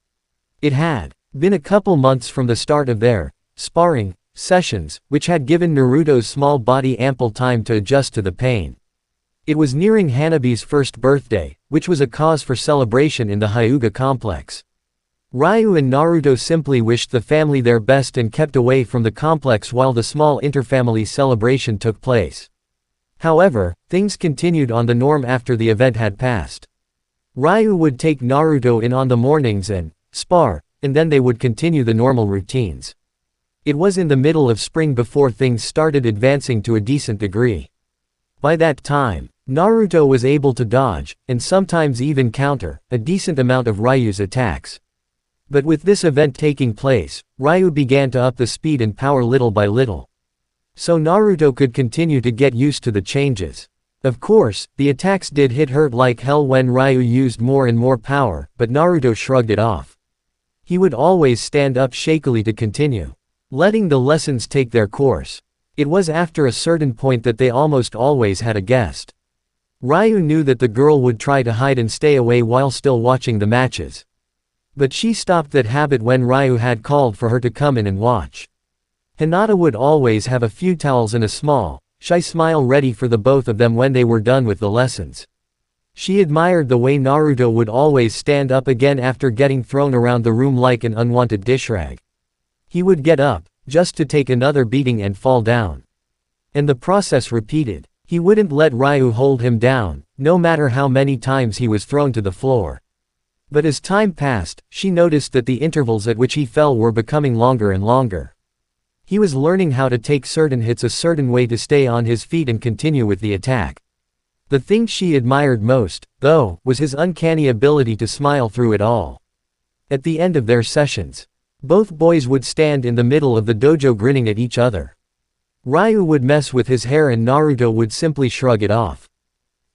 A: It had been a couple months from the start of their sparring sessions, which had given Naruto's small body ample time to adjust to the pain. It was nearing Hanabi's first birthday, which was a cause for celebration in the Hyuga complex. Ryu and Naruto simply wished the family their best and kept away from the complex while the small interfamily celebration took place. However, things continued on the norm after the event had passed. Ryu would take Naruto in on the mornings and spar, and then they would continue the normal routines. It was in the middle of spring before things started advancing to a decent degree. By that time, Naruto was able to dodge, and sometimes even counter, a decent amount of Ryu's attacks. But with this event taking place, Ryu began to up the speed and power little by little. So Naruto could continue to get used to the changes. Of course, the attacks did hurt like hell when Ryu used more and more power, but Naruto shrugged it off. He would always stand up shakily to continue, letting the lessons take their course. It was after a certain point that they almost always had a guest. Ryu knew that the girl would try to hide and stay away while still watching the matches. But she stopped that habit when Ryu had called for her to come in and watch. Hinata would always have a few towels and a small, shy smile ready for the both of them when they were done with the lessons. She admired the way Naruto would always stand up again after getting thrown around the room like an unwanted dish rag. He would get up, just to take another beating and fall down. And the process repeated. He wouldn't let Ryu hold him down, no matter how many times he was thrown to the floor. But as time passed, she noticed that the intervals at which he fell were becoming longer and longer. He was learning how to take certain hits a certain way to stay on his feet and continue with the attack. The thing she admired most, though, was his uncanny ability to smile through it all. At the end of their sessions, both boys would stand in the middle of the dojo grinning at each other. Ryu would mess with his hair and Naruto would simply shrug it off.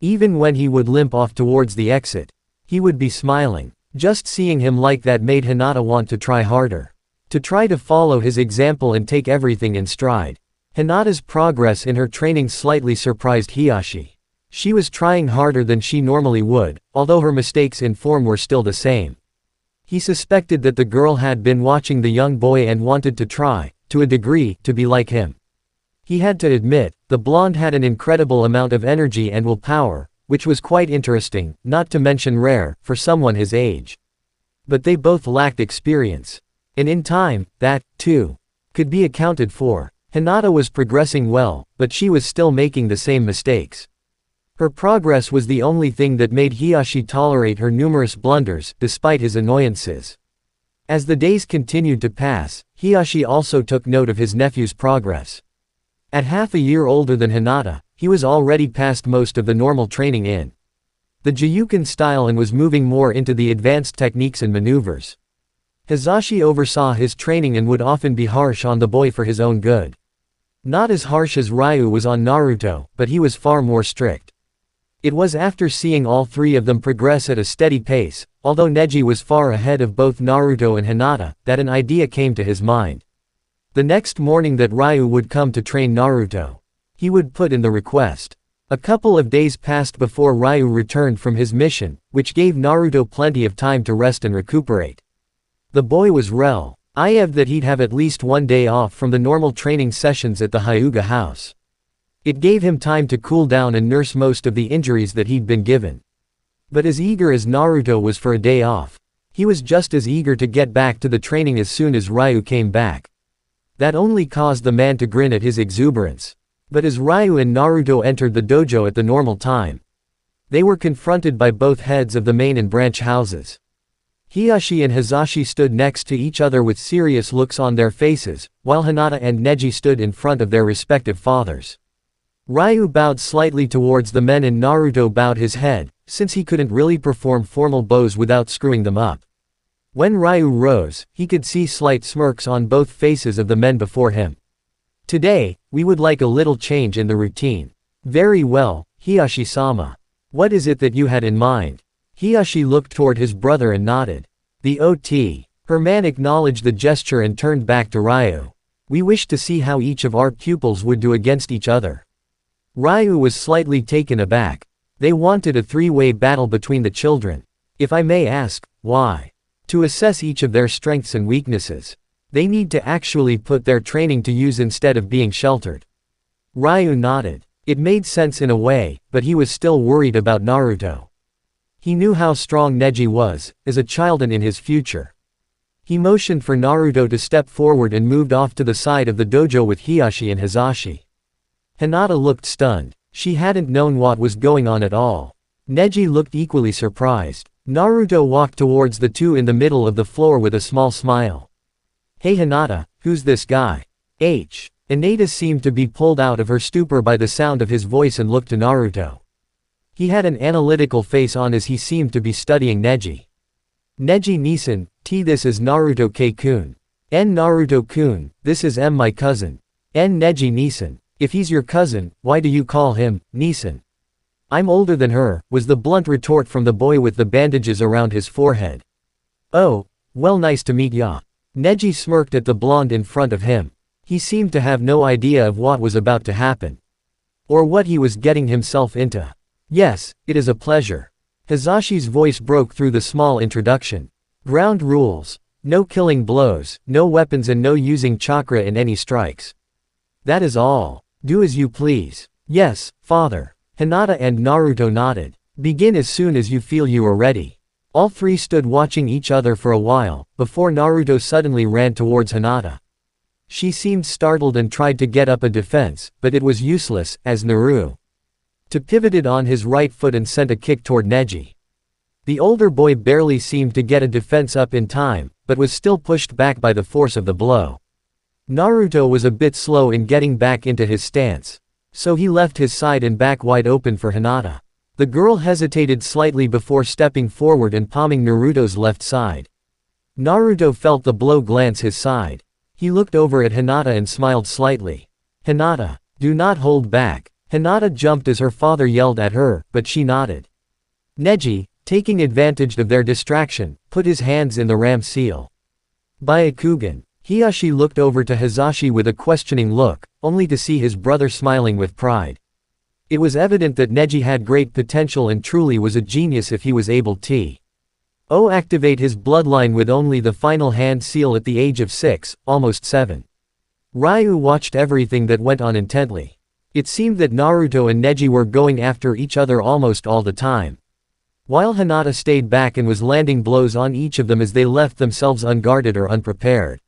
A: Even when he would limp off towards the exit, he would be smiling. Just seeing him like that made Hinata want to try harder. To try to follow his example and take everything in stride. Hinata's progress in her training slightly surprised Hiyashi. She was trying harder than she normally would, although her mistakes in form were still the same. He suspected that the girl had been watching the young boy and wanted to try, to a degree, to be like him. He had to admit, the blonde had an incredible amount of energy and willpower, which was quite interesting, not to mention rare, for someone his age. But they both lacked experience. And in time, that, too, could be accounted for. Hinata was progressing well, but she was still making the same mistakes. Her progress was the only thing that made Hiyashi tolerate her numerous blunders, despite his annoyances. As the days continued to pass, Hiyashi also took note of his nephew's progress. At half a year older than Hinata, he was already past most of the normal training in the Jiyuken style and was moving more into the advanced techniques and maneuvers. Hizashi oversaw his training and would often be harsh on the boy for his own good. Not as harsh as Ryu was on Naruto, but he was far more strict. It was after seeing all three of them progress at a steady pace, although Neji was far ahead of both Naruto and Hinata, that an idea came to his mind. The next morning that Ryu would come to train Naruto. He would put in the request. A couple of days passed before Ryu returned from his mission, which gave Naruto plenty of time to rest and recuperate. The boy was relieved that he'd have at least one day off from the normal training sessions at the Hyuga house. It gave him time to cool down and nurse most of the injuries that he'd been given. But as eager as Naruto was for a day off, he was just as eager to get back to the training as soon as Ryu came back. That only caused the man to grin at his exuberance. But as Ryu and Naruto entered the dojo at the normal time, they were confronted by both heads of the main and branch houses. Hiashi and Hizashi stood next to each other with serious looks on their faces, while Hinata and Neji stood in front of their respective fathers. Ryu bowed slightly towards the men and Naruto bowed his head, since he couldn't really perform formal bows without screwing them up. When Ryu rose, he could see slight smirks on both faces of the men before him. Today, we would like a little change in the routine. Very well, Hiashi-sama. What is it that you had in mind? Hiashi looked toward his brother and nodded. The OT. Her man acknowledged the gesture and turned back to Ryu. We wish to see how each of our pupils would do against each other. Ryu was slightly taken aback. They wanted a three-way battle between the children. If I may ask, why? To assess each of their strengths and weaknesses. They need to actually put their training to use instead of being sheltered. Ryu nodded. It made sense in a way, but he was still worried about Naruto. He knew how strong Neji was, as a child and in his future. He motioned for Naruto to step forward and moved off to the side of the dojo with Hiashi and Hizashi. Hinata looked stunned. She hadn't known what was going on at all. Neji looked equally surprised. Naruto walked towards the two in the middle of the floor with a small smile. Hey Hinata, who's this guy? Hinata seemed to be pulled out of her stupor by the sound of his voice and looked to Naruto. He had an analytical face on as he seemed to be studying Neji. Neji Nisan, this is Naruto K-kun. Naruto-kun, this is my cousin. Neji Nisan. If he's your cousin, why do you call him Nisan? I'm older than her, was the blunt retort from the boy with the bandages around his forehead. Oh, well, nice to meet ya. Neji smirked at the blonde in front of him. He seemed to have no idea of what was about to happen. Or what he was getting himself into. Yes, it is a pleasure. Hizashi's voice broke through the small introduction. Ground rules. No killing blows, no weapons and no using chakra in any strikes. That is all. Do as you please. Yes, father. Hinata and Naruto nodded. Begin as soon as you feel you are ready. All three stood watching each other for a while, before Naruto suddenly ran towards Hinata. She seemed startled and tried to get up a defense, but it was useless, as Naruto pivoted on his right foot and sent a kick toward Neji. The older boy barely seemed to get a defense up in time, but was still pushed back by the force of the blow. Naruto was a bit slow in getting back into his stance. So he left his side and back wide open for Hinata. The girl hesitated slightly before stepping forward and palming Naruto's left side. Naruto felt the blow glance his side. He looked over at Hinata and smiled slightly. Hinata, do not hold back. Hinata jumped as her father yelled at her, but she nodded. Neji, taking advantage of their distraction, put his hands in the ram seal. Byakugan. Hiashi looked over to Hizashi with a questioning look, only to see his brother smiling with pride. It was evident that Neji had great potential and truly was a genius if he was able to activate his bloodline with only the final hand seal at the age of 6, almost 7. Ryu watched everything that went on intently. It seemed that Naruto and Neji were going after each other almost all the time. While Hinata stayed back and was landing blows on each of them as they left themselves unguarded or unprepared.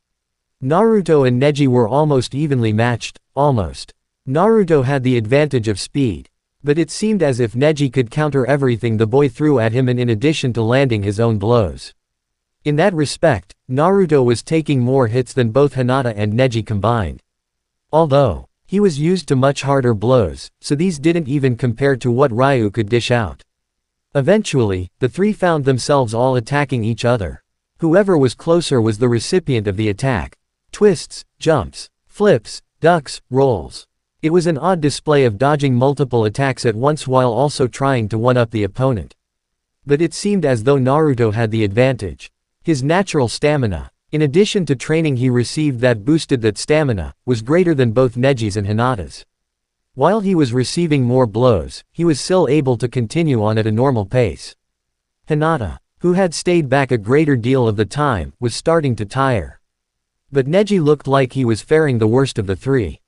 A: Naruto and Neji were almost evenly matched, almost. Naruto had the advantage of speed. But it seemed as if Neji could counter everything the boy threw at him and in addition to landing his own blows. In that respect, Naruto was taking more hits than both Hinata and Neji combined. Although, he was used to much harder blows, so these didn't even compare to what Ryu could dish out. Eventually, the three found themselves all attacking each other. Whoever was closer was the recipient of the attack. Twists, jumps, flips, ducks, rolls. It was an odd display of dodging multiple attacks at once while also trying to one-up the opponent. But it seemed as though Naruto had the advantage. His natural stamina, in addition to training he received that boosted that stamina, was greater than both Neji's and Hinata's. While he was receiving more blows, he was still able to continue on at a normal pace. Hinata, who had stayed back a greater deal of the time, was starting to tire. But Neji looked like he was faring the worst of the three.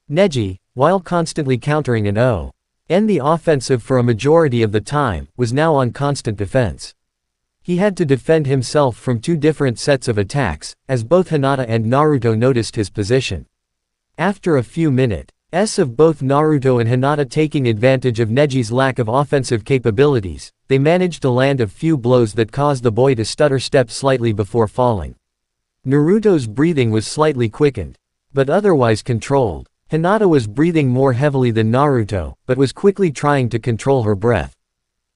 A: Neji, while constantly countering and the offensive for a majority of the time, was now on constant defense. He had to defend himself from two different sets of attacks, as both Hinata and Naruto noticed his position. After a few minutes of both Naruto and Hinata taking advantage of Neji's lack of offensive capabilities, they managed to land a few blows that caused the boy to stutter step slightly before falling. Naruto's breathing was slightly quickened, but otherwise controlled. Hinata was breathing more heavily than Naruto, but was quickly trying to control her breath.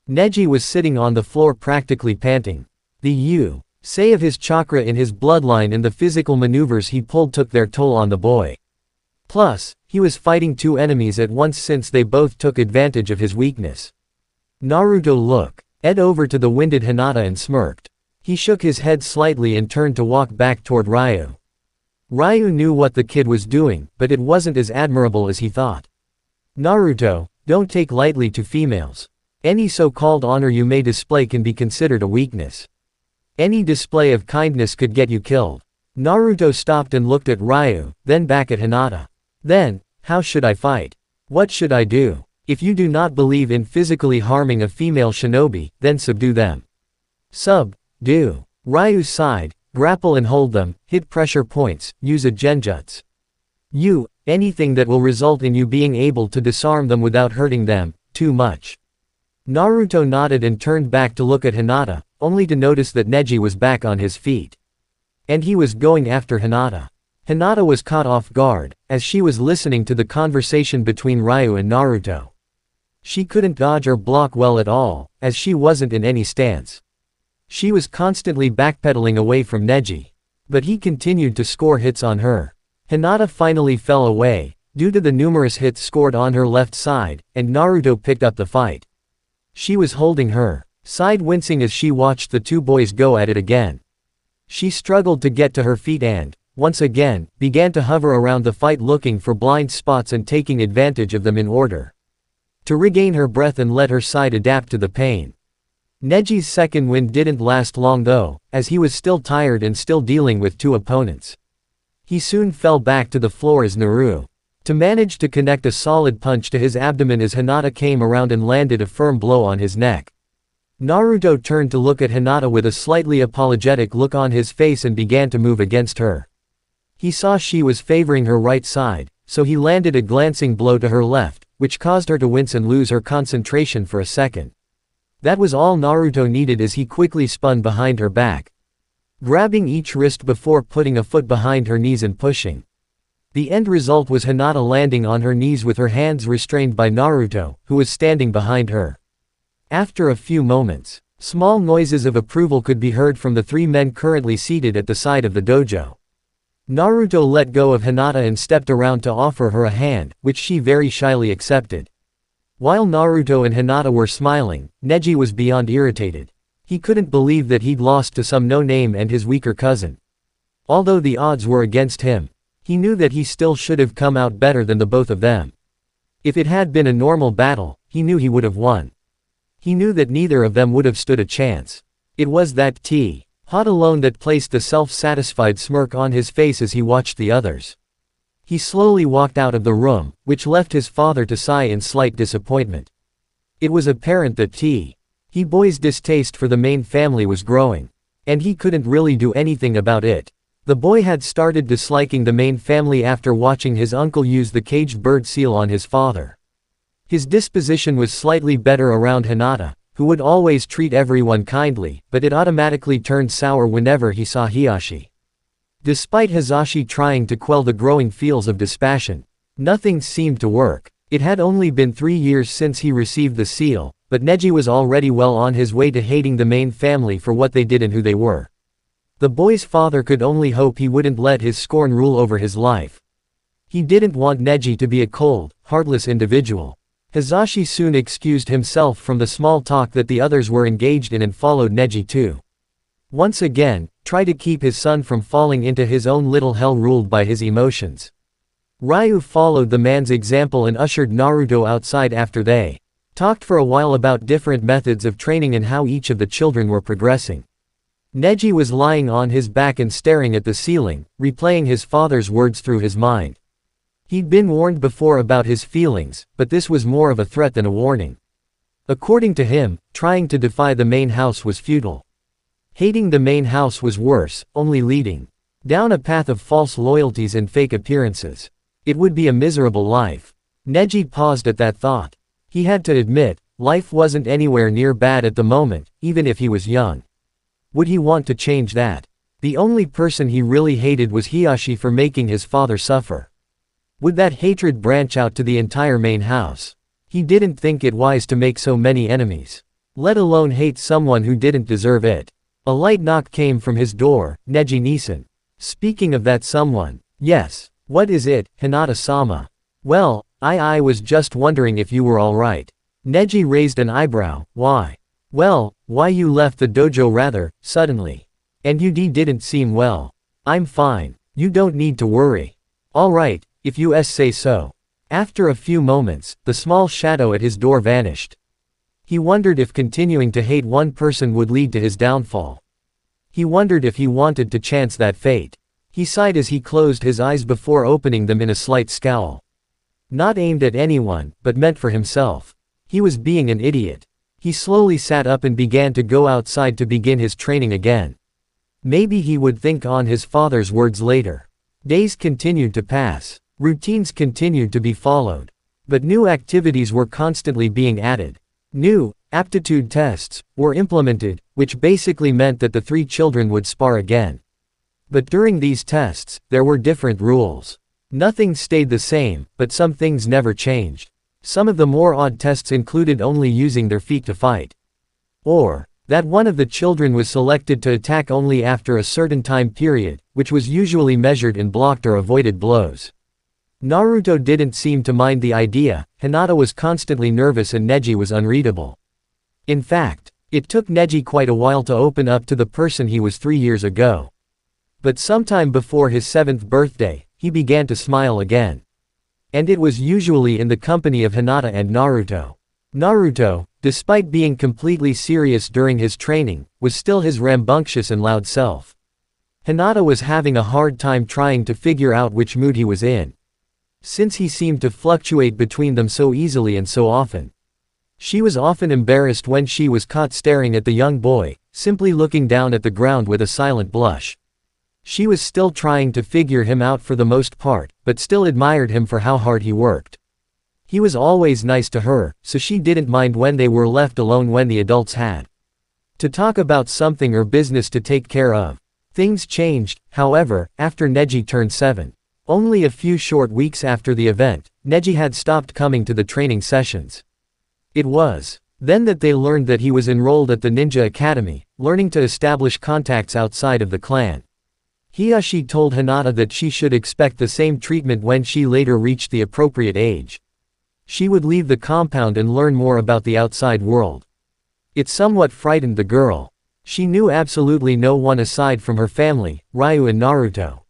A: Neji was sitting on the floor practically panting. The say of his chakra in his bloodline and the physical maneuvers he pulled took their toll on the boy. Plus, he was fighting two enemies at once since they both took advantage of his weakness. Naruto looked over to the winded Hinata and smirked. He shook his head slightly and turned to walk back toward Ryu. Ryu knew what the kid was doing, but it wasn't as admirable as he thought. Naruto, don't take lightly to females. Any so-called honor you may display can be considered a weakness. Any display of kindness could get you killed. Naruto stopped and looked at Ryu, then back at Hinata. Then, how should I fight? What should I do? If you do not believe in physically harming a female shinobi, then subdue them. Do. Ryu sighed, grapple and hold them, hit pressure points, use a genjutsu. Anything that will result in you being able to disarm them without hurting them, too much. Naruto nodded and turned back to look at Hinata, only to notice that Neji was back on his feet. And he was going after Hinata. Hinata was caught off guard, as she was listening to the conversation between Ryu and Naruto. She couldn't dodge or block well at all, as she wasn't in any stance. She was constantly backpedaling away from Neji. But he continued to score hits on her. Hinata finally fell away, due to the numerous hits scored on her left side, and Naruto picked up the fight. She was holding her side wincing as she watched the two boys go at it again. She struggled to get to her feet and, once again, began to hover around the fight looking for blind spots and taking advantage of them in order to regain her breath and let her side adapt to the pain. Neji's second wind didn't last long though, as he was still tired and still dealing with two opponents. He soon fell back to the floor as Naruto managed to connect a solid punch to his abdomen as Hinata came around and landed a firm blow on his neck. Naruto turned to look at Hinata with a slightly apologetic look on his face and began to move against her. He saw she was favoring her right side, so he landed a glancing blow to her left, which caused her to wince and lose her concentration for a second. That was all Naruto needed as he quickly spun behind her back, grabbing each wrist before putting a foot behind her knees and pushing. The end result was Hinata landing on her knees with her hands restrained by Naruto, who was standing behind her. After a few moments, small noises of approval could be heard from the three men currently seated at the side of the dojo. Naruto let go of Hinata and stepped around to offer her a hand, which she very shyly accepted. While Naruto and Hinata were smiling, Neji was beyond irritated. He couldn't believe that he'd lost to some no-name and his weaker cousin. Although the odds were against him, he knew that he still should have come out better than the both of them. If it had been a normal battle, he knew he would have won. He knew that neither of them would have stood a chance. It was that hot alone that placed the self-satisfied smirk on his face as he watched the others. He slowly walked out of the room, which left his father to sigh in slight disappointment. It was apparent that boy's distaste for the main family was growing. And he couldn't really do anything about it. The boy had started disliking the main family after watching his uncle use the caged bird seal on his father. His disposition was slightly better around Hinata, who would always treat everyone kindly, but it automatically turned sour whenever he saw Hiashi. Despite Hisashi trying to quell the growing feels of dispassion, nothing seemed to work. It had only been 3 years since he received the seal, but Neji was already well on his way to hating the main family for what they did and who they were. The boy's father could only hope he wouldn't let his scorn rule over his life. He didn't want Neji to be a cold, heartless individual. Hisashi soon excused himself from the small talk that the others were engaged in and followed Neji to once again try to keep his son from falling into his own little hell ruled by his emotions. Ryu followed the man's example and ushered Naruto outside after they talked for a while about different methods of training and how each of the children were progressing. Neji was lying on his back and staring at the ceiling, replaying his father's words through his mind. He'd been warned before about his feelings, but this was more of a threat than a warning. According to him, trying to defy the main house was futile. Hating the main house was worse, only leading down a path of false loyalties and fake appearances. It would be a miserable life. Neji paused at that thought. He had to admit, life wasn't anywhere near bad at the moment, even if he was young. Would he want to change that? The only person he really hated was Hisashi for making his father suffer. Would that hatred branch out to the entire main house? He didn't think it wise to make so many enemies. Let alone hate someone who didn't deserve it. A light knock came from his door. Neji-Nisan. Speaking of that someone. Yes. What is it, Hinata-sama? Well, I was just wondering if you were alright. Neji raised an eyebrow. Why? Well, why you left the dojo rather suddenly. And you didn't seem well. I'm fine. You don't need to worry. Alright, if you say so. After a few moments, the small shadow at his door vanished. He wondered if continuing to hate one person would lead to his downfall. He wondered if he wanted to chance that fate. He sighed as he closed his eyes before opening them in a slight scowl. Not aimed at anyone, but meant for himself. He was being an idiot. He slowly sat up and began to go outside to begin his training again. Maybe he would think on his father's words later. Days continued to pass. Routines continued to be followed. But new activities were constantly being added. New aptitude tests were implemented, which basically meant that the three children would spar again. But during these tests, there were different rules. Nothing stayed the same, but some things never changed. Some of the more odd tests included only using their feet to fight. Or that one of the children was selected to attack only after a certain time period, which was usually measured in blocked or avoided blows. Naruto didn't seem to mind the idea. Hinata was constantly nervous and Neji was unreadable. In fact, it took Neji quite a while to open up to the person he was 3 years ago. But sometime before his 7th birthday, he began to smile again. And it was usually in the company of Hinata and Naruto. Naruto, despite being completely serious during his training, was still his rambunctious and loud self. Hinata was having a hard time trying to figure out which mood he was in, since he seemed to fluctuate between them so easily and so often. She was often embarrassed when she was caught staring at the young boy, simply looking down at the ground with a silent blush. She was still trying to figure him out for the most part, but still admired him for how hard he worked. He was always nice to her, so she didn't mind when they were left alone when the adults had to talk about something or business to take care of. Things changed, however, after Neji turned 7. Only a few short weeks after the event, Neji had stopped coming to the training sessions. It was then that they learned that he was enrolled at the Ninja Academy, learning to establish contacts outside of the clan. Hisashi told Hinata that she should expect the same treatment when she later reached the appropriate age. She would leave the compound and learn more about the outside world. It somewhat frightened the girl. She knew absolutely no one aside from her family, Ryu and Naruto.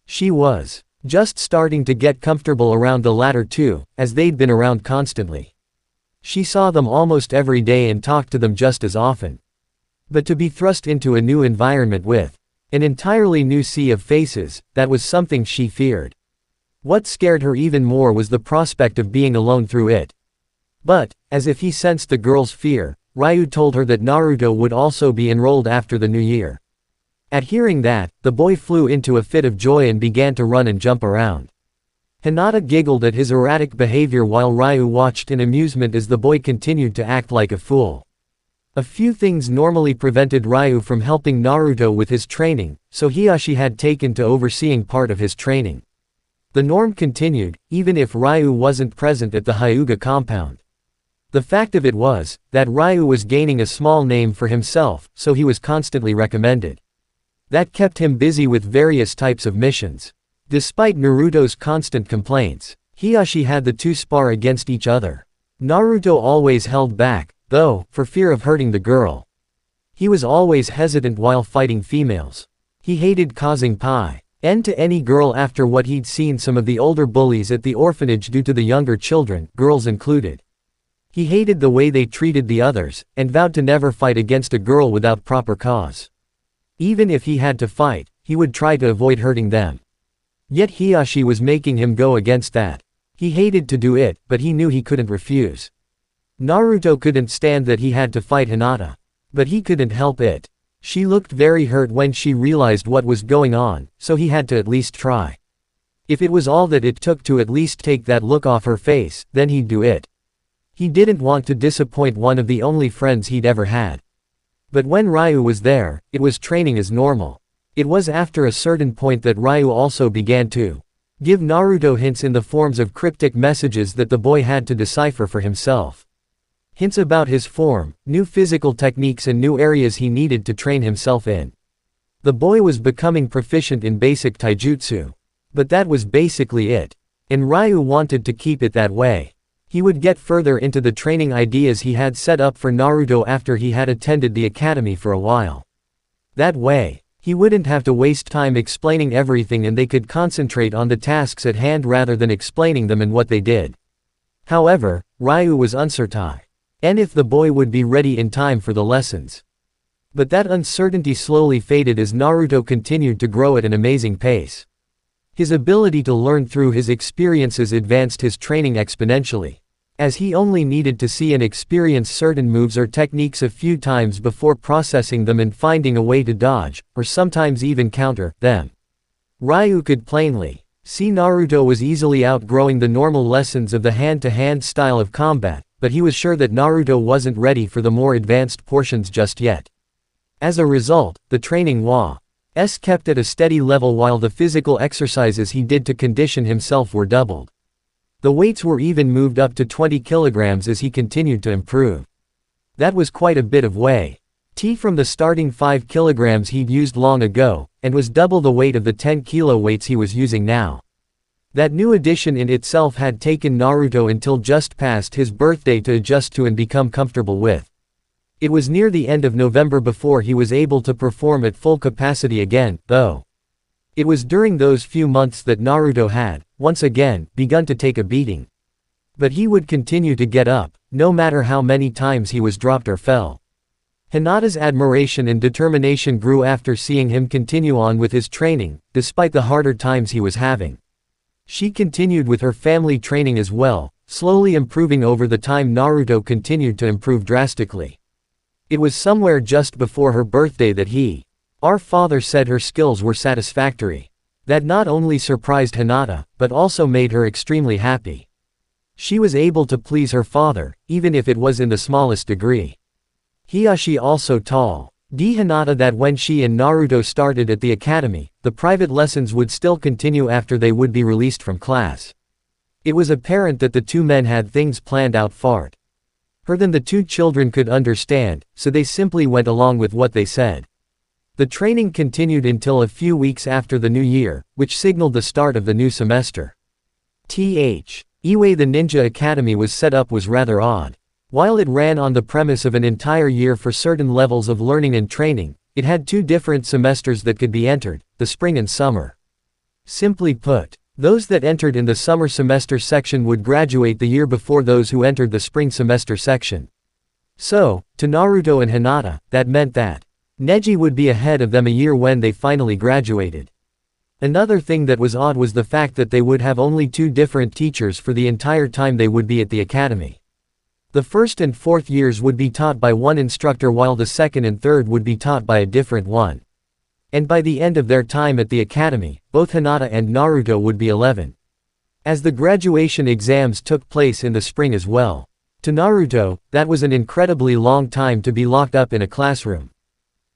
A: She was just starting to get comfortable around the latter two, as they'd been around constantly. She saw them almost every day and talked to them just as often. But to be thrust into a new environment with an entirely new sea of faces, that was something she feared. What scared her even more was the prospect of being alone through it. But, as if he sensed the girl's fear, Ryu told her that Naruto would also be enrolled after the new year. At hearing that, the boy flew into a fit of joy and began to run and jump around. Hinata giggled at his erratic behavior while Ryu watched in amusement as the boy continued to act like a fool. A few things normally prevented Ryu from helping Naruto with his training, so Hisashi had taken to overseeing part of his training. The norm continued, even if Ryu wasn't present at the Hyuga compound. The fact of it was, that Ryu was gaining a small name for himself, so he was constantly recommended. That kept him busy with various types of missions. Despite Naruto's constant complaints, Hiashi had the two spar against each other. Naruto always held back, though, for fear of hurting the girl. He was always hesitant while fighting females. He hated causing pain to any girl after what he'd seen some of the older bullies at the orphanage do to the younger children, girls included. He hated the way they treated the others, and vowed to never fight against a girl without proper cause. Even if he had to fight, he would try to avoid hurting them. Yet Hiashi was making him go against that. He hated to do it, but he knew he couldn't refuse. Naruto couldn't stand that he had to fight Hinata. But he couldn't help it. She looked very hurt when she realized what was going on, so he had to at least try. If it was all that it took to at least take that look off her face, then he'd do it. He didn't want to disappoint one of the only friends he'd ever had. But when Ryu was there, it was training as normal. It was after a certain point that Ryu also began to give Naruto hints in the forms of cryptic messages that the boy had to decipher for himself. Hints about his form, new physical techniques and new areas he needed to train himself in. The boy was becoming proficient in basic taijutsu. But that was basically it. And Ryu wanted to keep it that way. He would get further into the training ideas he had set up for Naruto after he had attended the academy for a while. That way, he wouldn't have to waste time explaining everything and they could concentrate on the tasks at hand rather than explaining them and what they did. However, Ryu was uncertain if the boy would be ready in time for the lessons. But that uncertainty slowly faded as Naruto continued to grow at an amazing pace. His ability to learn through his experiences advanced his training exponentially, as he only needed to see and experience certain moves or techniques a few times before processing them and finding a way to dodge, or sometimes even counter, them. Ryu could plainly see Naruto was easily outgrowing the normal lessons of the hand-to-hand style of combat, but he was sure that Naruto wasn't ready for the more advanced portions just yet. As a result, the training was kept at a steady level while the physical exercises he did to condition himself were doubled. The weights were even moved up to 20 kilograms as he continued to improve. That was quite a bit of weight from the starting 5 kilograms he'd used long ago, and was double the weight of the 10 kilo weights he was using now. That new addition in itself had taken Naruto until just past his birthday to adjust to and become comfortable with. It was near the end of November before he was able to perform at full capacity again, though. It was during those few months that Naruto had, once again, begun to take a beating. But he would continue to get up, no matter how many times he was dropped or fell. Hinata's admiration and determination grew after seeing him continue on with his training, despite the harder times he was having. She continued with her family training as well, slowly improving over the time Naruto continued to improve drastically. It was somewhere just before her birthday that our father said her skills were satisfactory. That not only surprised Hinata, but also made her extremely happy. She was able to please her father, even if it was in the smallest degree. Hiashi also told Hinata that when she and Naruto started at the academy, the private lessons would still continue after they would be released from class. It was apparent that the two men had things planned out far further than the two children could understand, so they simply went along with what they said. The training continued until a few weeks after the new year, which signaled the start of the new semester. The way the Ninja Academy was set up was rather odd. While it ran on the premise of an entire year for certain levels of learning and training, it had two different semesters that could be entered, the spring and summer. Simply put, those that entered in the summer semester section would graduate the year before those who entered the spring semester section. So, to Naruto and Hinata, that meant that Neji would be ahead of them a year when they finally graduated. Another thing that was odd was the fact that they would have only two different teachers for the entire time they would be at the academy. The first and fourth years would be taught by one instructor while the second and third would be taught by a different one. And by the end of their time at the academy, both Hinata and Naruto would be 11. As the graduation exams took place in the spring as well. To Naruto, that was an incredibly long time to be locked up in a classroom.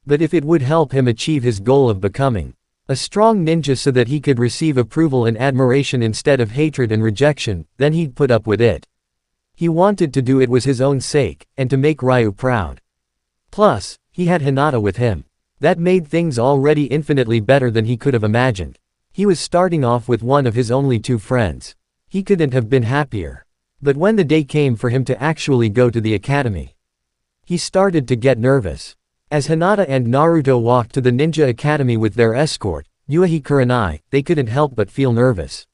A: But if it would help him achieve his goal of becoming a strong ninja so that he could receive approval and admiration instead of hatred and rejection, then he'd put up with it. He wanted to do it was his own sake, and to make Ryu proud. Plus, he had Hinata with him. That made things already infinitely better than he could have imagined. He was starting off with one of his only two friends. He couldn't have been happier. But when the day came for him to actually go to the academy, he started to get nervous. As Hinata and Naruto walked to the ninja academy with their escort, Yuichi Kurenai, they couldn't help but feel nervous.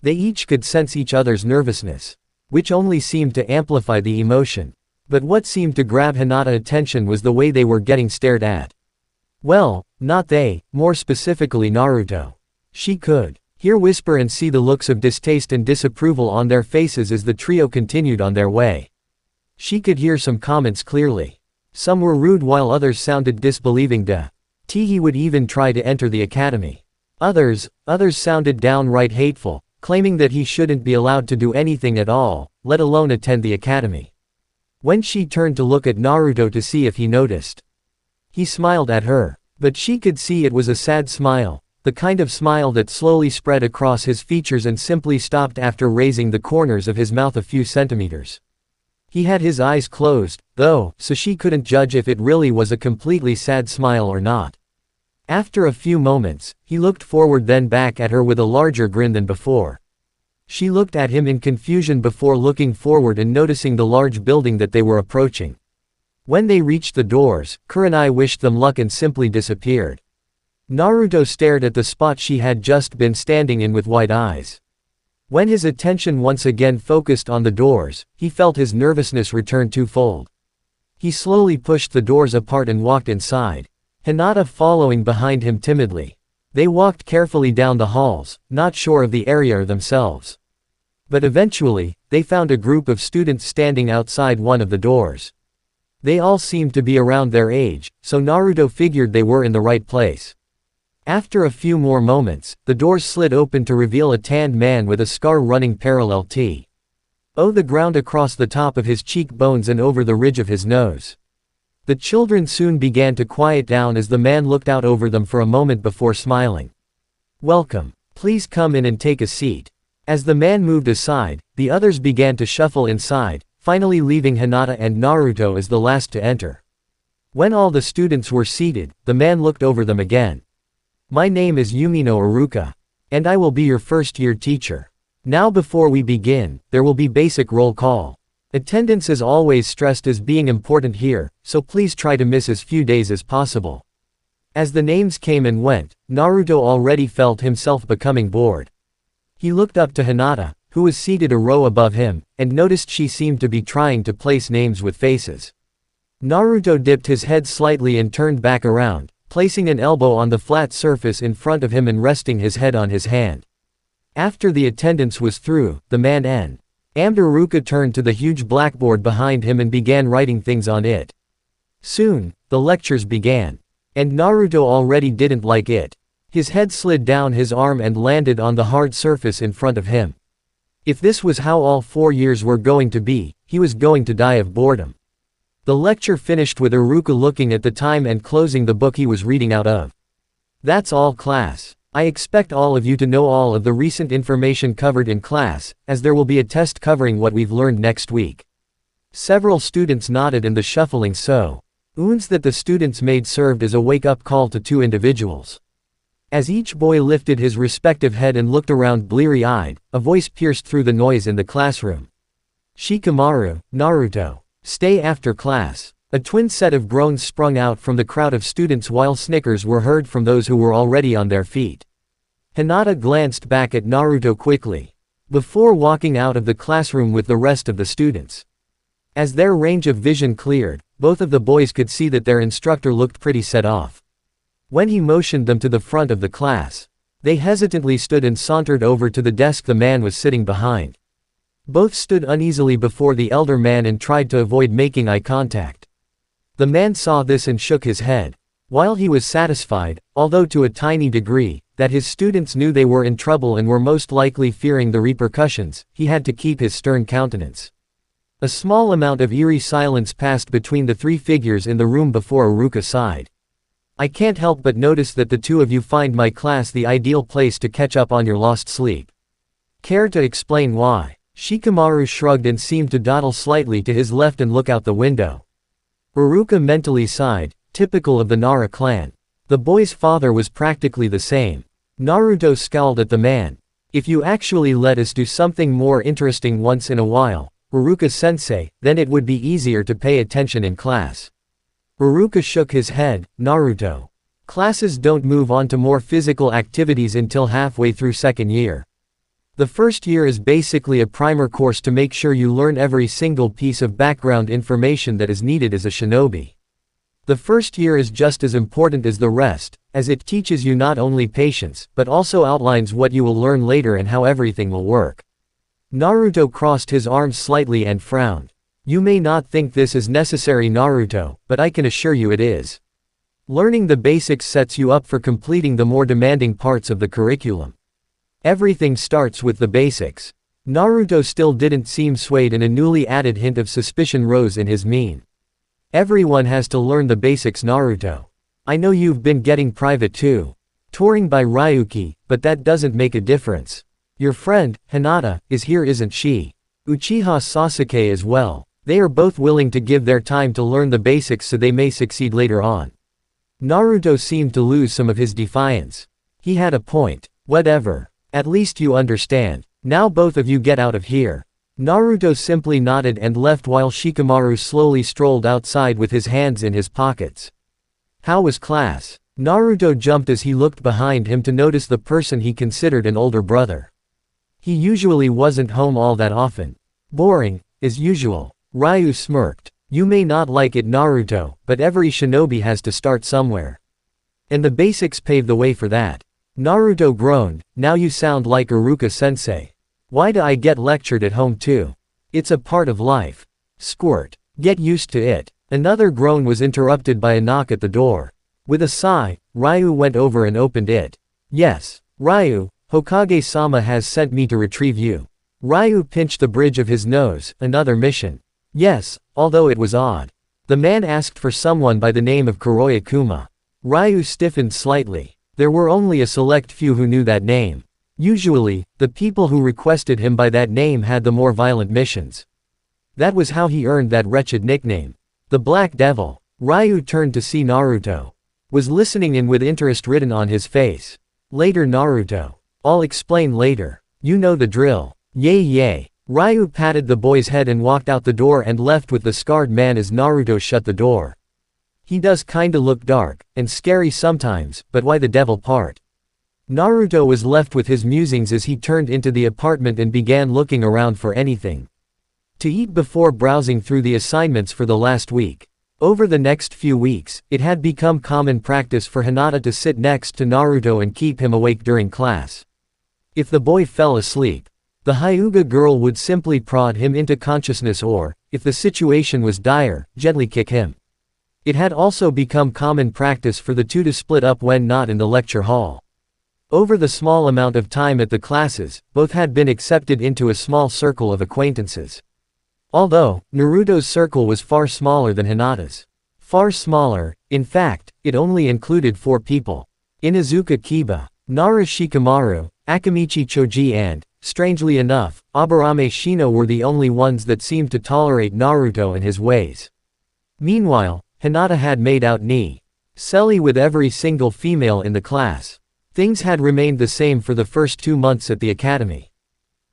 A: They each could sense each other's nervousness, which only seemed to amplify the emotion. But what seemed to grab Hinata's attention was the way they were getting stared at. Well, not they, more specifically Naruto. She could hear whisper and see the looks of distaste and disapproval on their faces as the trio continued on their way. She could hear some comments clearly. Some were rude while others sounded disbelieving. He would even try to enter the academy. Others sounded downright hateful, claiming that he shouldn't be allowed to do anything at all, let alone attend the academy. When she turned to look at Naruto to see if he noticed, he smiled at her. But she could see it was a sad smile, the kind of smile that slowly spread across his features and simply stopped after raising the corners of his mouth a few centimeters. He had his eyes closed, though, so she couldn't judge if it really was a completely sad smile or not. After a few moments, he looked forward then back at her with a larger grin than before. She looked at him in confusion before looking forward and noticing the large building that they were approaching. When they reached the doors, Kurenai wished them luck and simply disappeared. Naruto stared at the spot she had just been standing in with wide eyes. When his attention once again focused on the doors, he felt his nervousness return twofold. He slowly pushed the doors apart and walked inside, Hinata following behind him timidly. They walked carefully down the halls, not sure of the area themselves. But eventually, they found a group of students standing outside one of the doors. They all seemed to be around their age, so Naruto figured they were in the right place. After a few more moments, the doors slid open to reveal a tanned man with a scar running parallel to the ground across the top of his cheekbones and over the ridge of his nose. The children soon began to quiet down as the man looked out over them for a moment before smiling. "Welcome. Please come in and take a seat." As the man moved aside, the others began to shuffle inside, finally leaving Hinata and Naruto as the last to enter. When all the students were seated, the man looked over them again. "My name is Yumino Iruka. And I will be your first-year teacher. Now before we begin, there will be basic roll call. Attendance is always stressed as being important here, so please try to miss as few days as possible." As the names came and went, Naruto already felt himself becoming bored. He looked up to Hinata, who was seated a row above him, and noticed she seemed to be trying to place names with faces. Naruto dipped his head slightly and turned back around, placing an elbow on the flat surface in front of him and resting his head on his hand. After the attendance was through, the man N. Iruka turned to the huge blackboard behind him and began writing things on it. Soon, the lectures began. And Naruto already didn't like it. His head slid down his arm and landed on the hard surface in front of him. If this was how all 4 years were going to be, he was going to die of boredom. The lecture finished with Iruka looking at the time and closing the book he was reading out of. "That's all, class. I expect all of you to know all of the recent information covered in class, as there will be a test covering what we've learned next week." Several students nodded and the shuffling sounds that the students made served as a wake-up call to two individuals. As each boy lifted his respective head and looked around bleary-eyed, a voice pierced through the noise in the classroom. "Shikamaru, Naruto. Stay after class." A twin set of groans sprung out from the crowd of students while snickers were heard from those who were already on their feet. Hinata glanced back at Naruto quickly, before walking out of the classroom with the rest of the students. As their range of vision cleared, both of the boys could see that their instructor looked pretty set off. When he motioned them to the front of the class, they hesitantly stood and sauntered over to the desk the man was sitting behind. Both stood uneasily before the elder man and tried to avoid making eye contact. The man saw this and shook his head. While he was satisfied, although to a tiny degree, that his students knew they were in trouble and were most likely fearing the repercussions, he had to keep his stern countenance. A small amount of eerie silence passed between the three figures in the room before Iruka sighed. "I can't help but notice that the two of you find my class the ideal place to catch up on your lost sleep. Care to explain why?" Shikamaru shrugged and seemed to dawdle slightly to his left and look out the window. Iruka mentally sighed, typical of the Nara clan. The boy's father was practically the same. Naruto scowled at the man. If you actually let us do something more interesting once in a while, Uruka-sensei, then it would be easier to pay attention in class. Uruka shook his head. Naruto. Classes don't move on to more physical activities until halfway through second year. The first year is basically a primer course to make sure you learn every single piece of background information that is needed as a shinobi. The first year is just as important as the rest, as it teaches you not only patience, but also outlines what you will learn later and how everything will work. Naruto crossed his arms slightly and frowned. You may not think this is necessary, Naruto, but I can assure you it is. Learning the basics sets you up for completing the more demanding parts of the curriculum. Everything starts with the basics. Naruto still didn't seem swayed, and a newly added hint of suspicion rose in his mien. Everyone has to learn the basics, Naruto. I know you've been getting private tutoring by Ryuki, but that doesn't make a difference. Your friend, Hinata, is here, isn't she? Uchiha Sasuke as well. They are both willing to give their time to learn the basics so they may succeed later on. Naruto seemed to lose some of his defiance. He had a point. Whatever. At least you understand. Now both of you get out of here. Naruto simply nodded and left while Shikamaru slowly strolled outside with his hands in his pockets. How was class? Naruto jumped as he looked behind him to notice the person he considered an older brother. He usually wasn't home all that often. Boring, as usual. Ryu smirked. You may not like it, Naruto, but every shinobi has to start somewhere. And the basics pave the way for that. Naruto groaned. Now you sound like Uruka-sensei. Why do I get lectured at home too? It's a part of life. Squirt. Get used to it. Another groan was interrupted by a knock at the door. With a sigh, Ryu went over and opened it. Yes, Ryu, Hokage-sama has sent me to retrieve you. Ryu pinched the bridge of his nose. Another mission. Yes, although it was odd. The man asked for someone by the name of Kuroya-kuma. Ryu stiffened slightly. There were only a select few who knew that name. Usually, the people who requested him by that name had the more violent missions. That was how he earned that wretched nickname. The Black Devil. Ryu turned to see Naruto. Was listening in with interest written on his face. Later, Naruto. I'll explain later. You know the drill. Yay yay. Ryu patted the boy's head and walked out the door and left with the scarred man as Naruto shut the door. He does kinda look dark and scary sometimes, but why the devil part? Naruto was left with his musings as he turned into the apartment and began looking around for anything to eat before browsing through the assignments for the last week. Over the next few weeks, it had become common practice for Hinata to sit next to Naruto and keep him awake during class. If the boy fell asleep, the Hyuga girl would simply prod him into consciousness or, if the situation was dire, gently kick him. It had also become common practice for the two to split up when not in the lecture hall. Over the small amount of time at the classes, both had been accepted into a small circle of acquaintances. Although, Naruto's circle was far smaller than Hinata's. Far smaller, in fact, it only included 4 people. Inuzuka Kiba, Nara Shikamaru, Akamichi Choji and, strangely enough, Aburame Shino were the only ones that seemed to tolerate Naruto and his ways. Meanwhile, Hinata had made out Selly with every single female in the class. Things had remained the same for the first 2 months at the academy.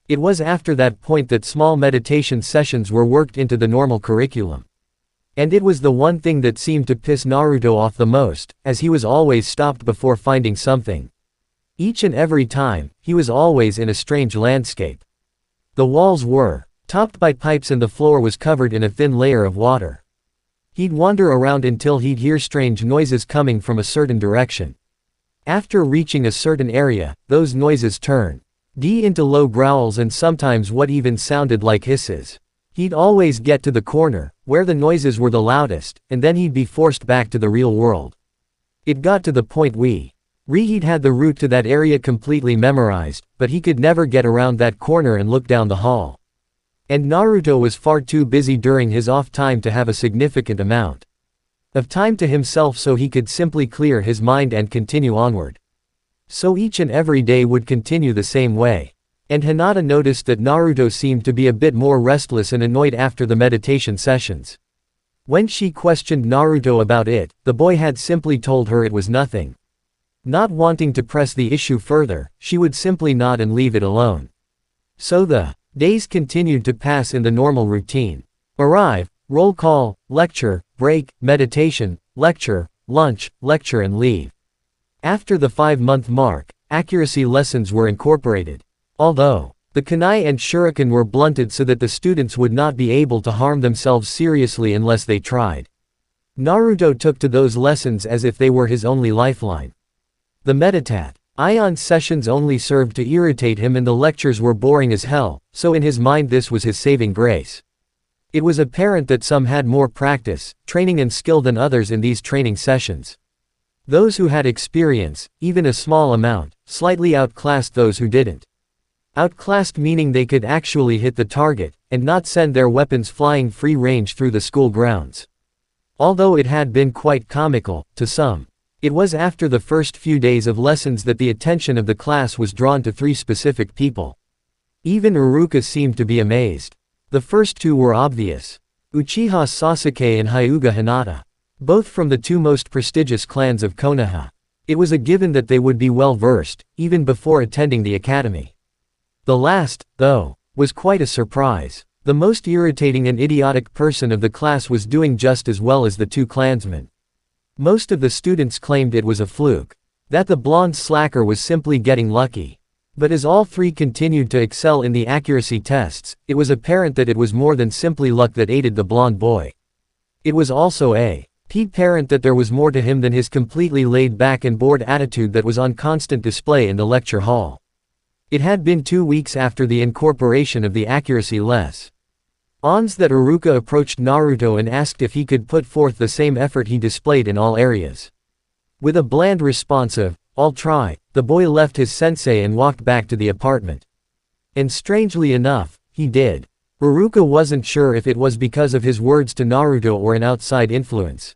A: It was after that point that small meditation sessions were worked into the normal curriculum. And it was the one thing that seemed to piss Naruto off the most, as he was always stopped before finding something. Each and every time, he was always in a strange landscape. The walls were topped by pipes and the floor was covered in a thin layer of water. He'd wander around until he'd hear strange noises coming from a certain direction. After reaching a certain area, those noises turned into low growls and sometimes what even sounded like hisses. He'd always get to the corner, where the noises were the loudest, and then he'd be forced back to the real world. It got to the point he'd had the route to that area completely memorized, but he could never get around that corner and look down the hall. And Naruto was far too busy during his off time to have a significant amount of time to himself so he could simply clear his mind and continue onward. So each and every day would continue the same way. And Hinata noticed that Naruto seemed to be a bit more restless and annoyed after the meditation sessions. When she questioned Naruto about it, the boy had simply told her it was nothing. Not wanting to press the issue further, she would simply nod and leave it alone. So the days continued to pass in the normal routine. Arrive, roll call, lecture, break, meditation, lecture, lunch, lecture and leave. After the 5-month mark, accuracy lessons were incorporated. Although the kunai and shuriken were blunted so that the students would not be able to harm themselves seriously unless they tried. Naruto took to those lessons as if they were his only lifeline. The meditat ion sessions only served to irritate him and the lectures were boring as hell, so in his mind this was his saving grace. It was apparent that some had more practice, training and skill than others in these training sessions. Those who had experience, even a small amount, slightly outclassed those who didn't. Outclassed meaning they could actually hit the target, and not send their weapons flying free range through the school grounds. Although it had been quite comical, to some. It was after the first few days of lessons that the attention of the class was drawn to 3 specific people. Even Iruka seemed to be amazed. The first 2 were obvious. Uchiha Sasuke and Hyuga Hinata. Both from the 2 most prestigious clans of Konoha. It was a given that they would be well versed, even before attending the academy. The last, though, was quite a surprise. The most irritating and idiotic person of the class was doing just as well as the 2 clansmen. Most of the students claimed it was a fluke. That the blonde slacker was simply getting lucky. But as all 3 continued to excel in the accuracy tests, it was apparent that it was more than simply luck that aided the blonde boy. It was also apparent that there was more to him than his completely laid-back and bored attitude that was on constant display in the lecture hall. It had been 2 weeks after the incorporation of the accuracy lessons that Iruka approached Naruto and asked if he could put forth the same effort he displayed in all areas. With a bland response of, "I'll try," the boy left his sensei and walked back to the apartment. And strangely enough, he did. Iruka wasn't sure if it was because of his words to Naruto or an outside influence.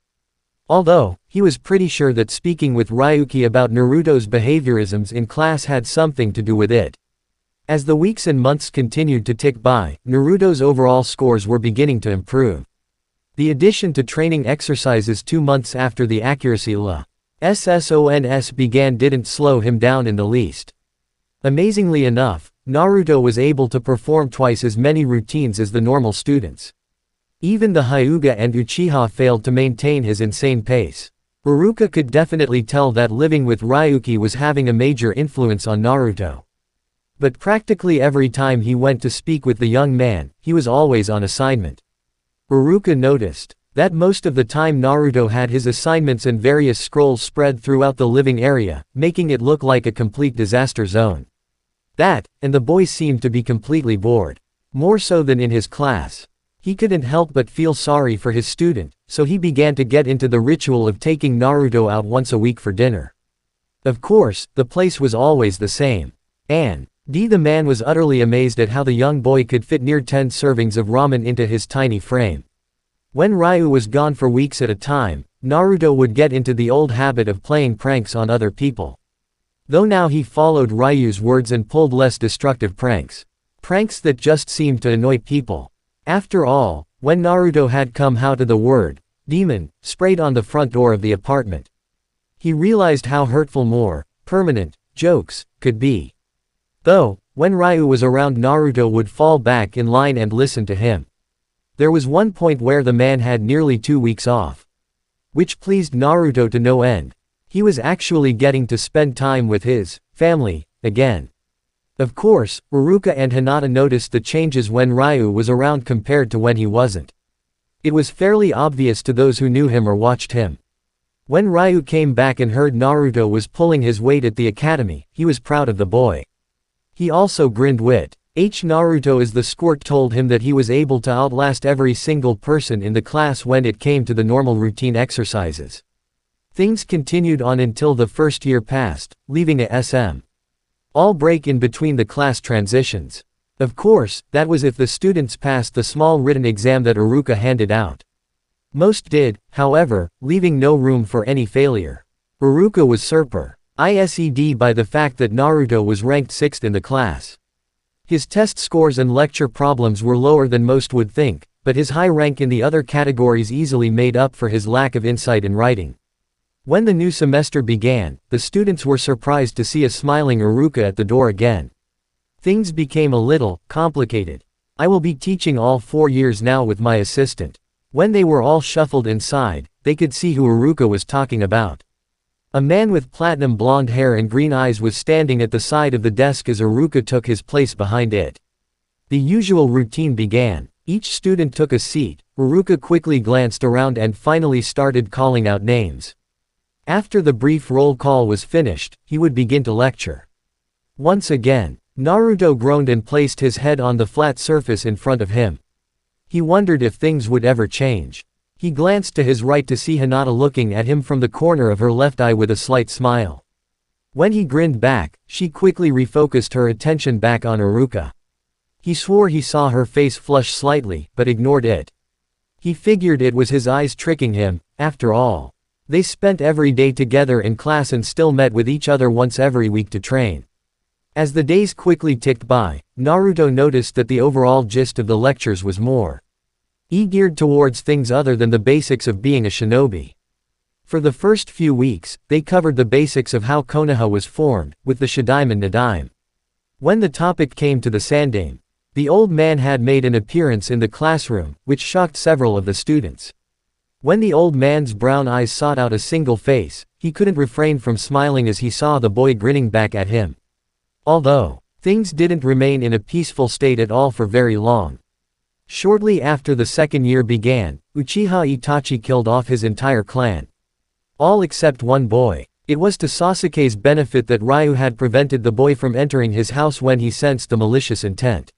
A: Although, he was pretty sure that speaking with Ryuki about Naruto's behaviorisms in class had something to do with it. As the weeks and months continued to tick by, Naruto's overall scores were beginning to improve. The addition to training exercises 2 months after the accuracy lessons began didn't slow him down in the least. Amazingly enough, Naruto was able to perform twice as many routines as the normal students. Even the Hyuga and Uchiha failed to maintain his insane pace. Iruka could definitely tell that living with Ryuki was having a major influence on Naruto. But practically every time he went to speak with the young man, he was always on assignment. Iruka noticed that most of the time Naruto had his assignments and various scrolls spread throughout the living area, making it look like a complete disaster zone. That, and the boy seemed to be completely bored. More so than in his class. He couldn't help but feel sorry for his student, so he began to get into the ritual of taking Naruto out once a week for dinner. Of course, the place was always the same. The man was utterly amazed at how the young boy could fit near 10 servings of ramen into his tiny frame. When Ryu was gone for weeks at a time, Naruto would get into the old habit of playing pranks on other people. Though now he followed Ryu's words and pulled less destructive pranks. Pranks that just seemed to annoy people. After all, when Naruto had come out of the word demon sprayed on the front door of the apartment, he realized how hurtful more permanent jokes could be. Though, when Ryu was around, Naruto would fall back in line and listen to him. There was one point where the man had nearly 2 weeks off. Which pleased Naruto to no end. He was actually getting to spend time with his family again. Of course, Iruka and Hinata noticed the changes when Ryu was around compared to when he wasn't. It was fairly obvious to those who knew him or watched him. When Ryu came back and heard Naruto was pulling his weight at the academy, he was proud of the boy. He also grinned wit. Naruto as the squirt told him that he was able to outlast every single person in the class when it came to the normal routine exercises. Things continued on until the first year passed, leaving a all break in between the class transitions. Of course, that was if the students passed the small written exam that Iruka handed out. Most did, however, leaving no room for any failure. Iruka was surprised by the fact that Naruto was ranked 6th in the class. His test scores and lecture problems were lower than most would think, but his high rank in the other categories easily made up for his lack of insight in writing. When the new semester began, the students were surprised to see a smiling Iruka at the door again. Things became a little complicated. I will be teaching all 4 years now with my assistant. When they were all shuffled inside, they could see who Iruka was talking about. A man with platinum blonde hair and green eyes was standing at the side of the desk as Iruka took his place behind it. The usual routine began. Each student took a seat. Iruka quickly glanced around and finally started calling out names. After the brief roll call was finished, he would begin to lecture. Once again, Naruto groaned and placed his head on the flat surface in front of him. He wondered if things would ever change. He glanced to his right to see Hinata looking at him from the corner of her left eye with a slight smile. When he grinned back, she quickly refocused her attention back on Iruka. He swore he saw her face flush slightly, but ignored it. He figured it was his eyes tricking him, after all. They spent every day together in class and still met with each other once every week to train. As the days quickly ticked by, Naruto noticed that the overall gist of the lectures was more geared towards things other than the basics of being a shinobi. For the first few weeks, they covered the basics of how Konoha was formed, with the Shadaime and Nadaime. When the topic came to the Sandaime, the old man had made an appearance in the classroom, which shocked several of the students. When the old man's brown eyes sought out a single face, he couldn't refrain from smiling as he saw the boy grinning back at him. Although things didn't remain in a peaceful state at all for very long. Shortly after the second year began, Uchiha Itachi killed off his entire clan. All except one boy. It was to Sasuke's benefit that Ryu had prevented the boy from entering his house when he sensed the malicious intent.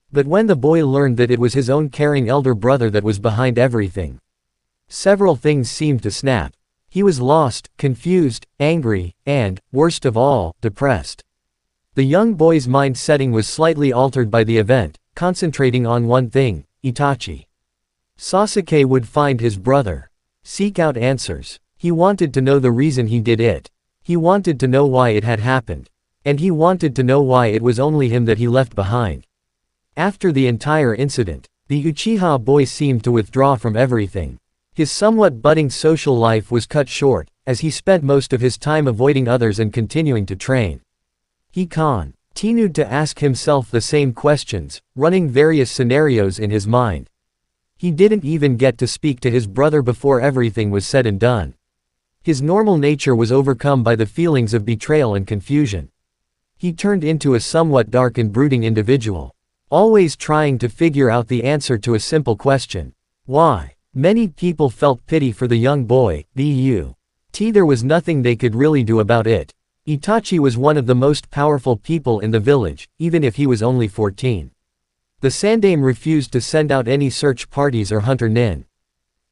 A: But when the boy learned that it was his own caring elder brother that was behind everything, several things seemed to snap. He was lost, confused, angry, and, worst of all, depressed. The young boy's mind setting was slightly altered by the event, concentrating on one thing: Itachi. Sasuke would find his brother. Seek out answers. He wanted to know the reason he did it. He wanted to know why it had happened. And he wanted to know why it was only him that he left behind. After the entire incident, the Uchiha boy seemed to withdraw from everything. His somewhat budding social life was cut short, as he spent most of his time avoiding others and continuing to train. He continued to ask himself the same questions, running various scenarios in his mind. He didn't even get to speak to his brother before everything was said and done. His normal nature was overcome by the feelings of betrayal and confusion. He turned into a somewhat dark and brooding individual, always trying to figure out the answer to a simple question: why? Many people felt pity for the young boy, but there was nothing they could really do about it. Itachi was one of the most powerful people in the village, even if he was only 14. The Sandaime refused to send out any search parties or hunter nin,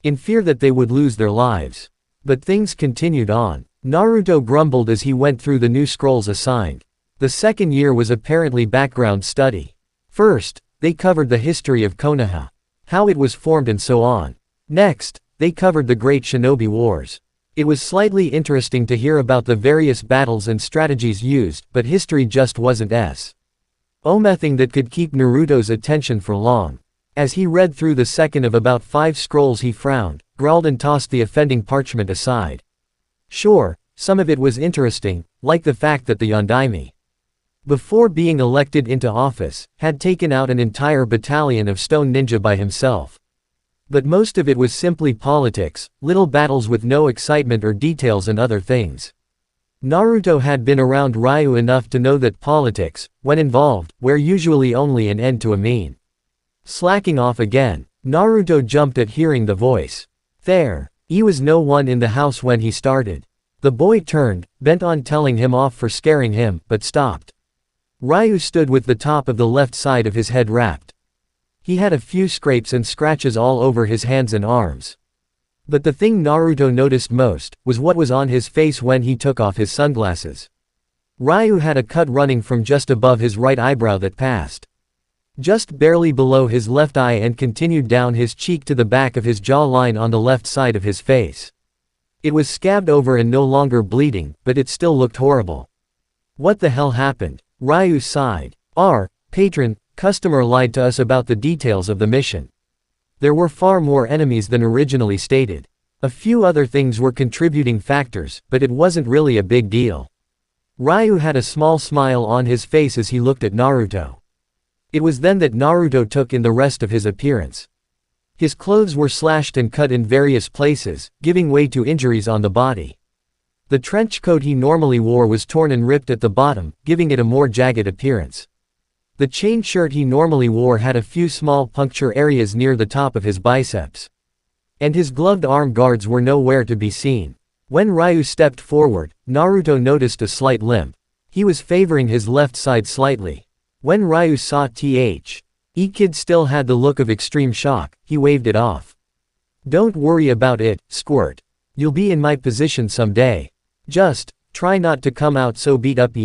A: in fear that they would lose their lives. But things continued on. Naruto grumbled as he went through the new scrolls assigned. The second year was apparently background study. First, they covered the history of Konoha, how it was formed and so on. Next, they covered the Great Shinobi Wars. It was slightly interesting to hear about the various battles and strategies used, but history just wasn't anything that could keep Naruto's attention for long. As he read through the second of about 5 scrolls, he frowned, growled and tossed the offending parchment aside. Sure, some of it was interesting, like the fact that the Yondaime, before being elected into office, had taken out an entire battalion of stone ninja by himself. But most of it was simply politics, little battles with no excitement or details and other things. Naruto had been around Ryu enough to know that politics, when involved, were usually only an end to a mean. Slacking off again, Naruto jumped at hearing the voice. There was no one in the house when he started. The boy turned, bent on telling him off for scaring him, but stopped. Ryu stood with the top of the left side of his head wrapped. He had a few scrapes and scratches all over his hands and arms. But the thing Naruto noticed most was what was on his face when he took off his sunglasses. Ryu had a cut running from just above his right eyebrow that passed just barely below his left eye and continued down his cheek to the back of his jawline on the left side of his face. It was scabbed over and no longer bleeding, but it still looked horrible. What the hell happened? Ryu sighed. Our customer lied to us about the details of the mission. There were far more enemies than originally stated. A few other things were contributing factors, but it wasn't really a big deal. Ryu had a small smile on his face as he looked at Naruto. It was then that Naruto took in the rest of his appearance. His clothes were slashed and cut in various places, giving way to injuries on the body. The trench coat he normally wore was torn and ripped at the bottom, giving it a more jagged appearance. The chain shirt he normally wore had a few small puncture areas near the top of his biceps. And his gloved arm guards were nowhere to be seen. When Ryu stepped forward, Naruto noticed a slight limp. He was favoring his left side slightly. When Ryu saw Kid still had the look of extreme shock, he waved it off. "Don't worry about it, squirt. You'll be in my position someday. Just try not to come out so beat up.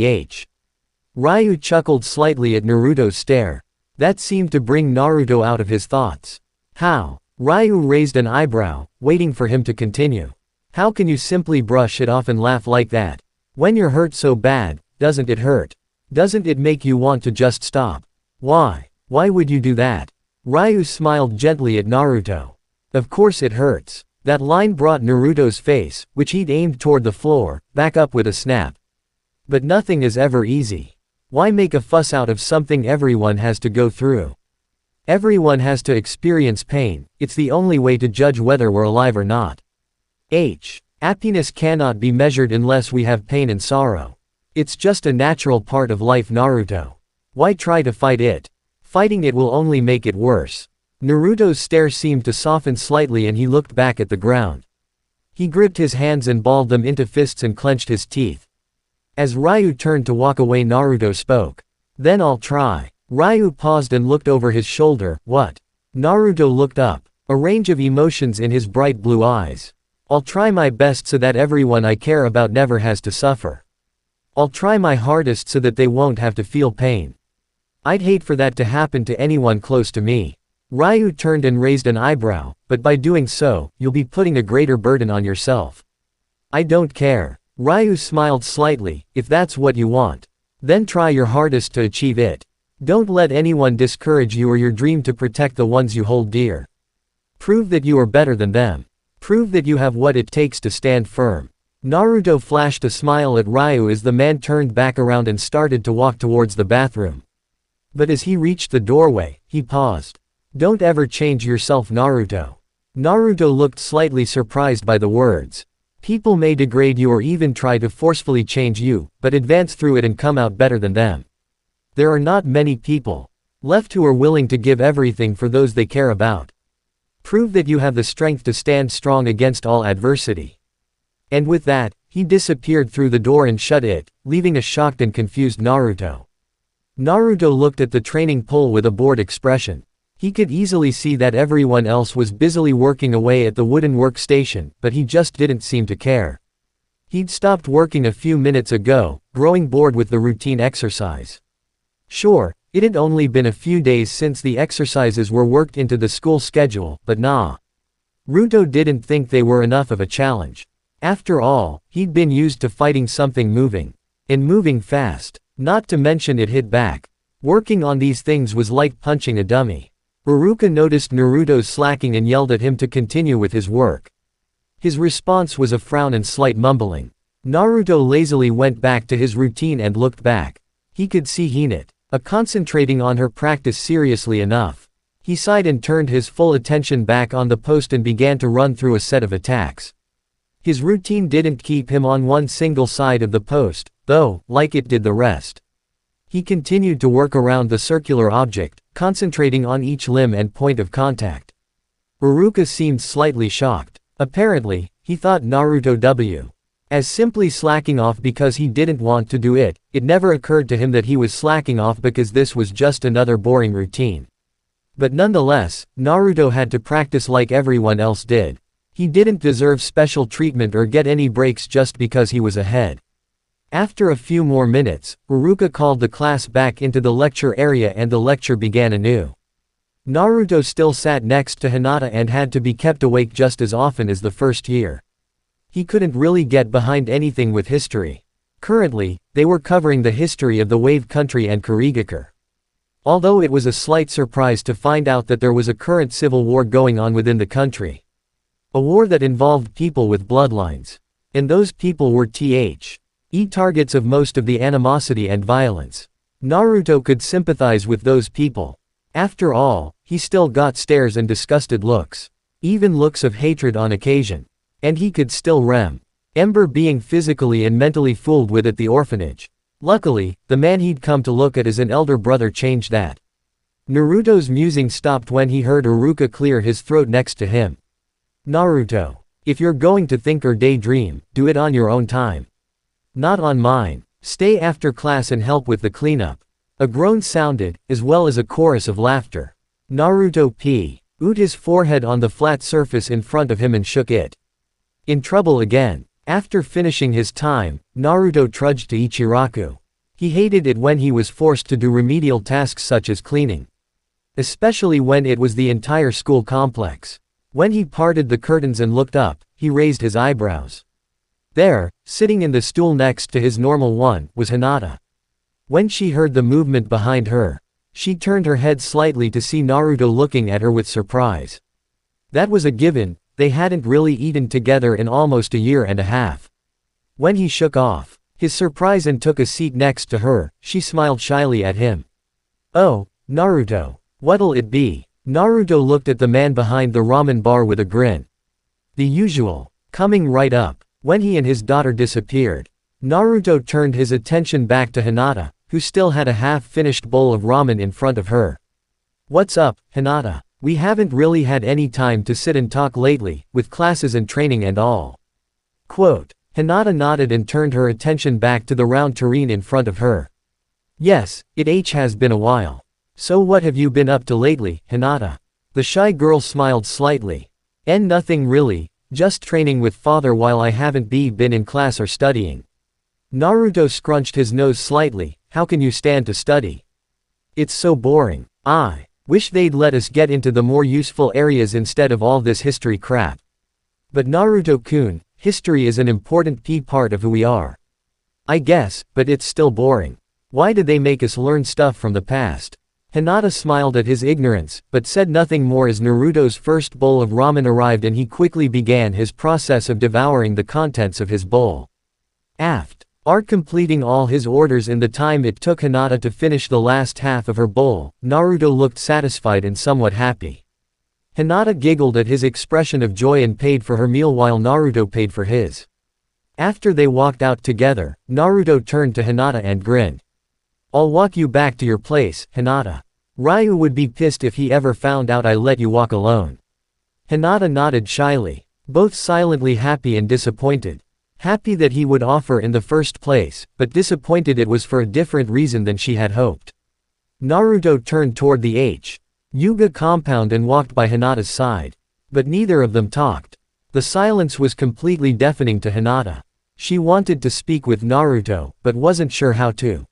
A: Ryu chuckled slightly at Naruto's stare. That seemed to bring Naruto out of his thoughts. How? Ryu raised an eyebrow, waiting for him to continue. How can you simply brush it off and laugh like that? When you're hurt so bad, doesn't it hurt? Doesn't it make you want to just stop? Why? Why would you do that? Ryu smiled gently at Naruto. Of course it hurts. That line brought Naruto's face, which he'd aimed toward the floor, back up with a snap. But nothing is ever easy. Why make a fuss out of something everyone has to go through? Everyone has to experience pain, it's the only way to judge whether we're alive or not. Happiness cannot be measured unless we have pain and sorrow. It's just a natural part of life, Naruto. Why try to fight it? Fighting it will only make it worse. Naruto's stare seemed to soften slightly and he looked back at the ground. He gripped his hands and balled them into fists and clenched his teeth. As Ryu turned to walk away, Naruto spoke. Then I'll try. Ryu paused and looked over his shoulder. What? Naruto looked up, a range of emotions in his bright blue eyes. I'll try my best so that everyone I care about never has to suffer. I'll try my hardest so that they won't have to feel pain. I'd hate for that to happen to anyone close to me. Ryu turned and raised an eyebrow, but by doing so, you'll be putting a greater burden on yourself. I don't care. Ryu smiled slightly. If that's what you want, then try your hardest to achieve it. Don't let anyone discourage you or your dream to protect the ones you hold dear. Prove that you are better than them. Prove that you have what it takes to stand firm. Naruto flashed a smile at Ryu as the man turned back around and started to walk towards the bathroom. But as he reached the doorway, he paused. Don't ever change yourself, Naruto. Naruto looked slightly surprised by the words. People may degrade you or even try to forcefully change you, but advance through it and come out better than them. There are not many people left who are willing to give everything for those they care about. Prove that you have the strength to stand strong against all adversity. And with that, he disappeared through the door and shut it, leaving a shocked and confused Naruto. Naruto looked at the training pole with a bored expression. He could easily see that everyone else was busily working away at the wooden workstation, but he just didn't seem to care. He'd stopped working a few minutes ago, growing bored with the routine exercise. Sure, it had only been a few days since the exercises were worked into the school schedule, but Naruto didn't think they were enough of a challenge. After all, he'd been used to fighting something moving. And moving fast. Not to mention it hit back. Working on these things was like punching a dummy. Iruka noticed Naruto's slacking and yelled at him to continue with his work. His response was a frown and slight mumbling. Naruto lazily went back to his routine and looked back. He could see Hinata concentrating on her practice seriously enough. He sighed and turned his full attention back on the post and began to run through a set of attacks. His routine didn't keep him on one single side of the post, though, like it did the rest. He continued to work around the circular object, concentrating on each limb and point of contact. Iruka seemed slightly shocked. Apparently, he thought Naruto as simply slacking off because he didn't want to do it. It never occurred to him that he was slacking off because this was just another boring routine. But nonetheless, Naruto had to practice like everyone else did. He didn't deserve special treatment or get any breaks just because he was ahead. After a few more minutes, Iruka called the class back into the lecture area and the lecture began anew. Naruto still sat next to Hinata and had to be kept awake just as often as the first year. He couldn't really get behind anything with history. Currently, they were covering the history of the Wave Country and Kurigakure. Although it was a slight surprise to find out that there was a current civil war going on within the country. A war that involved people with bloodlines. And those people were targets of most of the animosity and violence. Naruto could sympathize with those people. After all, he still got stares and disgusted looks. Even looks of hatred on occasion. And he could still remember being physically and mentally fooled with at the orphanage. Luckily, the man he'd come to look at as an elder brother changed that. Naruto's musing stopped when he heard Iruka clear his throat next to him. Naruto, if you're going to think or daydream, do it on your own time. Not on mine. Stay after class and help with the cleanup. A groan sounded, as well as a chorus of laughter. Naruto put his forehead on the flat surface in front of him and shook it. In trouble again. After finishing his time, Naruto trudged to Ichiraku. He hated it when he was forced to do remedial tasks such as cleaning. Especially when it was the entire school complex. When he parted the curtains and looked up, he raised his eyebrows. There, sitting in the stool next to his normal one, was Hinata. When she heard the movement behind her, she turned her head slightly to see Naruto looking at her with surprise. That was a given, they hadn't really eaten together in almost a year and a half. When he shook off his surprise and took a seat next to her, she smiled shyly at him. "Oh, Naruto, what'll it be?" Naruto looked at the man behind the ramen bar with a grin. The usual. Coming right up. When he and his daughter disappeared, Naruto turned his attention back to Hinata, who still had a half-finished bowl of ramen in front of her. "What's up, Hinata? We haven't really had any time to sit and talk lately, with classes and training and all." Quote. Hinata nodded and turned her attention back to the round tureen in front of her. "Yes, it has been a while. So what have you been up to lately, Hinata?" The shy girl smiled slightly. Nothing really, just training with father while I haven't been in class or studying." Naruto scrunched his nose slightly. "How can you stand to study? It's so boring. I wish they'd let us get into the more useful areas instead of all this history crap." "But Naruto-kun, history is an important part of who we are." "I guess, but it's still boring. Why did they make us learn stuff from the past?" Hinata smiled at his ignorance, but said nothing more as Naruto's first bowl of ramen arrived and he quickly began his process of devouring the contents of his bowl. After completing all his orders in the time it took Hinata to finish the last half of her bowl, Naruto looked satisfied and somewhat happy. Hinata giggled at his expression of joy and paid for her meal while Naruto paid for his. After they walked out together, Naruto turned to Hinata and grinned. "I'll walk you back to your place, Hinata. Ryu would be pissed if he ever found out I let you walk alone." Hinata nodded shyly. Both silently happy and disappointed. Happy that he would offer in the first place, but disappointed it was for a different reason than she had hoped. Naruto turned toward the Yuga compound and walked by Hinata's side. But neither of them talked. The silence was completely deafening to Hinata. She wanted to speak with Naruto, but wasn't sure how to.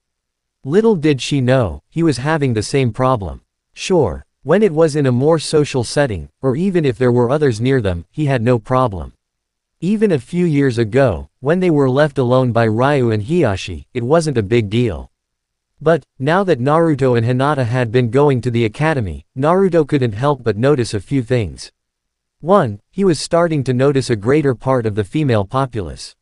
A: Little did she know, he was having the same problem. Sure, when it was in a more social setting, or even if there were others near them, he had no problem. Even a few years ago, when they were left alone by Ryu and Hiyashi, it wasn't a big deal. But, now that Naruto and Hinata had been going to the academy, Naruto couldn't help but notice a few things. 1. He was starting to notice a greater part of the female populace.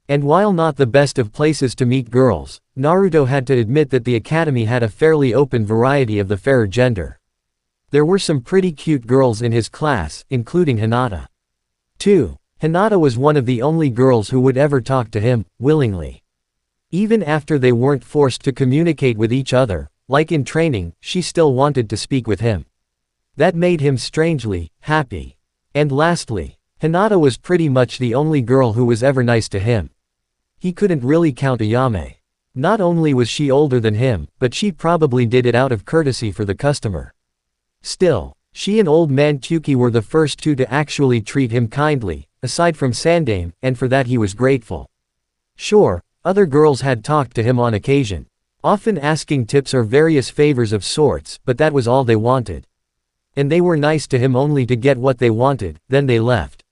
A: And while not the best of places to meet girls, Naruto had to admit that the academy had a fairly open variety of the fairer gender. There were some pretty cute girls in his class, including Hinata. 2. Hinata was one of the only girls who would ever talk to him, willingly. Even after they weren't forced to communicate with each other, like in training, she still wanted to speak with him. That made him strangely happy. And lastly, Hinata was pretty much the only girl who was ever nice to him. He couldn't really count Ayame. Not only was she older than him, but she probably did it out of courtesy for the customer. Still, she and old man Kyuki were the first two to actually treat him kindly, aside from Sandame, and for that he was grateful. Sure, other girls had talked to him on occasion, often asking tips or various favors of sorts, but that was all they wanted. And they were nice to him only to get what they wanted, then they left.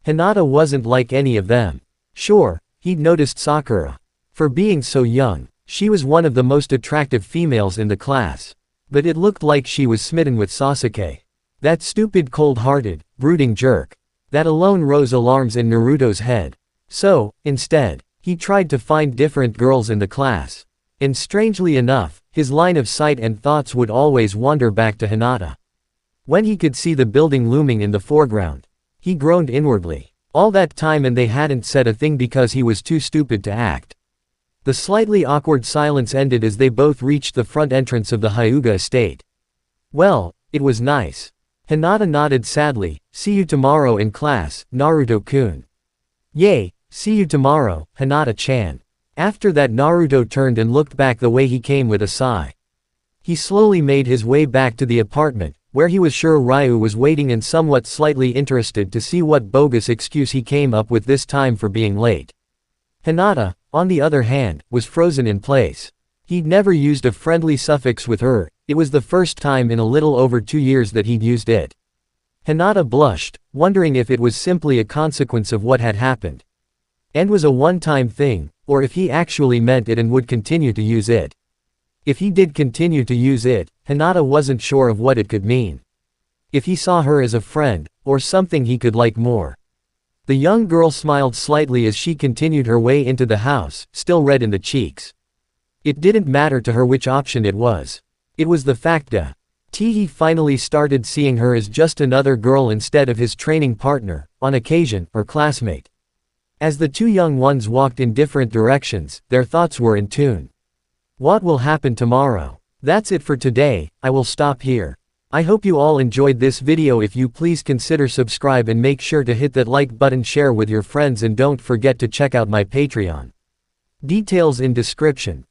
A: Hinata wasn't like any of them. Sure, he'd noticed Sakura. For being so young, she was one of the most attractive females in the class. But it looked like she was smitten with Sasuke. That stupid cold-hearted, brooding jerk. That alone rose alarms in Naruto's head. So, instead, he tried to find different girls in the class. And strangely enough, his line of sight and thoughts would always wander back to Hinata. When he could see the building looming in the foreground, he groaned inwardly. All that time and they hadn't said a thing because he was too stupid to act. The slightly awkward silence ended as they both reached the front entrance of the Hyuga estate. Well, it was nice. Hinata nodded sadly. See you tomorrow in class, Naruto-kun. Yay, see you tomorrow, Hinata-chan. After that Naruto turned and looked back the way he came with a sigh. He slowly made his way back to the apartment, where he was sure Ryu was waiting and somewhat slightly interested to see what bogus excuse he came up with this time for being late. Hinata, on the other hand, was frozen in place. He'd never used a friendly suffix with her, it was the first time in a little over 2 years that he'd used it. Hinata blushed, wondering if it was simply a consequence of what had happened. And was a one-time thing, or if he actually meant it and would continue to use it. If he did continue to use it, Hinata wasn't sure of what it could mean. If he saw her as a friend, or something he could like more. The young girl smiled slightly as she continued her way into the house, still red in the cheeks. It didn't matter to her which option it was. It was the fact that he finally started seeing her as just another girl instead of his training partner, on occasion, or classmate. As the two young ones walked in different directions, their thoughts were in tune. What will happen tomorrow? That's it for today, I will stop here. I hope you all enjoyed this video. If you please consider subscribe and make sure to hit that like button, share with your friends and don't forget to check out my Patreon. Details in description.